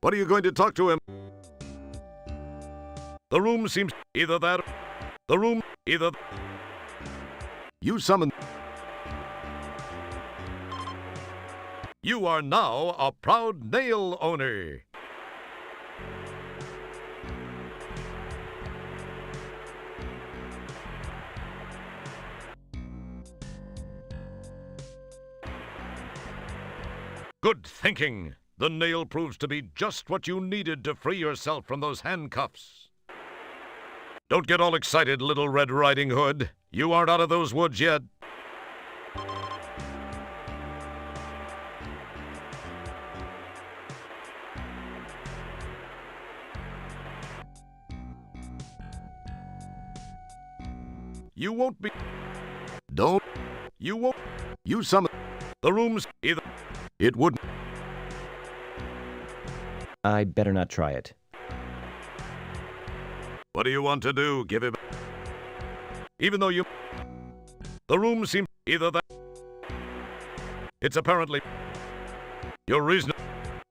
What are you going to talk to him? The room seems either that... The room either... You summon... You are now a proud nail owner. Good thinking. The nail proves to be just what you needed to free yourself from those handcuffs. Don't get all excited, Little Red Riding Hood. You aren't out of those woods yet. You won't be... Don't... You won't... You summon... The room's either... It wouldn't... I better not try it. What do you want to do? Give him... Even though you... The room seems either that... It's apparently... Your reason...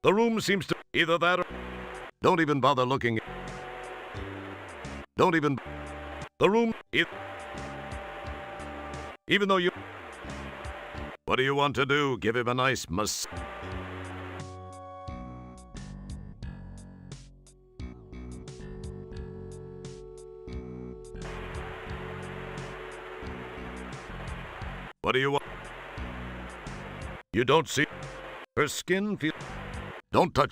The room seems to... Either that or... Don't even bother looking... Don't even... The room... Even though you... What do you want to do? Give him a nice massage. What do you want? You don't see her skin feel... Don't touch...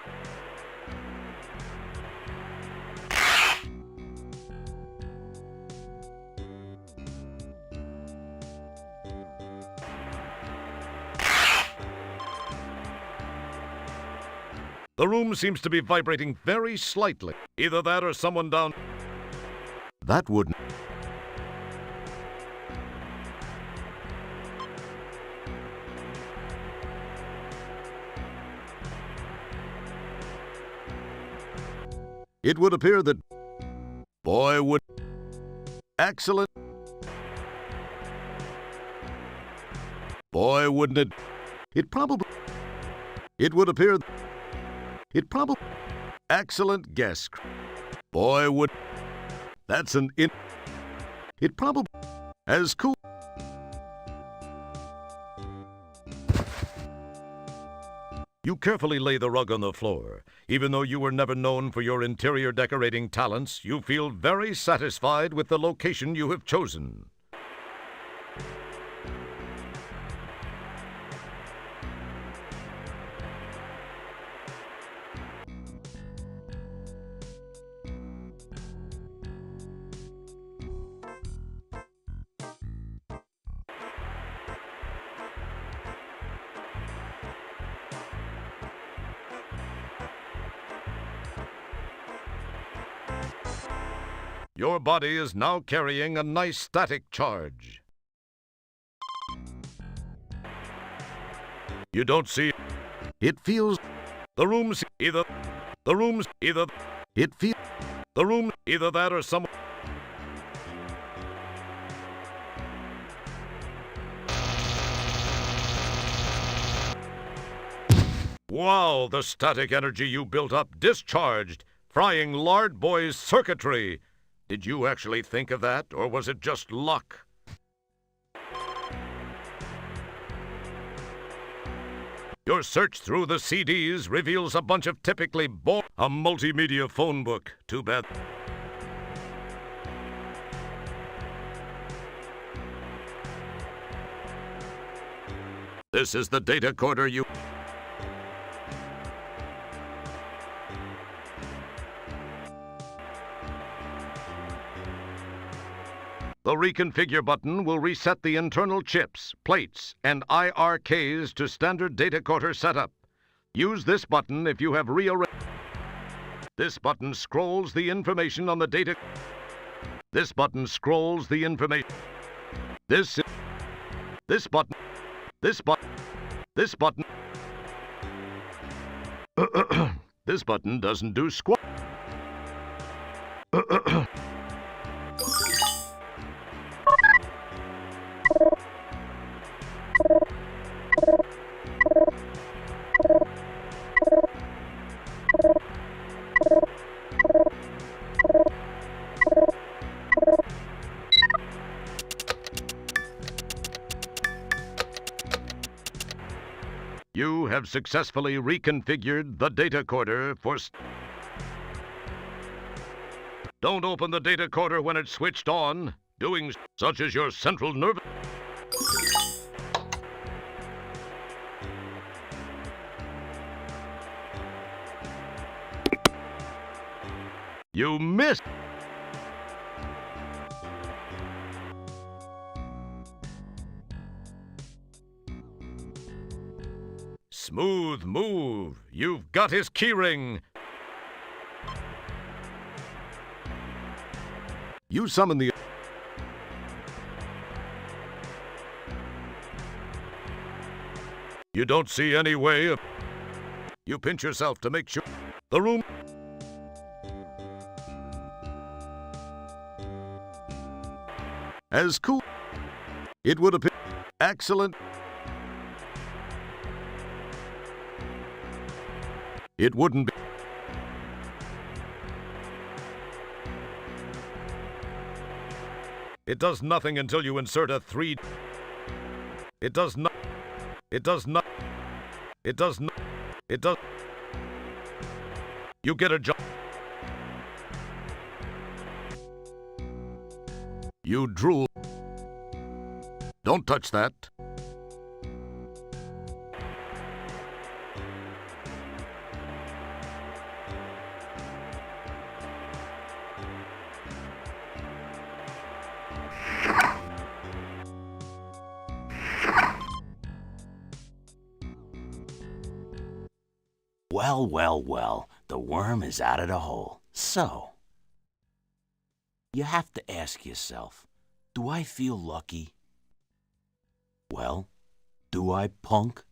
The room seems to be vibrating very slightly. Either that or someone down... That wouldn't... It would appear that... Boy, would... Excellent... Boy, wouldn't it... It probably... It would appear... It probably... Excellent guess. Boy, would... That's an... It probably... As cool... You carefully lay the rug on the floor. Even though you were never known for your interior decorating talents, you feel very satisfied with the location you have chosen. Your body is now carrying a nice static charge. You don't see... It feels... The room's either... The room's either... It feels... The room either that or some... Wow, the static energy you built up discharged, frying Lard Boy's circuitry. Did you actually think of that, or was it just luck? Your search through the CDs reveals a bunch of typically boring... A multimedia phone book. Too bad. This is the data quarter you... The reconfigure button will reset the internal chips, plates, and IRKs to standard data quarter setup. Use this button if you have rearranged. This button scrolls the information on the data. This button scrolls the information. This button. This button. This button. This button doesn't do squat. You have successfully reconfigured the data quarter for... Don't open the data quarter when it's switched on. Doing such as your central nervous... You missed! Smooth move. You've got his keyring. You summon the... You don't see any way of... You pinch yourself to make sure... The room... As cool... It would appear... Excellent... It wouldn't be... It does nothing until you insert a 3... It does not... It does not... It does not... It does... You get a job... You drool... Don't touch that. Well, well, well, the worm is out of the hole. So, you have to ask yourself, do I feel lucky? Well, do I, punk?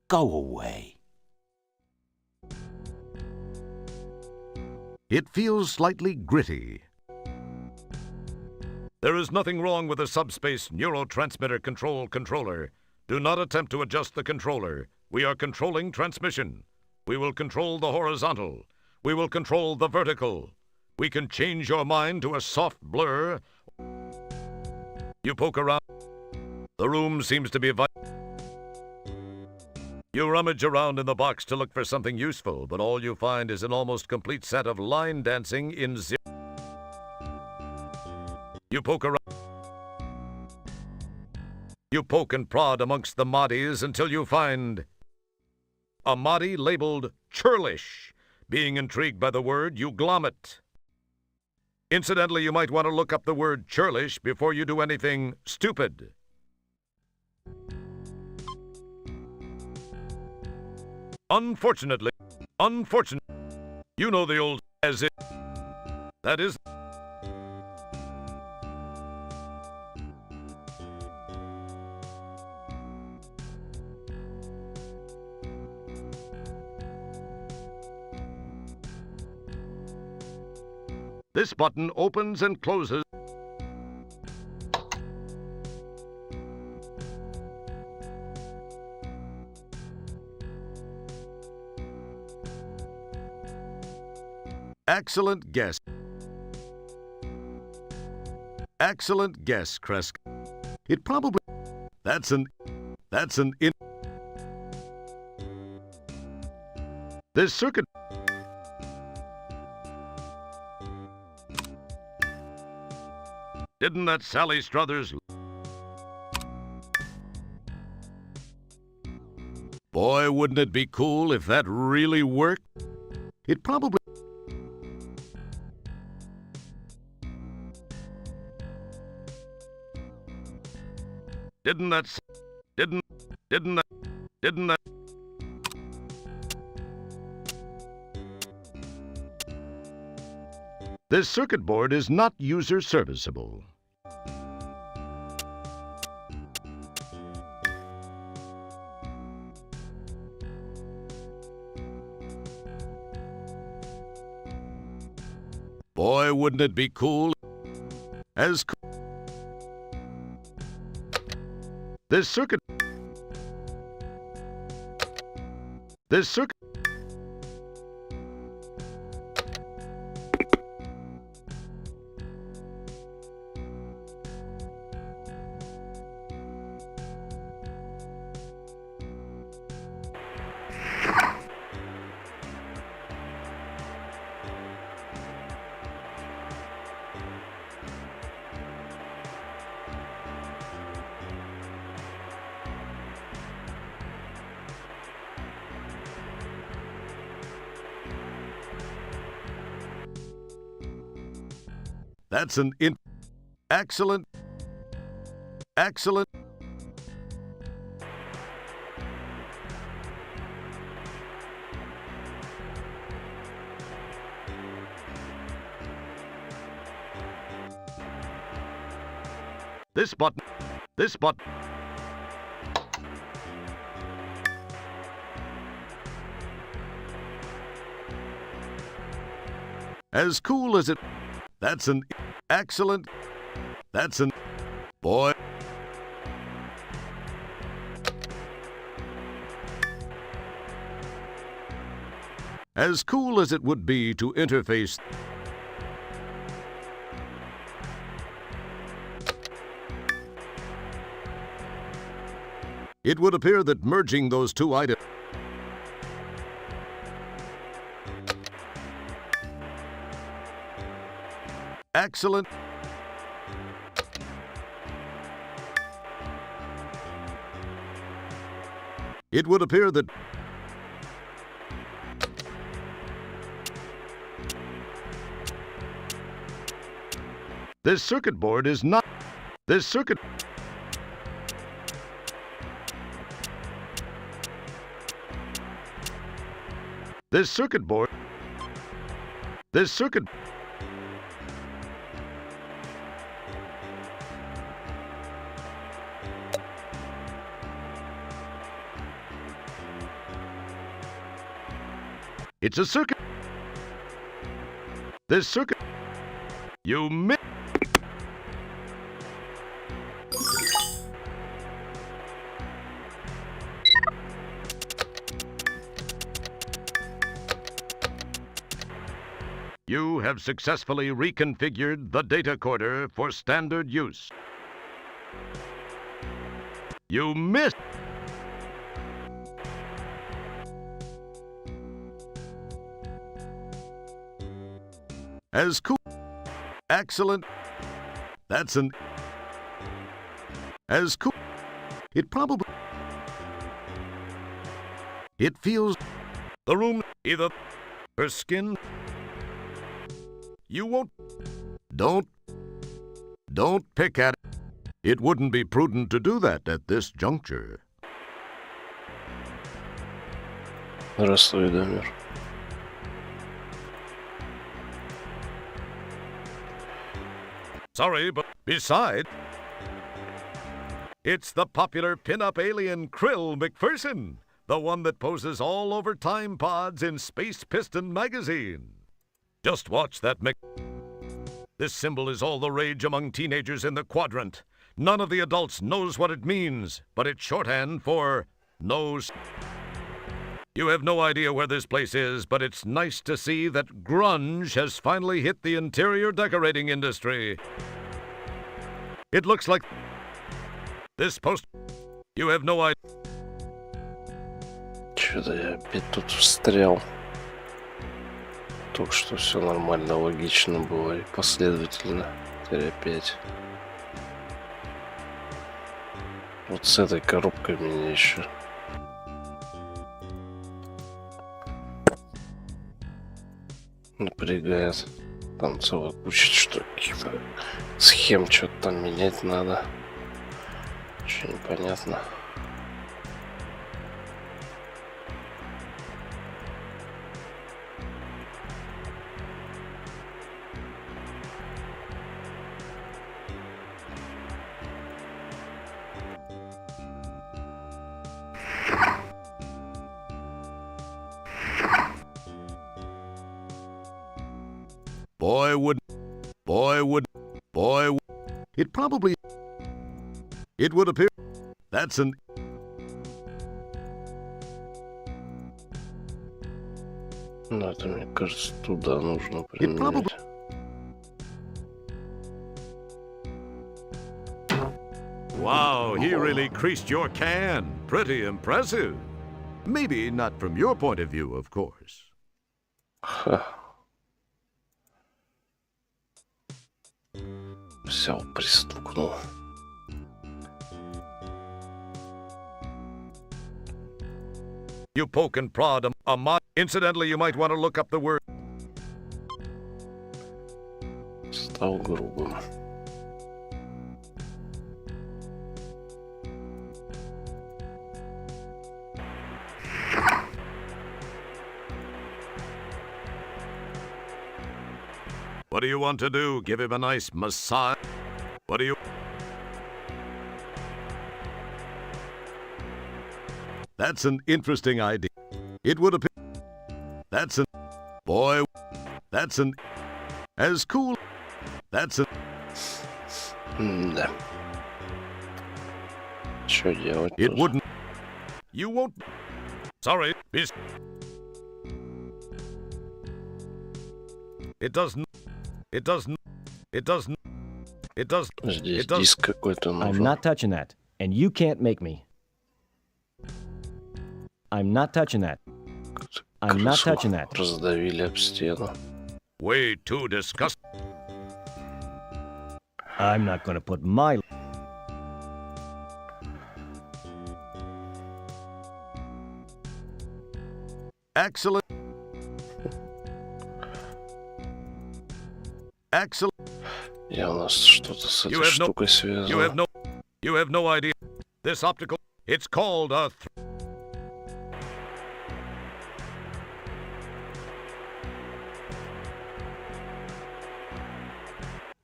Go away. It feels slightly gritty. There is nothing wrong with a subspace neurotransmitter control controller. Do not attempt to adjust the controller. We are controlling transmission. We will control the horizontal. We will control the vertical. We can change your mind to a soft blur. You poke around. The room seems to be... You rummage around in the box to look for something useful, but all you find is an almost complete set of line dancing in zero. You poke around. You poke and prod amongst the moddies until you find a moddy labeled churlish. Being intrigued by the word, you glom it. Incidentally, you might want to look up the word churlish before you do anything stupid. Unfortunately, you know the old as it. That is. This button opens and closes. Excellent guess. Excellent guess, Kresk. It probably... That's an in... This circuit... Didn't that Sally Struthers... Boy, wouldn't it be cool if that really worked? It probably... Didn't that... This circuit board is not user serviceable. Boy, wouldn't it be cool as this circuit That's an excellent. This button. As cool as it. That's an excellent. That's an boy. As cool as it would be to interface. It would appear that merging those two items. Excellent. It would appear that this circuit board is not this circuit. This circuit board. This circuit. It's a circuit. This circuit. You miss. You have successfully reconfigured the data coder for standard use. You missed. As cool. Excellent. That's an. As cool. It probably. It feels. The room. Either. Her skin. You won't. Don't pick at it. It wouldn't be prudent to do that at this juncture. Здравствуй, Дамир. Sorry, but besides, it's the popular pin-up alien Krill McPherson, the one that poses all over time pods in Space Piston magazine. Just watch that This symbol is all the rage among teenagers in the quadrant. None of the adults knows what it means, but it's shorthand for nose. You have no idea where this place is, but it's nice to see that grunge has finally hit the interior decorating industry. It looks like this post. You have no idea. Чё-то я опять тут встрял. Только что все нормально, логично было и последовательно. Теперь опять. Вот с этой коробкой меня еще напрягает. Там целая куча что каких-то схем, что-то там менять надо. Ничего непонятно. It would appear that's an. Ну, это, мне кажется, туда нужно применять. Wow, he really creased your can. Pretty impressive. Maybe not from your point of view, of course. Взял, пристукнул. You poke and prod a mod. Incidentally, you might want to look up the word. Стал грубым. What do you want to do? Give him a nice massage? What do you... That's an interesting idea. It would appear... That's an... Boy... That's an... As cool... That's an... Да. Что делать? It wouldn't... You won't... Sorry, miss... It doesn't... It doesn't... It doesn't... It doesn't... Здесь диск какой-то нужен. I'm not touching that, and you can't make me. I'm not touching that. I'm not touching that. Раздавили об стену. Way too disgusting. I'm not going to put my... Excellent. Excellent. Я у нас что-то с этой штукой связано. You have no idea. This optical... It's called a...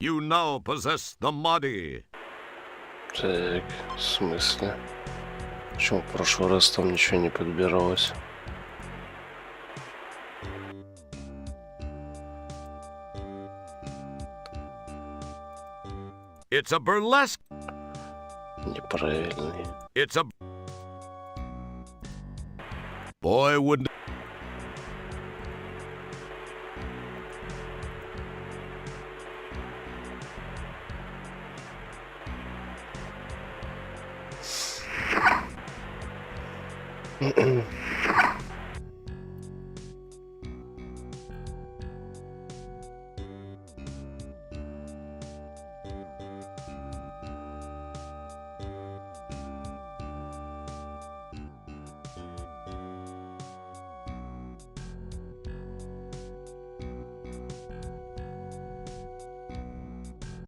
You now possess the Modi. Так, в смысле? Почему в прошлый раз там ничего не подбиралось? It's a burlesque. Неправильный. It's a... Boy wouldn't...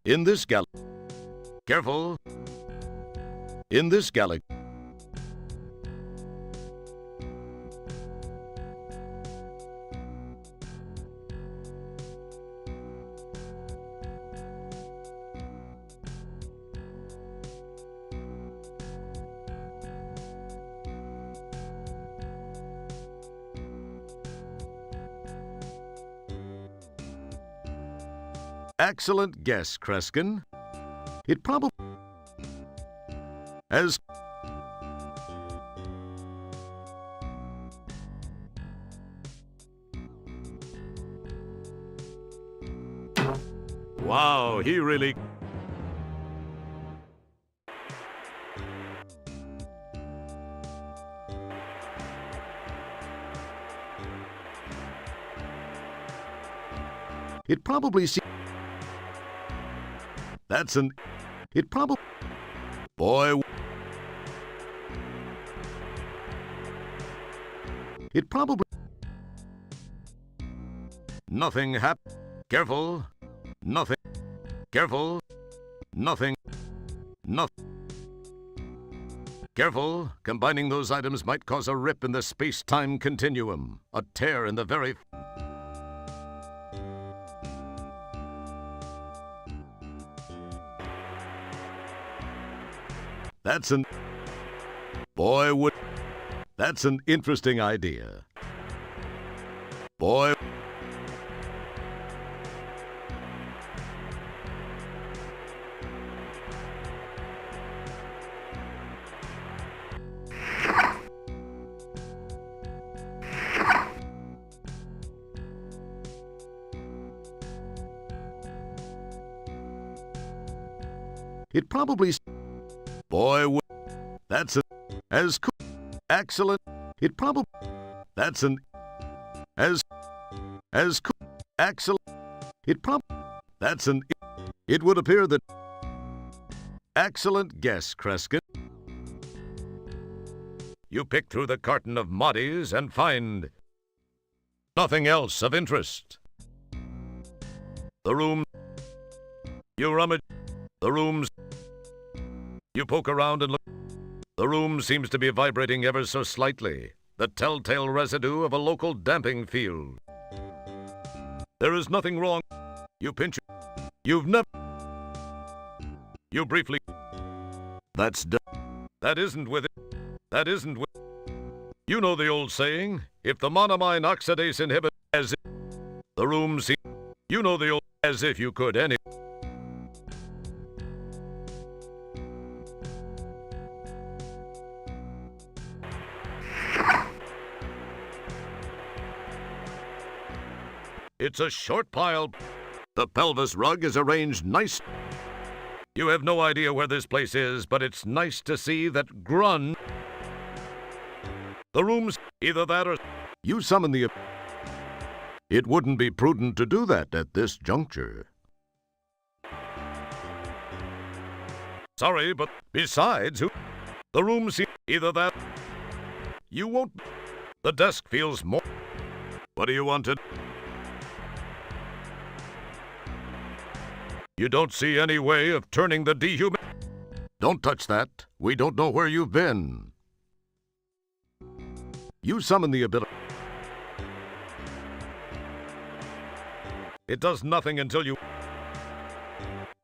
In this Careful. In this galaxy. Excellent guess, Kreskin. It probably... Wow, he really... It probably seems... That's an... It probably... Boy... It probably... Nothing happened. Careful. Nothing. Careful. Nothing. Nothing. Careful. Combining those items might cause a rip in the space-time continuum. A tear in the very... That's an... Boy, would... That's an interesting idea. Boy... It probably... Boy, would... That's an... As cool... Excellent. It probably... That's an... As cool... Excellent. It probably... That's an... It would appear that... Excellent guess, Kreskin. You pick through the carton of moddies and find... nothing else of interest. The room... You rummage... The room's... You poke around and look... The room seems to be vibrating ever so slightly, the telltale residue of a local damping field. There is nothing wrong. You pinch... You've never... You briefly... That's done. That isn't with it. That isn't with... You know the old saying, if the monoamine oxidase inhibit... As if... The room seems... You know the old... As if you could any... It's a short pile. The pelvis rug is arranged nice. You have no idea where this place is, but it's nice to see that grun. The room's either that or... You summon the... It wouldn't be prudent to do that at this juncture. Sorry, but besides, who... The room's either that... You won't... The desk feels more... What do you want to... You don't see any way of turning the dehuman... Don't touch that. We don't know where you've been. You summon the ability... It does nothing until you...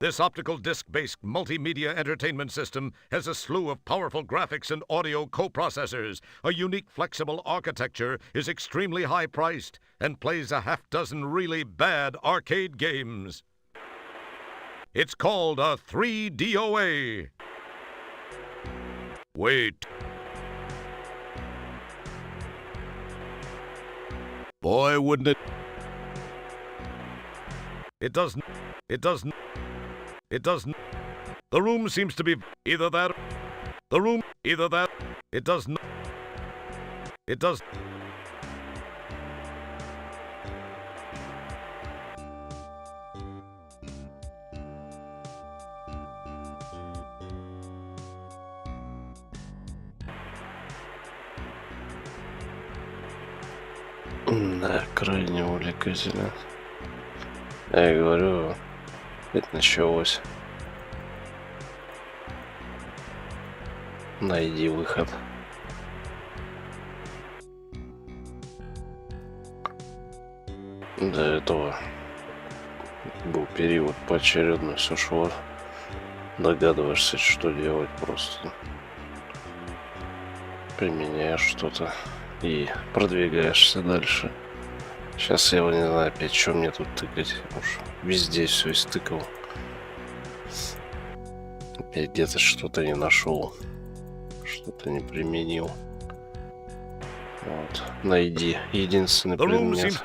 This optical disc-based multimedia entertainment system has a slew of powerful graphics and audio coprocessors. A unique flexible architecture is extremely high-priced and plays a half-dozen really bad arcade games. It's called a 3DOA. Wait. Boy, wouldn't it... It doesn't... It doesn't... It doesn't... The room seems to be either that... The room... Either that... It doesn't... It does... Да, крайне увлекательно. Я говорю, это началось. Найди выход. До этого был период поочередно, все шло. Догадываешься, что делать, просто применяешь что-то и продвигаешься дальше. Сейчас я не знаю опять, что мне тут тыкать. Уж везде все истыкал. Опять где-то что-то не нашел. Что-то не применил. Вот. Найди единственный предмет.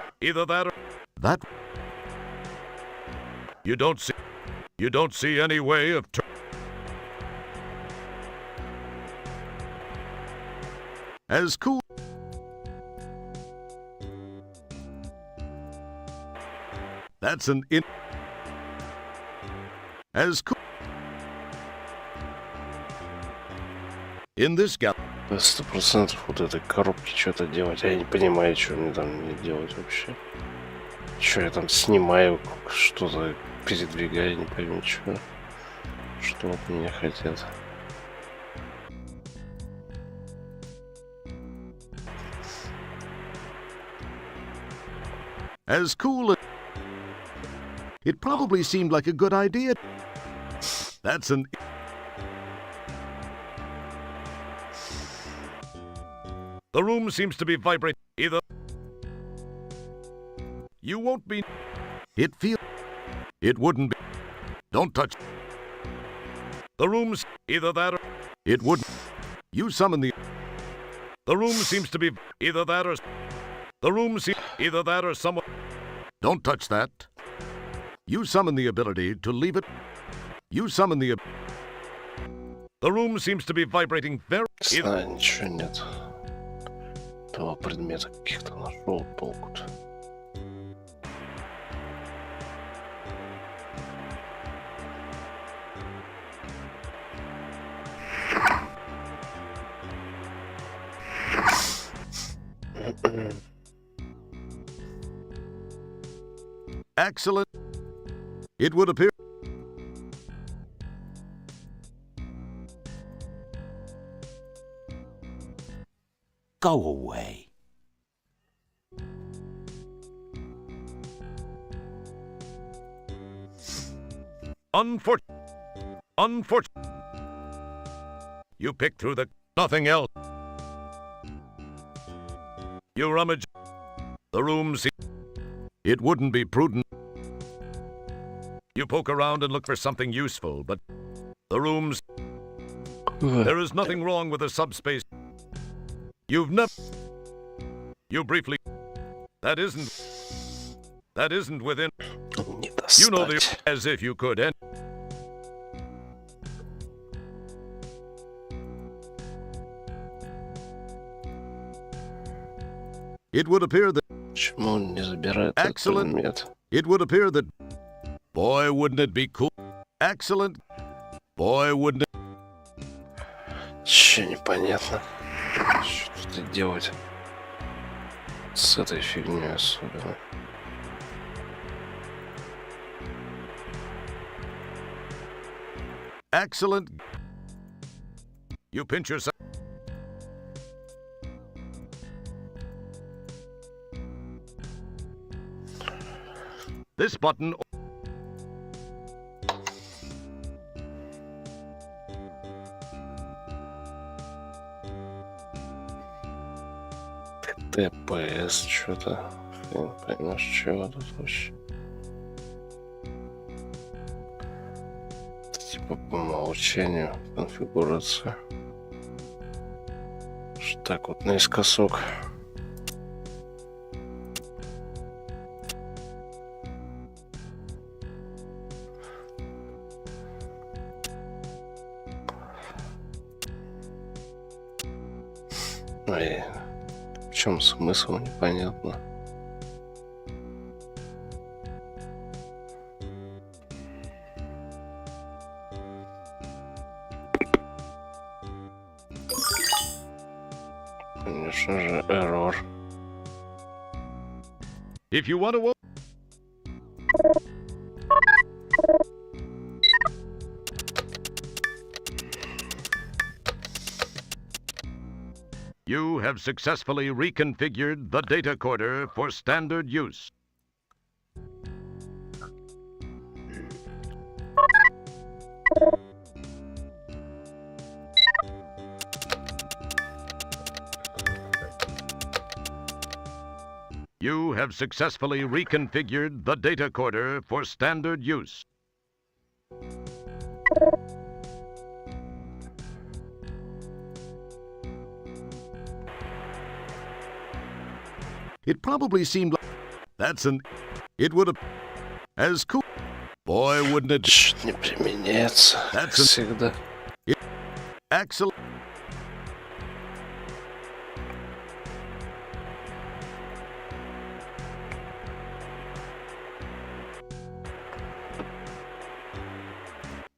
You don't see any way of as cool that's an in as cool in this gap 100% вот этой коробки что-то делать. Я не понимаю, что мне там не делать вообще. Что я там снимаю, что-то передвигаю, не пойму, что от меня хотят. As cool as it probably seemed like a good idea. That's an the room seems to be vibrating. Either you won't be it feel it wouldn't be don't touch the room's either that or it wouldn't you summon the room seems to be either that or the room either that or someone don't touch that you summon the ability to leave it you summon the room seems to be vibrating very ничего нет. Два предмета каких-то нашел, толку-то. Excellent. It would appear. Go away. Unfortunate. You pick through the nothing else. You rummage the room. It wouldn't be prudent. You poke around and look for something useful, but the rooms. There is nothing wrong with the subspace. You've never. You briefly. That isn't within. You know the as if you could end. It would appear that. Почему он не забирает excellent. Этот предмет? It would appear that. Boy, wouldn't it be cool? Excellent. Boy, wouldn't it. Че непонятно. Что тут делать с этой фигней особенно. Excellent. You pinch yourself. This button. ТПС, что-то. Хрен поймешь, чего тут вообще. Типа по умолчанию конфигурация. Так вот наискосок. Ой, в чем смысл, непонятно. Конечно же, error. If you want to. You have successfully reconfigured the data coder for standard use. You have successfully reconfigured the data coder for standard use. It probably seemed like that's an. It would have. As cool. Boy, wouldn't it... Чуть не применяется, как всегда. Excellent.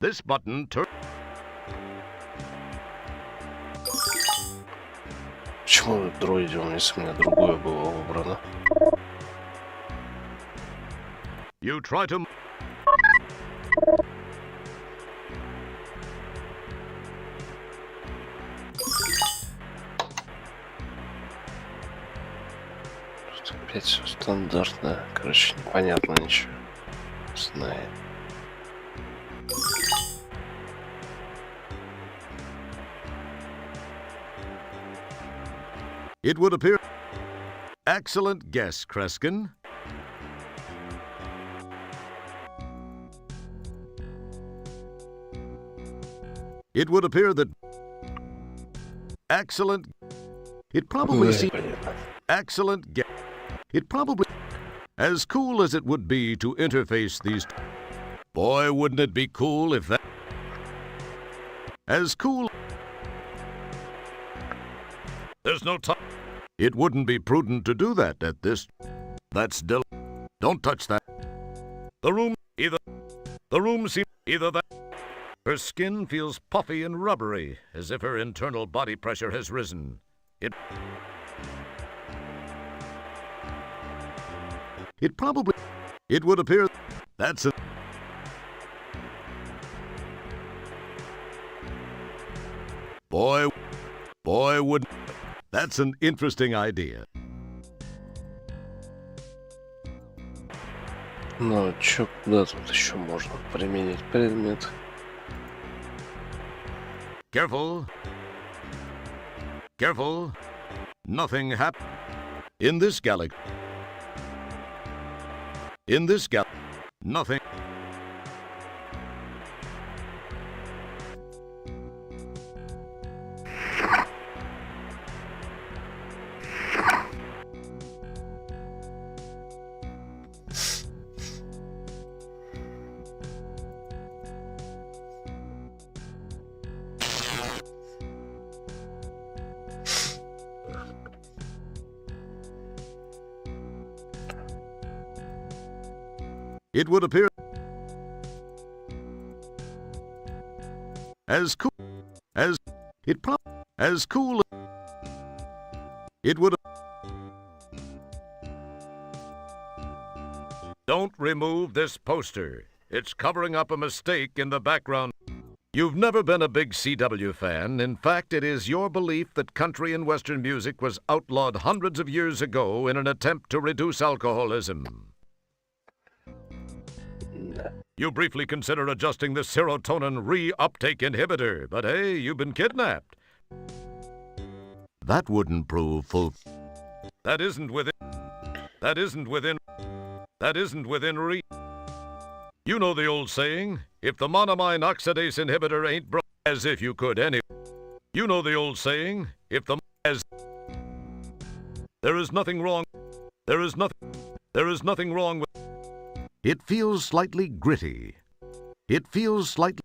This button turns... Почему дроидиум, если у меня другое было выбрано? You try to... Тут опять все стандартное. Короче, непонятно ничего. Знает. It would appear... Excellent guess, Kreskin. It would appear that... Excellent... It probably seems... Excellent guess. It probably... As cool as it would be to interface these... Boy, wouldn't it be cool if that... As cool... There's no time. It wouldn't be prudent to do that at this... That's still... Don't touch that. The room... Either... The room seems... Either that... Her skin feels puffy and rubbery, as if her internal body pressure has risen. It probably... It would appear... That's a... Boy, would... That's an interesting idea. Ну, чё, куда тут еще можно применить предмет? Careful. Careful. Nothing happened. In this galaxy. In this galaxy. Nothing. It would appear as cool as it as cool. It would. Don't remove this poster. It's covering up a mistake in the background. You've never been a big CW fan. In fact, it is your belief that country and Western music was outlawed hundreds of years ago in an attempt to reduce alcoholism. You briefly consider adjusting the serotonin reuptake inhibitor, but hey, you've been kidnapped. That wouldn't prove full. That isn't within reach. You know the old saying, if the monoamine oxidase inhibitor ain't broke, as if you could anyway. You know the old saying, if the there is nothing wrong with. It feels slightly gritty. It feels slightly...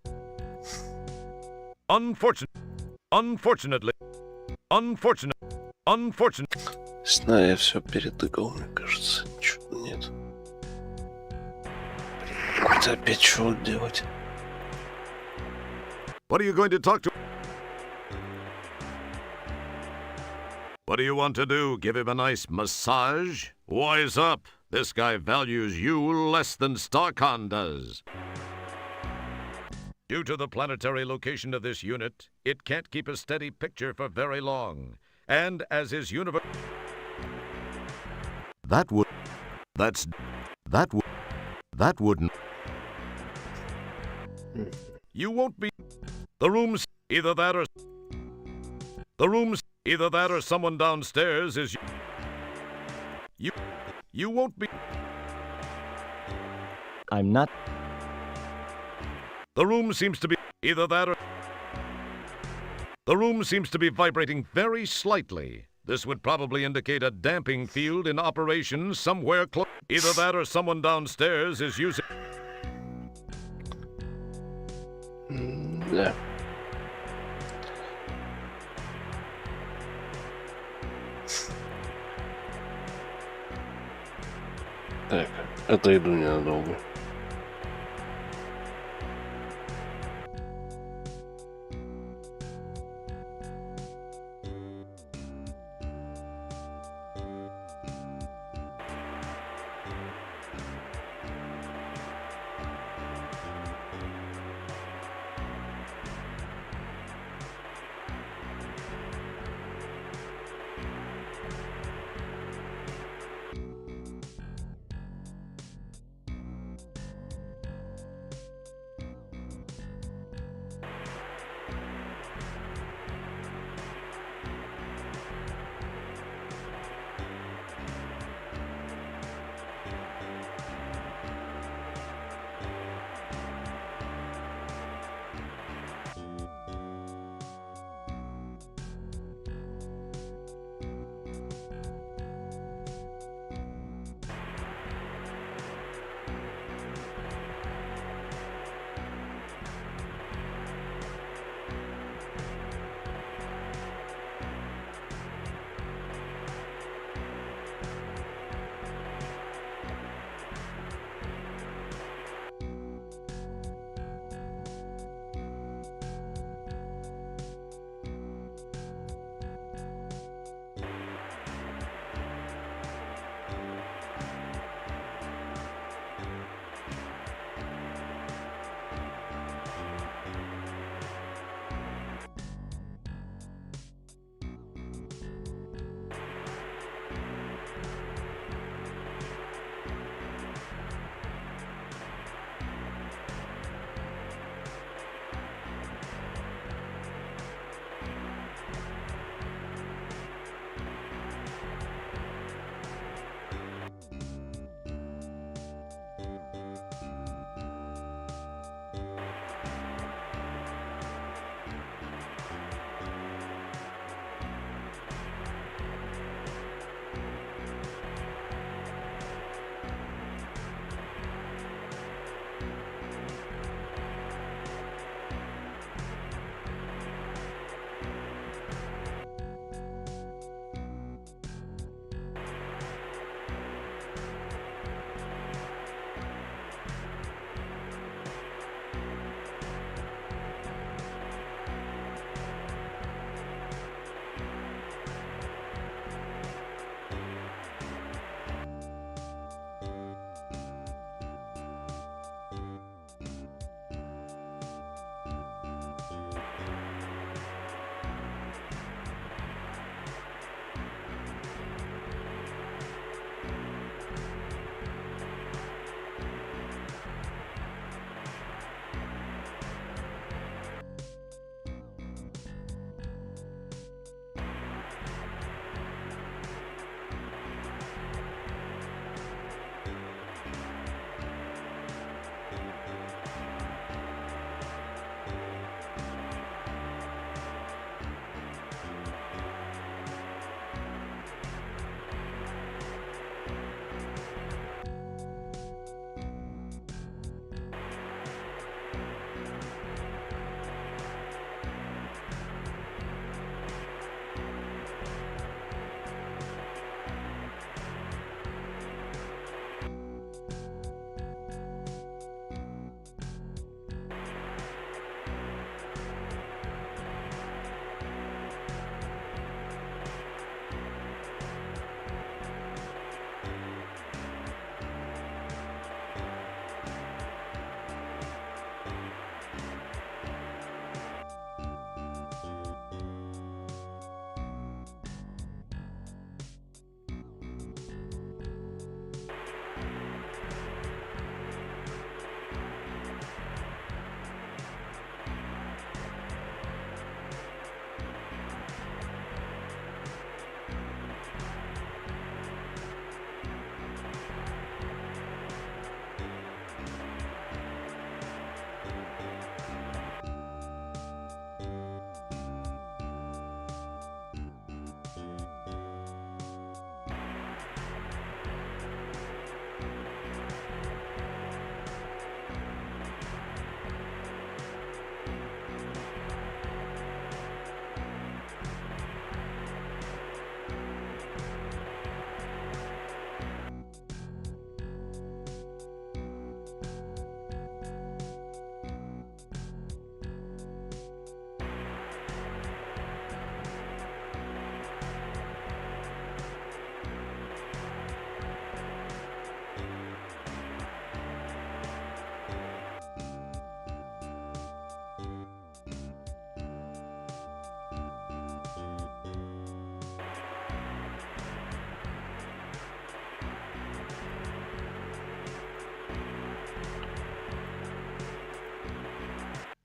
Unfortunately. Знаю, я все перетыкал, мне кажется. Чего нет. Это опять что делать? What are you going to talk to? What do you want to do? Give him a nice massage? Wise up. This guy values you less than Starcon does. Due to the planetary location of this unit, it can't keep a steady picture for very long. And as his universe... That wouldn't... You won't be... The room's either that or someone downstairs is... You won't be... I'm not... The room seems to be either that or... The room seems to be vibrating very slightly. This would probably indicate a damping field in operation somewhere close. Either that or someone downstairs is using... Да. Так, отойду ненадолго.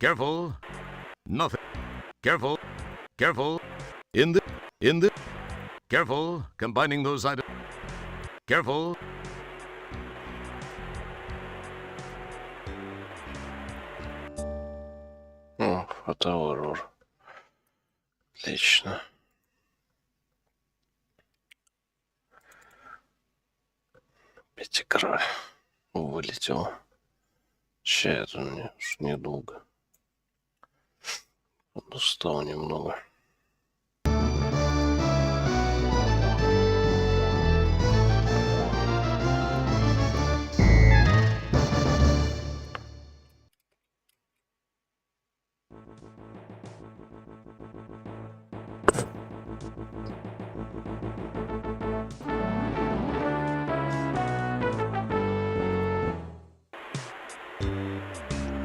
Careful. Nothing. Careful. Careful. In the. Careful. Combining those items. Careful. О, фотоурор. Отлично. Опять игра вылетела. Сейчас это мне уж недолго. Устал немного.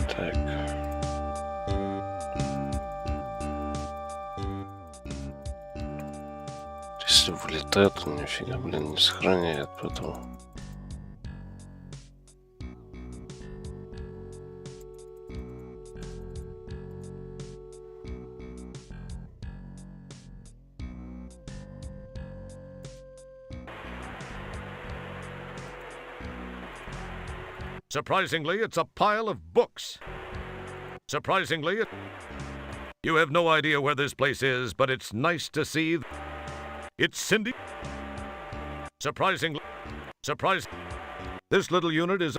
Так. Если вылетает, он нифига, блин, не сохраняет потом. Surprisingly, it's a pile of books. Surprisingly, you have no idea where this place is, but it's nice to see. It's Cindy. Surprisingly, this little unit is.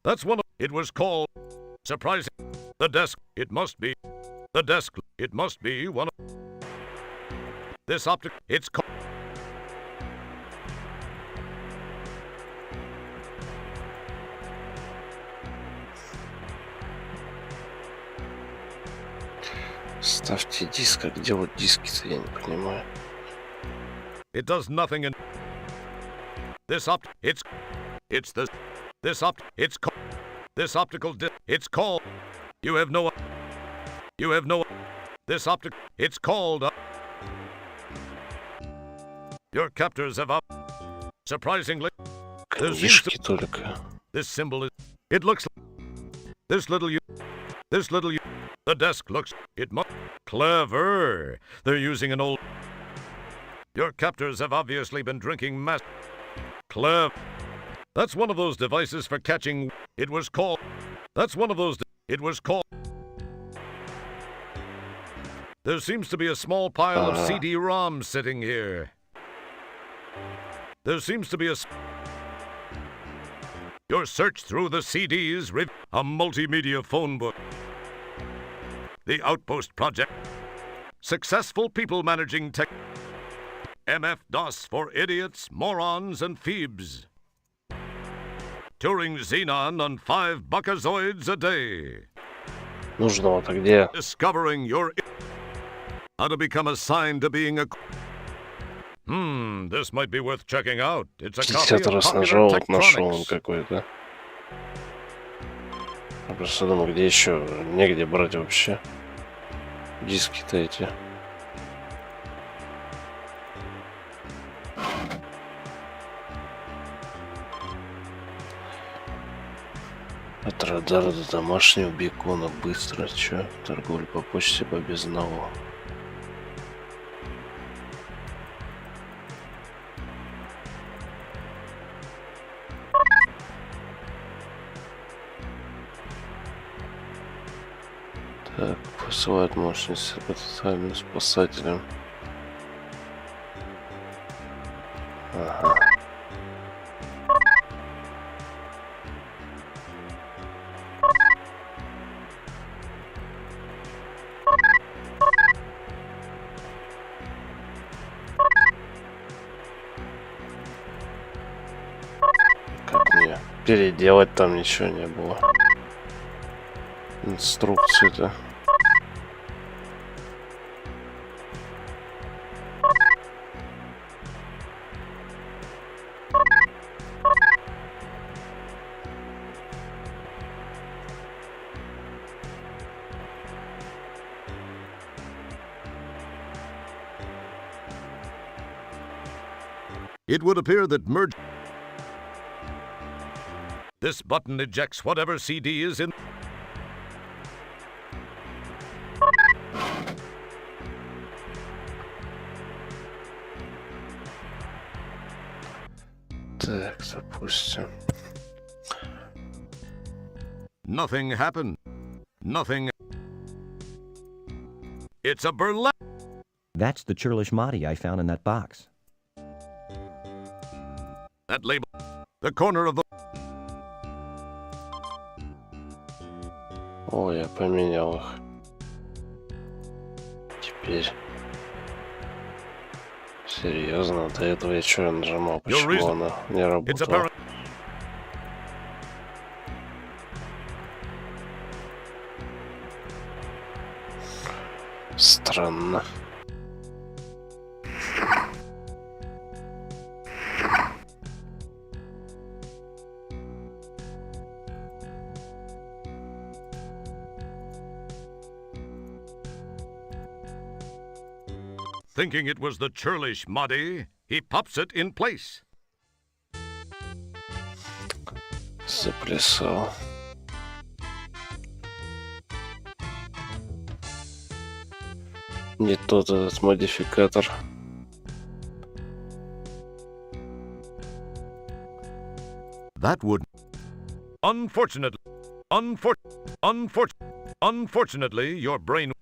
That's one of. It was called. Surprising. The desk. It must be. The desk. It must be one of. This optic. It's called. Ставьте диск, а где вот диски-то, я не понимаю. It does nothing in this it's this optical disc. It's called. You have no this optic. It's called. Your captors have up. Surprisingly, Книжки только. This symbol is. It looks like this little. The desk looks. It must. Clever. They're using an old. Your captors have obviously been drinking mass. Clever. That's one of those devices for catching. It was called. That's one of those. It was called. There seems to be a small pile of CD-ROMs sitting here. There seems to be a. Your search through the CDs. A multimedia phone book. The Outpost Project. Successful people managing tech. MF-DOS for idiots, morons, and phoebes. Touring Xenon on 5 buckazoids a day. Нужного-то где? Discovering your. How to become assigned to being a. This might be worth checking out. It's a copy of 50 раз Popular нажал, вот нашел он Tectronics. какой-то. Я просто думаю, где еще? Негде брать вообще. Диски-то эти. От радара до домашнего бекона быстро. Чё? Торговля по почте без одного. Так, посылают мощность с потенциальным спасателем. Ага. Как мне переделать, там ничего не было. Инструкции-то. It would appear that merge. This button ejects whatever CD is in. Допустим. Nothing happened. Nothing. It's a burlesque. That's the churlish Mahdi I found in that box. That label. The corner of the. О, я поменял их. Теперь. Серьезно? До этого я что нажимал? Почему она не работала? Странно. Thinking it was the churlish Mahdi, he pops it in place. Заплясал. Не тот этот модификатор. That would. Unfortunately, your brain.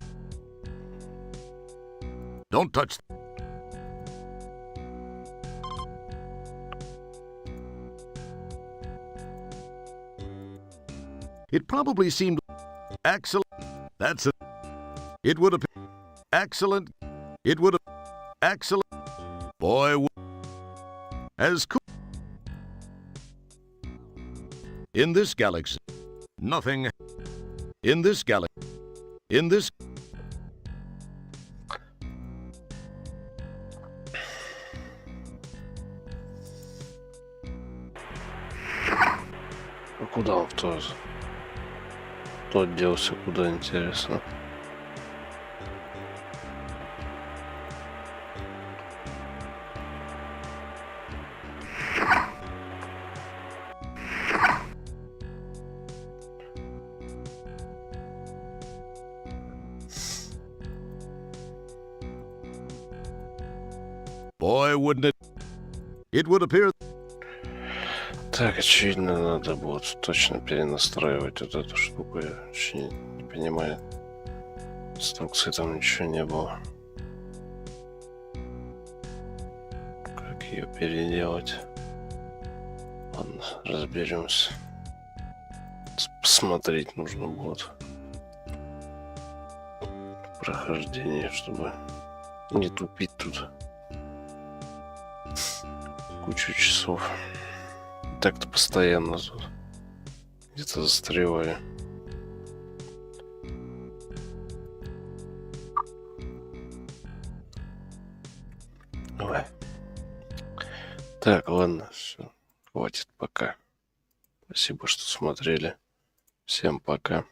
Don't touch. It probably seemed excellent. That's it. It would appear excellent. It would have excellent. Boy, as cool. In this galaxy, nothing. In this galaxy, in this. А куда он тот? Тот делся, куда интересно? Boy, wouldn't it? It would appear. Так, очевидно, надо будет точно перенастраивать вот эту штуку. Я вообще не понимаю. Инструкции там ничего не было. Как ее переделать? Ладно, разберемся. Посмотреть нужно будет. Прохождение, чтобы не тупить тут. Кучу часов. Так-то постоянно тут где-то застреваю. Ой. Так, ладно, все. Хватит пока. Спасибо, что смотрели. Всем пока.